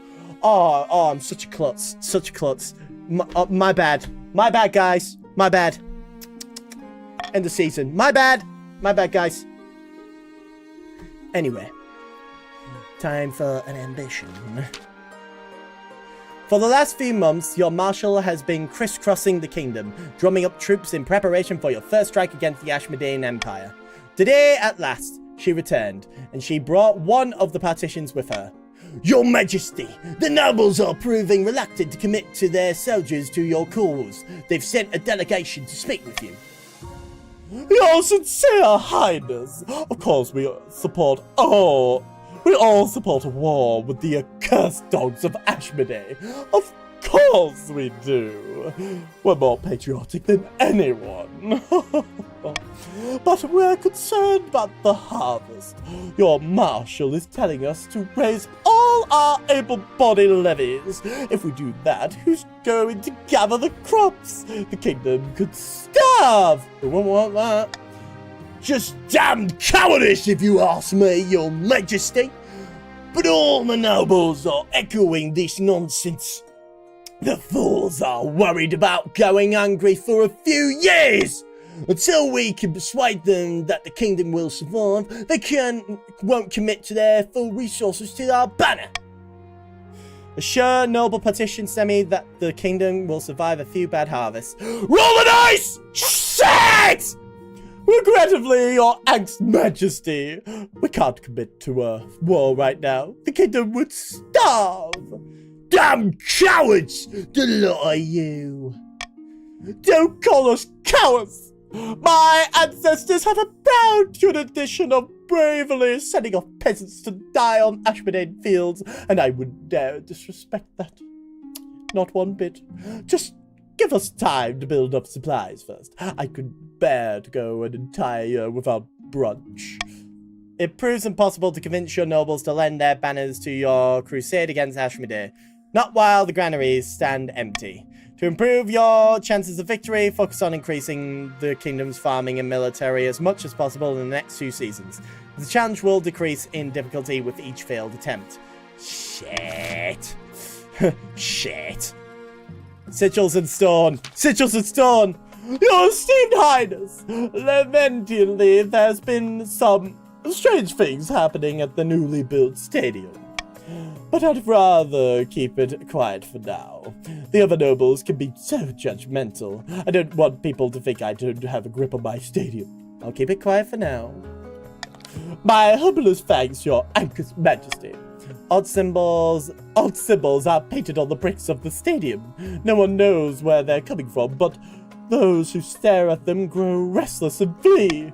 G: I'm such a klutz. Such a klutz. My bad. My bad, guys. My bad. End of season. My bad. My bad, guys. Anyway. Time for an ambition. For the last few months, your marshal has been crisscrossing the kingdom, drumming up troops in preparation for your first strike against the Ashmodean Empire. Today, at last, she returned, and she brought one of the partitions with her. Your Majesty, the nobles are proving reluctant to commit to their soldiers to your cause. They've sent a delegation to speak with you. Your sincere highness, of course we support We all support a war with the accursed dogs of Ashmodee. Of course we do. We're more patriotic than anyone. But we're concerned about the harvest. Your marshal is telling us to raise all our able-bodied levies. If we do that, who's going to gather the crops? The kingdom could starve. We won't want that. Just damned cowardice, if you ask me, your majesty. But all the nobles are echoing this nonsense. The fools are worried about going hungry for a few years. Until we can persuade them that the kingdom will survive, they won't commit to their full resources to our banner. Assure noble petition semi that the kingdom will survive a few bad harvests. Roll the dice! Shit! Regrettably, your angst majesty, we can't commit to a war right now. The kingdom would starve. Damn cowards! The lot of you. Don't call us cowards! My ancestors have a proud tradition of bravely sending off peasants to die on Ashmedane fields, and I wouldn't dare disrespect that. Not one bit. Just give us time to build up supplies first. I could bear to go an entire year without brunch. It proves impossible to convince your nobles to lend their banners to your crusade against Ashmedane, not while the granaries stand empty. To improve your chances of victory, focus on increasing the kingdom's farming and military as much as possible in the next 2 seasons. The challenge will decrease in difficulty with each failed attempt. Shit. Shit. Sigils and stone. Sigils and stone. Your esteemed highness. Lamentably, there's been some strange things happening at the newly built stadium. But I'd rather keep it quiet for now. The other nobles can be so judgmental. I don't want people to think I don't have a grip on my stadium. I'll keep it quiet for now. My humblest thanks, your anxious majesty. Odd symbols are painted on the bricks of the stadium. No one knows where they're coming from, but those who stare at them grow restless and flee.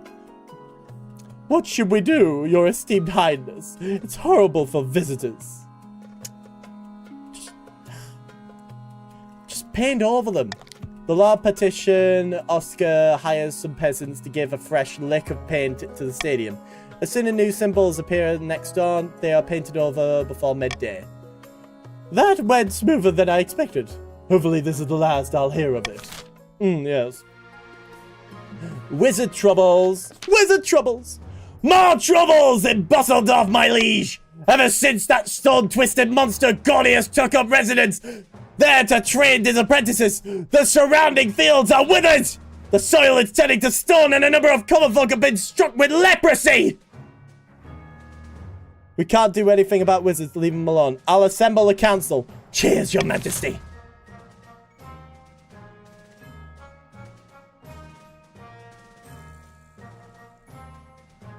G: What should we do, your esteemed highness? It's horrible for visitors. Just paint over them. The law petition, Oscar hires some peasants to give a fresh lick of paint to the stadium. As soon as new symbols appear next dawn, they are painted over before midday. That went smoother than I expected. Hopefully this is the last I'll hear of it. Yes. Wizard troubles! Wizard troubles! More troubles in Busseldorf, my liege! Ever since that stone-twisted monster Gordius took up residence there to train his apprentices, the surrounding fields are withered! The soil is turning to stone and a number of common folk have been struck with leprosy! We can't do anything about wizards, leave them alone. I'll assemble a council. Cheers, your majesty!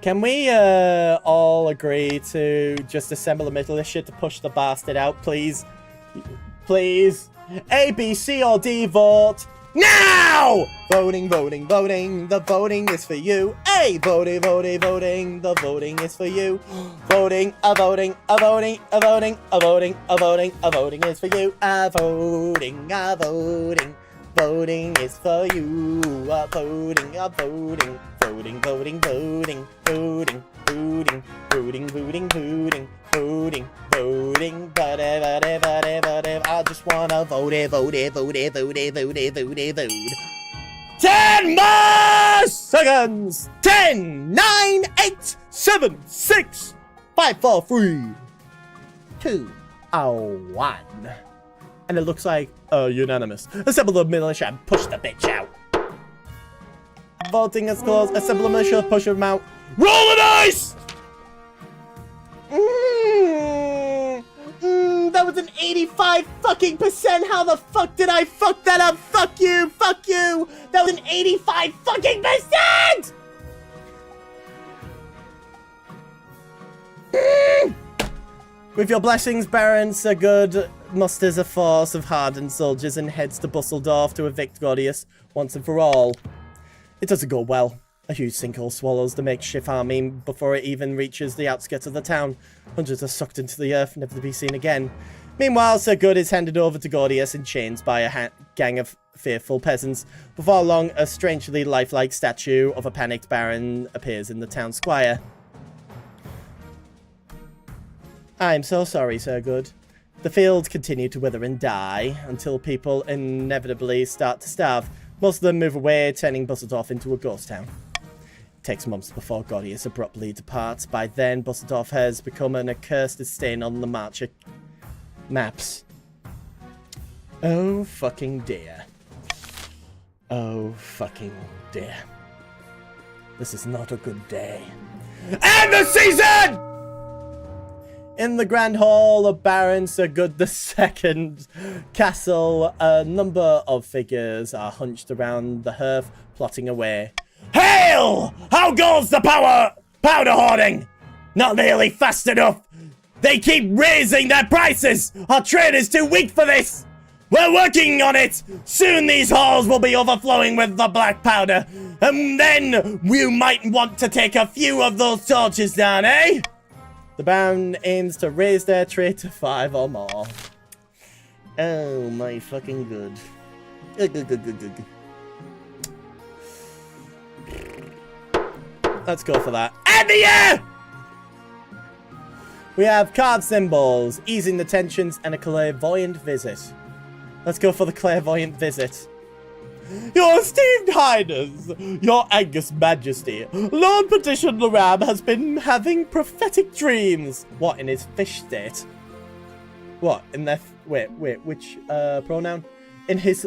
G: Can we all agree to just assemble a militia to push the bastard out, please? Please? A, B, C, or D, vote now! Voting, voting, voting. The voting is for you. A, voting, voting, voting. The voting is for you. Voting, a voting, a voting, a voting, a voting, a voting, a voting is for you. A voting, a voting. Voting is for you. A voting, a voting. Voting, voting, voting, voting, voting, voting, voting, voting, voting, voting, I just wanna vote, vote, vote, vote, vote, vote, vote. 10 more seconds! 10, 9, 8, 7, 6, 5, 4, 3, 2, 1. And it looks like unanimous. Assemble the militia and push the bitch out. Voting is closed. Assemble a militia, push them out. Roll the dice! That was an 85 fucking percent. How the fuck did I fuck that up? Fuck you, fuck you. That was an 85 fucking percent! With your blessings, Baron Sir Good musters a force of hardened soldiers and heads to Busseldorf to evict Gordius once and for all. It doesn't go well. A huge sinkhole swallows the makeshift army before it even reaches the outskirts of the town. Hundreds are sucked into the earth, never to be seen again. Meanwhile, Sir Good is handed over to Gordius in chains by a gang of fearful peasants. Before long, a strangely lifelike statue of a panicked baron appears in the town square. I'm so sorry, Sir Good. The fields continue to wither and die until people inevitably start to starve. Most of them move away, turning Busseldorf into a ghost town. It takes months before Gordius abruptly departs. By then, Busseldorf has become an accursed stain on the Marcher maps. Oh, fucking dear. Oh, fucking dear. This is not a good day. And the season! In the Grand Hall of Baron Sir Good II castle, a number of figures are hunched around the hearth, plotting away. Hail! How goes the powder hoarding? Not nearly fast enough. They keep raising their prices. Our trade is too weak for this. We're working on it. Soon these halls will be overflowing with the black powder. And then you might want to take a few of those torches down, eh? The Baron aims to raise their trade to 5 or more. Oh my fucking good. Good. Let's go for that. And the air! We have card symbols, easing the tensions, and a clairvoyant visit. Let's go for the clairvoyant visit. Your esteemed highness, your Angus majesty, Lord Petition the Ram has been having prophetic dreams. What, in his fish state? What, in their... Wait, which, pronoun? In his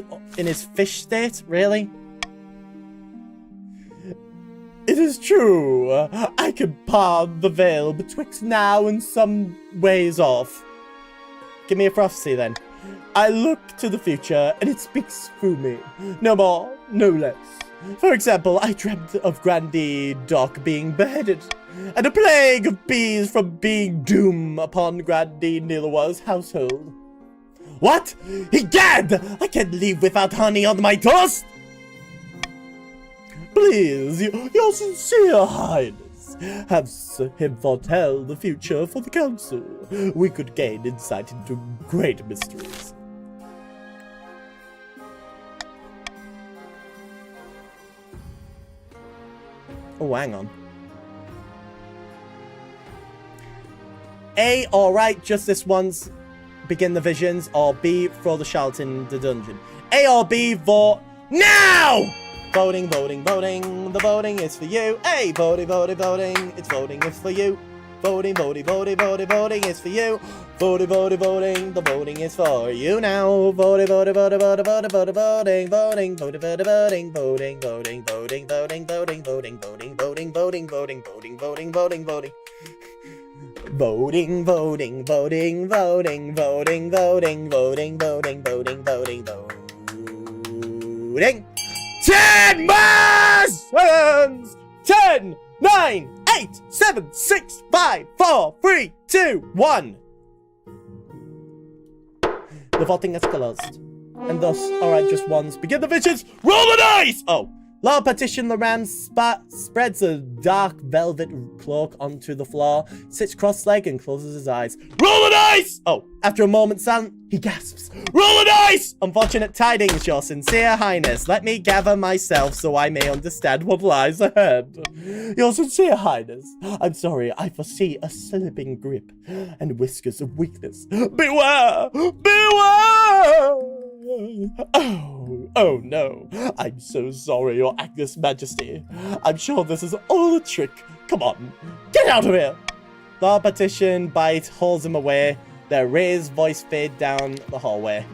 G: fish state? Really? It is true. I can part the veil betwixt now and some ways off. Give me a prophecy, then. I look to the future, and it speaks through me. No more, no less. For example, I dreamt of Grandee Doc being beheaded, and a plague of bees from being doom upon Grandee Nilawa's household. What? Egad! I can't leave without honey on my toast! Please, your sincere highness, have him foretell the future for the council. We could gain insight into great mysteries. Oh, hang on. A, alright, just this once, begin the visions, or B, throw the shout in the dungeon. A or B, vote now! Voting, the voting is for you. Hey, voting, it's voting is for you. Voting is for you. Voting, the voting is for you now. Voting, voting, voting, voting, voting, voting, voting. 10 more seconds! 10, 9, 8, 7, 6, 5, 4, 3, 2, 1. The voting has closed. And thus, alright, just once. Begin the visions! Roll the dice! Oh. Lord Petition the Ram spreads a dark velvet cloak onto the floor, sits cross-legged and closes his eyes. Roll the dice! Oh, after a moment's silence, he gasps. Roll the dice! Unfortunate tidings, your sincere highness. Let me gather myself so I may understand what lies ahead. Your sincere highness, I'm sorry, I foresee a slipping grip and whiskers of weakness. Beware! Beware! Oh no. I'm so sorry, your Agnes Majesty. I'm sure this is all a trick. Come on, get out of here! The Petition bite hauls him away. Their raised voice fade down the hallway.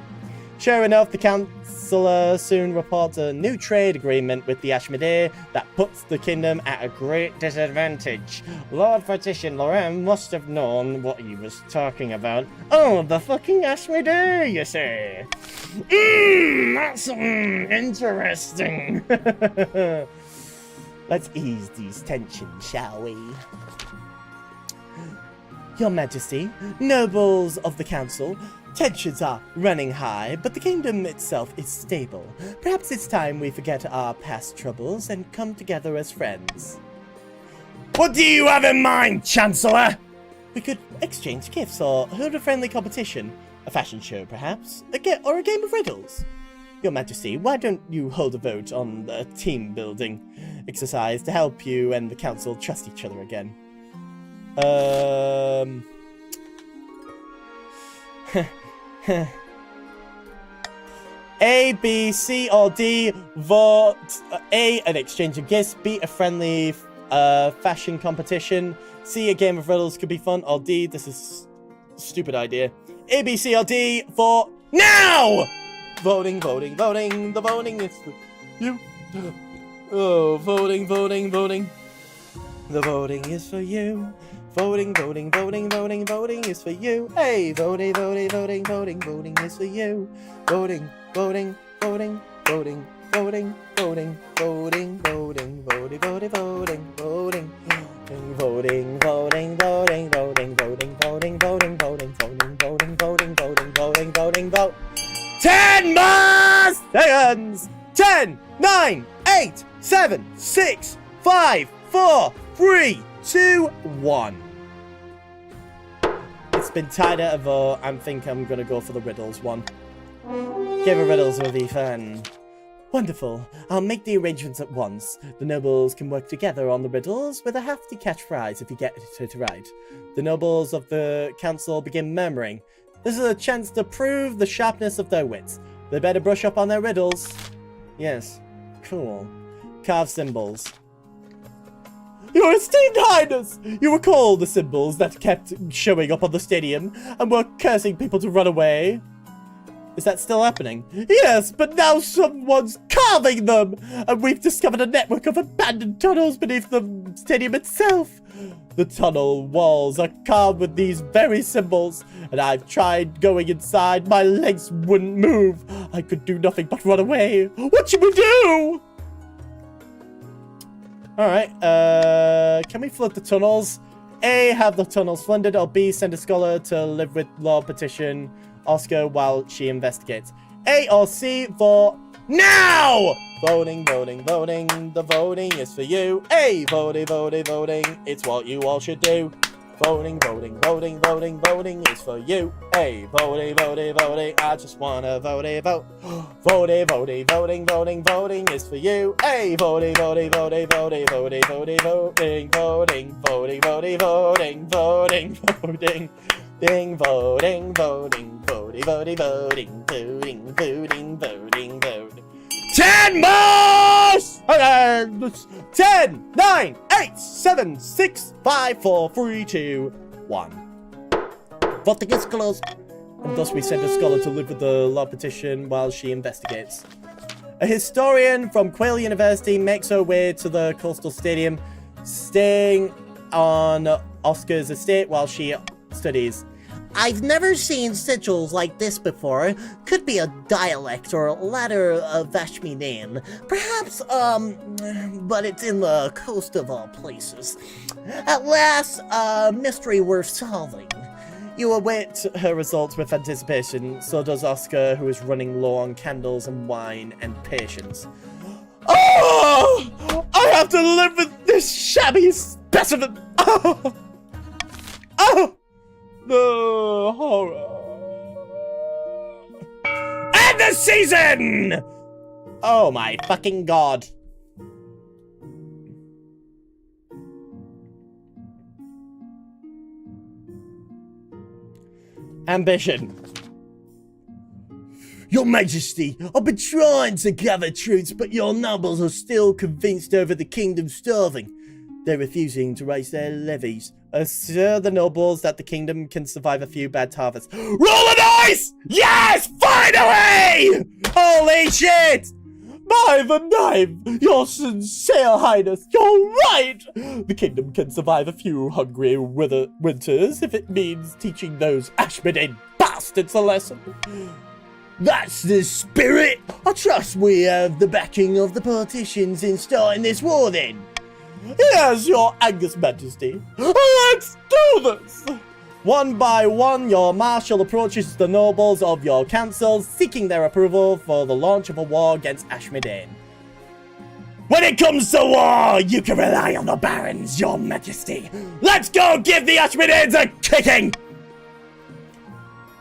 G: Sure enough, the Councillor soon reports a new trade agreement with the Ashmedai that puts the kingdom at a great disadvantage. Lord Petition Loram must have known what he was talking about. Oh, the fucking Ashmedai, you say? That's interesting. Let's ease these tensions, shall we? Your Majesty, nobles of the council, tensions are running high, but the kingdom itself is stable. Perhaps it's time we forget our past troubles and come together as friends. What do you have in mind, Chancellor? We could exchange gifts or hold a friendly competition. A fashion show, perhaps? Or a game of riddles? Your Majesty, why don't you hold a vote on a team-building exercise to help you and the council trust each other again? A, B, C, or D. Vote A, an exchange of gifts. B, a friendly fashion competition. C, a game of riddles could be fun. Or D, this is a stupid idea. A, B, C, or D. Vote now! Voting. The voting is for you. Oh, voting. The voting is for you. Voting, voting, voting, voting, voting is for you. Hey, voting, voting, voting, voting, voting is for you. Voting, voting, voting, voting, voting, voting, voting, voting, voting, voting, voting, voting. Voting, voting, voting, voting, voting, voting, voting, voting, voting, voting, voting, voting, voting, voting, vote. 10 more seconds! 10, 9, 8, 7, 6, 5, 4, 3, 2, 1. It's been tied out of vote. I think I'm gonna go for the riddles one. Give a riddles will be fun. Wonderful. I'll make the arrangements at once. The nobles can work together on the riddles with a hefty cash prize if you get it right. The nobles of the council begin murmuring. This is a chance to prove the sharpness of their wits. They better brush up on their riddles. Yes. Cool. Carve symbols. Your esteemed highness! You recall the symbols that kept showing up on the stadium and were cursing people to run away? Is that still happening? Yes, but now someone's carving them! And we've discovered a network of abandoned tunnels beneath the stadium itself. The tunnel walls are carved with these very symbols, and I've tried going inside. My legs wouldn't move. I could do nothing but run away. What should we do? Alright, can we flood the tunnels? A, have the tunnels flooded, or B, send a scholar to live with Lord Petition Oscar while she investigates. A or C, vote now! Voting, voting, voting, the voting is for you. A, voting, voting, voting, it's what you all should do. Voting, voting, voting, voting, voting is for you. A, voting, voting, voting, I just wanna vote a vote. Voting, voting, voting, voting, voting is for you. A, voting, voting, voting, voting, voting, voting, voting, voting, voting, voting, voting, voting, voting. Ding, voting, voting, voting, voting, voting, voting, voting, voting, voting. 10 more seconds! 10, 9, 8, 7, 6, 5, 4, 3, 2, 1. Voting is closed. And thus we send a scholar to live with the law petition while she investigates. A historian from Quayle University makes her way to the coastal stadium, staying on Oscar's estate while she studies.
B: I've never seen sigils like this before. Could be a dialect or letter of Vashminen. Perhaps, but it's in the coast of all places. At last, a mystery worth solving.
G: You await her results with anticipation, so does Oscar, who is running low on candles and wine and patience. Oh! I have to live with this shabby specimen! Oh! Oh! The horror. And the season! Oh my fucking god. Ambition. Your Majesty, I've been trying to gather troops, but your nobles are still convinced over the kingdom's starving. They're refusing to raise their levies. Assure the nobles that the kingdom can survive a few bad harvests. Roll the dice! Yes! Finally! Holy shit! By the knife! Your sincere highness, you're right! The kingdom can survive a few hungry winters if it means teaching those Ashmedin bastards a lesson. That's the spirit! I trust we have the backing of the politicians in starting this war then. Here's your Angus Majesty. Let's do this! One by one, your marshal approaches the nobles of your council, seeking their approval for the launch of a war against Ashmedin. When it comes to war, you can rely on the barons, your Majesty. Let's go give the Ashmedins a kicking!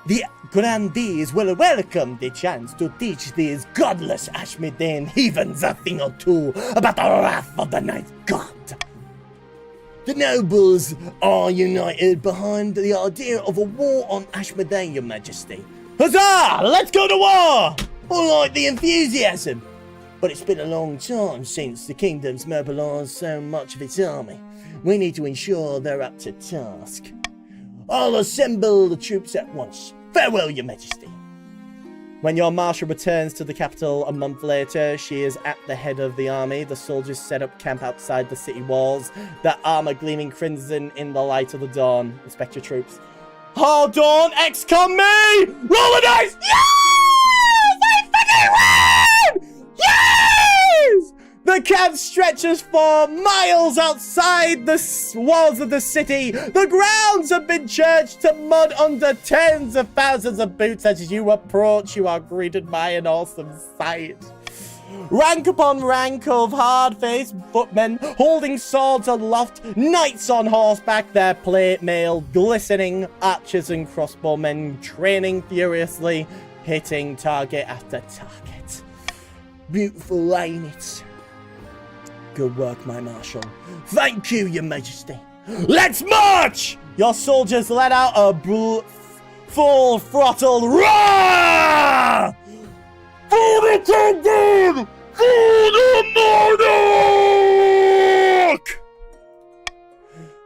G: The grandees will welcome the chance to teach these godless Ashmedin heathens a thing or two about the wrath of the Night God. The nobles are united behind the idea of a war on Ashmedin, your Majesty. Huzzah! Let's go to war! I like the enthusiasm. But it's been a long time since the kingdom's mobilized so much of its army. We need to ensure they're up to task. I'll assemble the troops at once. Farewell, your Majesty. When your marshal returns to the capital a month later, she is at the head of the army. The soldiers set up camp outside the city walls, their armor gleaming crimson in the light of the dawn. Inspect your troops. Hold on, XCOM me! Roll a dice! Yes! I fucking win! Yes! The camp stretches for miles outside the walls of the city. The grounds have been churched to mud under tens of thousands of boots. As you approach, you are greeted by an awesome sight. Rank upon rank of hard-faced footmen holding swords aloft, knights on horseback, their plate mail glistening, archers and crossbowmen training furiously, hitting target after target. Beautiful linets. Good work, my marshal. Thank you, your majesty. Let's march! Your soldiers let out a full throttle roar! For the kingdom! For the monarch!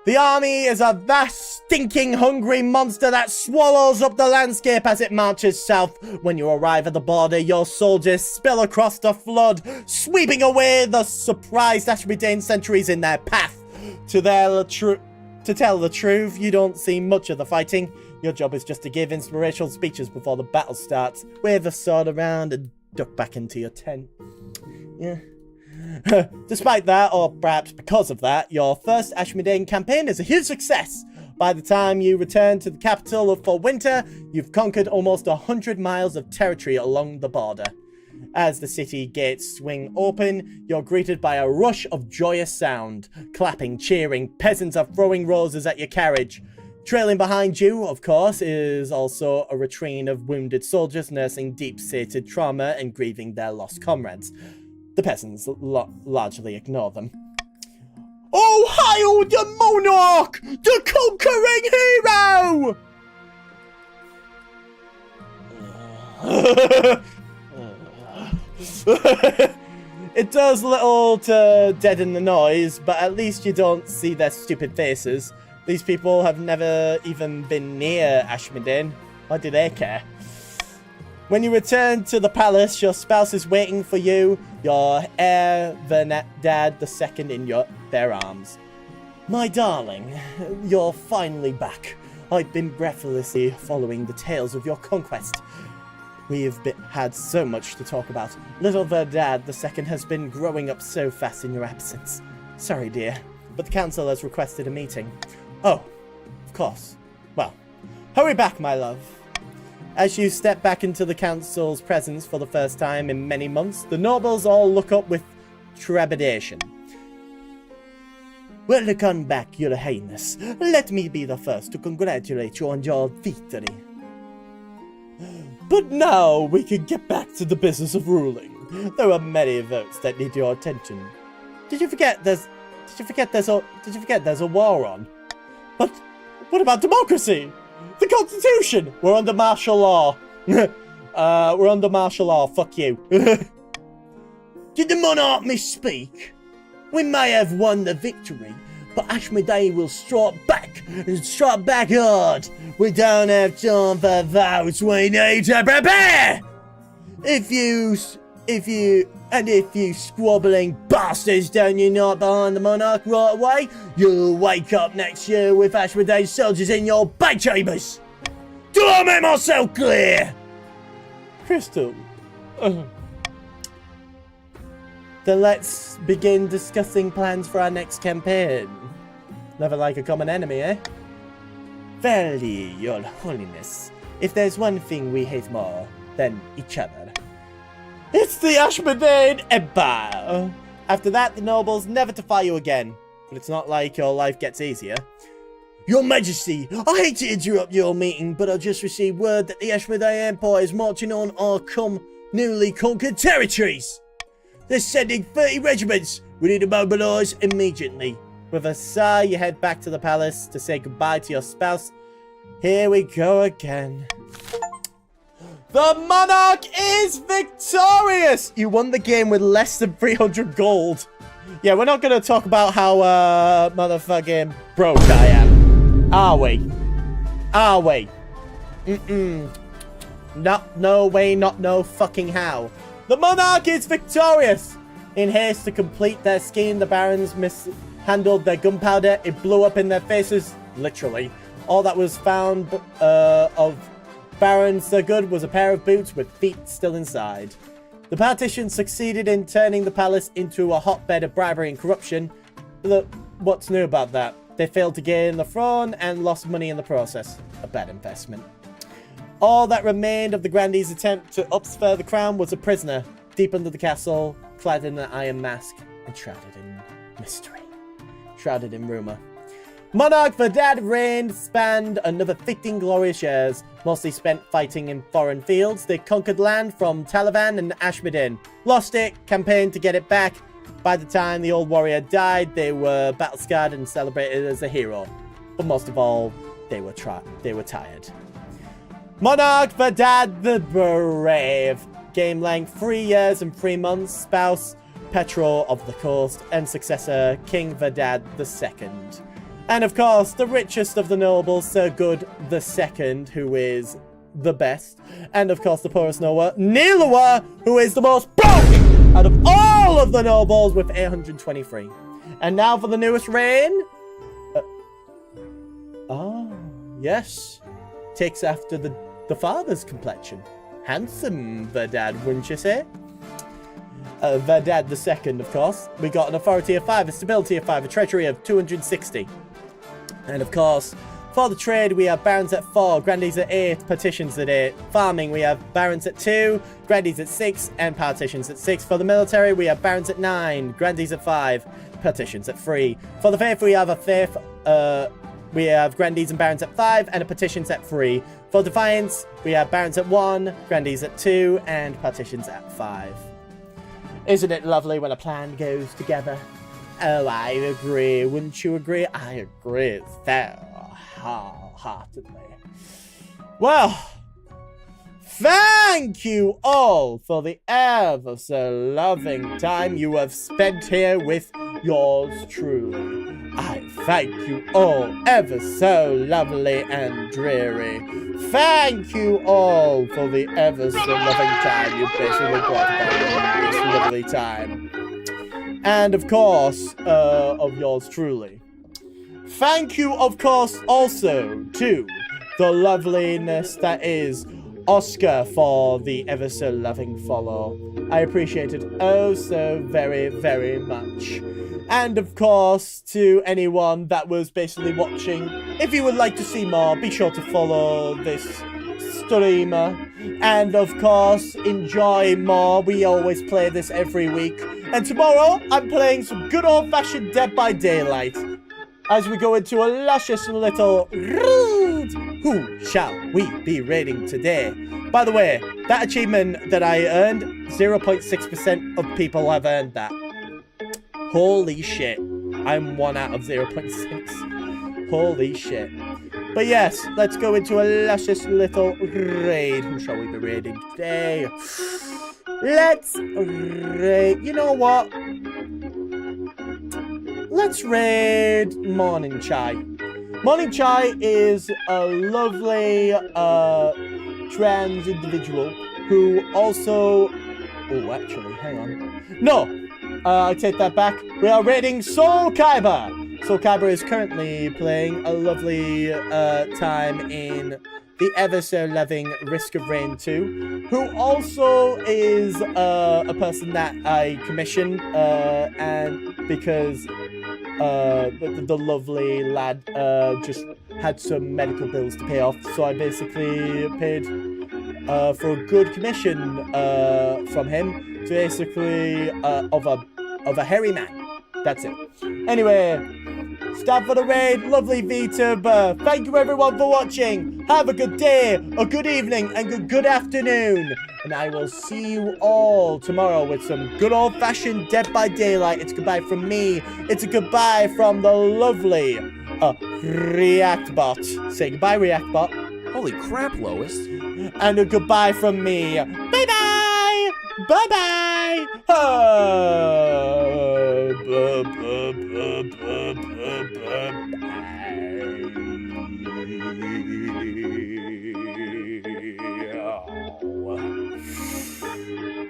G: The army is a vast, stinking, hungry monster that swallows up the landscape as it marches south. When you arrive at the border, your soldiers spill across the flood, sweeping away the surprised Ashmedane sentries in their path. To tell the truth, you don't see much of the fighting. Your job is just to give inspirational speeches before the battle starts, wave the sword around, and duck back into your tent. Yeah. Despite that, or perhaps because of that, your first Ashmedane campaign is a huge success. By the time you return to the capital for winter, you've conquered almost 100 miles of territory along the border. As the city gates swing open, you're greeted by a rush of joyous sound. Clapping, cheering, peasants are throwing roses at your carriage. Trailing behind you, of course, is also a latrine of wounded soldiers nursing deep-seated trauma and grieving their lost comrades. The peasants largely ignore them. Oh, hail the monarch! The conquering hero! It does little to deaden the noise, but at least you don't see their stupid faces. These people have never even been near Ashmedane. Why do they care? When you return to the palace, your spouse is waiting for you, your heir dad II in their arms. My darling, you're finally back. I've been breathlessly following the tales of your conquest. We've had so much to talk about. Little Verdad II has been growing up so fast in your absence. Sorry, dear, but the council has requested a meeting. Oh, of course. Well, hurry back, my love. As you step back into the council's presence for the first time in many months, the nobles all look up with trepidation. Welcome back, your highness. Let me be the first to congratulate you on your victory. But now we can get back to the business of ruling. There are many votes that need your attention. Did you forget there's a war on? But what about democracy? The Constitution! We're under martial law. We're under martial law. Fuck you. Did the monarch misspeak? We may have won the victory, but Ashmedane will strike back hard. We don't have time for votes. We need to prepare. If you squabbling bastards don't unite behind the monarch right away, you'll wake up next year with Ashmedane soldiers in your bedchambers. Do I make myself clear? Crystal. Then let's begin discussing plans for our next campaign. Never like a common enemy, eh? Verily, your holiness, if there's one thing we hate more than each other, it's the Ashmedane Empire! After that, the nobles never defy you again. But it's not like your life gets easier. Your Majesty, I hate to interrupt your meeting, but I just received word that the Ashmedane Empire is marching on our newly conquered territories. They're sending 30 regiments. We need to mobilize immediately. With a sigh, you head back to the palace to say goodbye to your spouse. Here we go again. The monarch is victorious! You won the game with less than 300 gold. Yeah, we're not going to talk about how motherfucking broke I am. Are we? Are we? No way, not no fucking how. The monarch is victorious! In haste to complete their scheme, the barons mishandled their gunpowder. It blew up in their faces, literally. All that was found of Baron Sir Good was a pair of boots with feet still inside. The partitions succeeded in turning the palace into a hotbed of bribery and corruption. What's new about that? They failed to gain the throne and lost money in the process. A bad investment. All that remained of the Grandee's attempt to upspur the crown was a prisoner, deep under the castle, clad in an iron mask, and shrouded in mystery. Shrouded in rumour. Monarch Verdad reigned spanned another 15 glorious years, mostly spent fighting in foreign fields. They conquered land from Taliban and Ashmedin, lost it, campaigned to get it back. By the time the old warrior died, they were battle-scarred and celebrated as a hero. But most of all, they were tired. Monarch Verdad the Brave. Game length 3 years and 3 months. Spouse Petro of the Coast and successor King Verdad II. And of course, the richest of the nobles, Sir Good II, who is the best. And of course, the poorest noble, Nilawa, who is the most broke out of all of the nobles with 823. And now for the newest reign. Yes. Takes after the father's complexion. Handsome Verdad, wouldn't you say? Verdad II, of course. We got an authority of 5, a stability of 5, a treasury of 260. And of course, for the trade, we have barons at 4, grandees at 8, partitions at 8. Farming, we have barons at 2, grandees at 6, and partitions at 6. For the military, we have barons at 9, grandees at 5, partitions at 3. For the faith, we have a faith, we have grandees and barons at 5, and a partitions at 3. For defiance, we have barons at 1, grandees at 2, and partitions at 5. Isn't it lovely when a plan goes together? Oh, I agree. Wouldn't you agree? I agree so wholeheartedly. Well, thank you all for the ever so loving time you have spent here with yours truly. I thank you all ever so lovely and dreary. Thank you all for the ever so loving time you basically brought about this lovely time. And of course, of yours truly. Thank you, of course, also to the loveliness that is Oscar for the ever so loving follow. I appreciate it oh so very, very much. And of course, to anyone that was basically watching, if you would like to see more, be sure to follow this streamer. And of course, enjoy more. We always play this every week. And tomorrow, I'm playing some good old-fashioned Dead by Daylight. As we go into a luscious little road. Who shall we be raiding today? By the way, that achievement that I earned, 0.6% of people have earned that. Holy shit. I'm 1 out of 0.6. Holy shit. But yes, let's go into a luscious little raid. Who shall we be raiding today? Let's raid... You know what? Let's raid Morning Chai. Morning Chai is a lovely trans individual who also... Oh, actually, hang on. No! I take that back. We are raiding Soul Kaiba. Soul Kaiba is currently playing a lovely time in the ever so loving Risk of Rain 2, who also is a person that I commissioned, and because the lovely lad just had some medical bills to pay off, so I basically paid for a good commission from him to basically of a hairy man. That's it. Anyway, start for the raid. Lovely VTuber. Thank you everyone for watching. Have a good day, a good evening, and a good afternoon. And I will see you all tomorrow with some good old-fashioned Dead by Daylight. It's goodbye from me. It's a goodbye from the lovely ReactBot. Say goodbye, ReactBot.
D: Holy crap, Lois.
G: And a goodbye from me. Bye-bye! Bye-bye! Bye.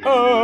C: Oh.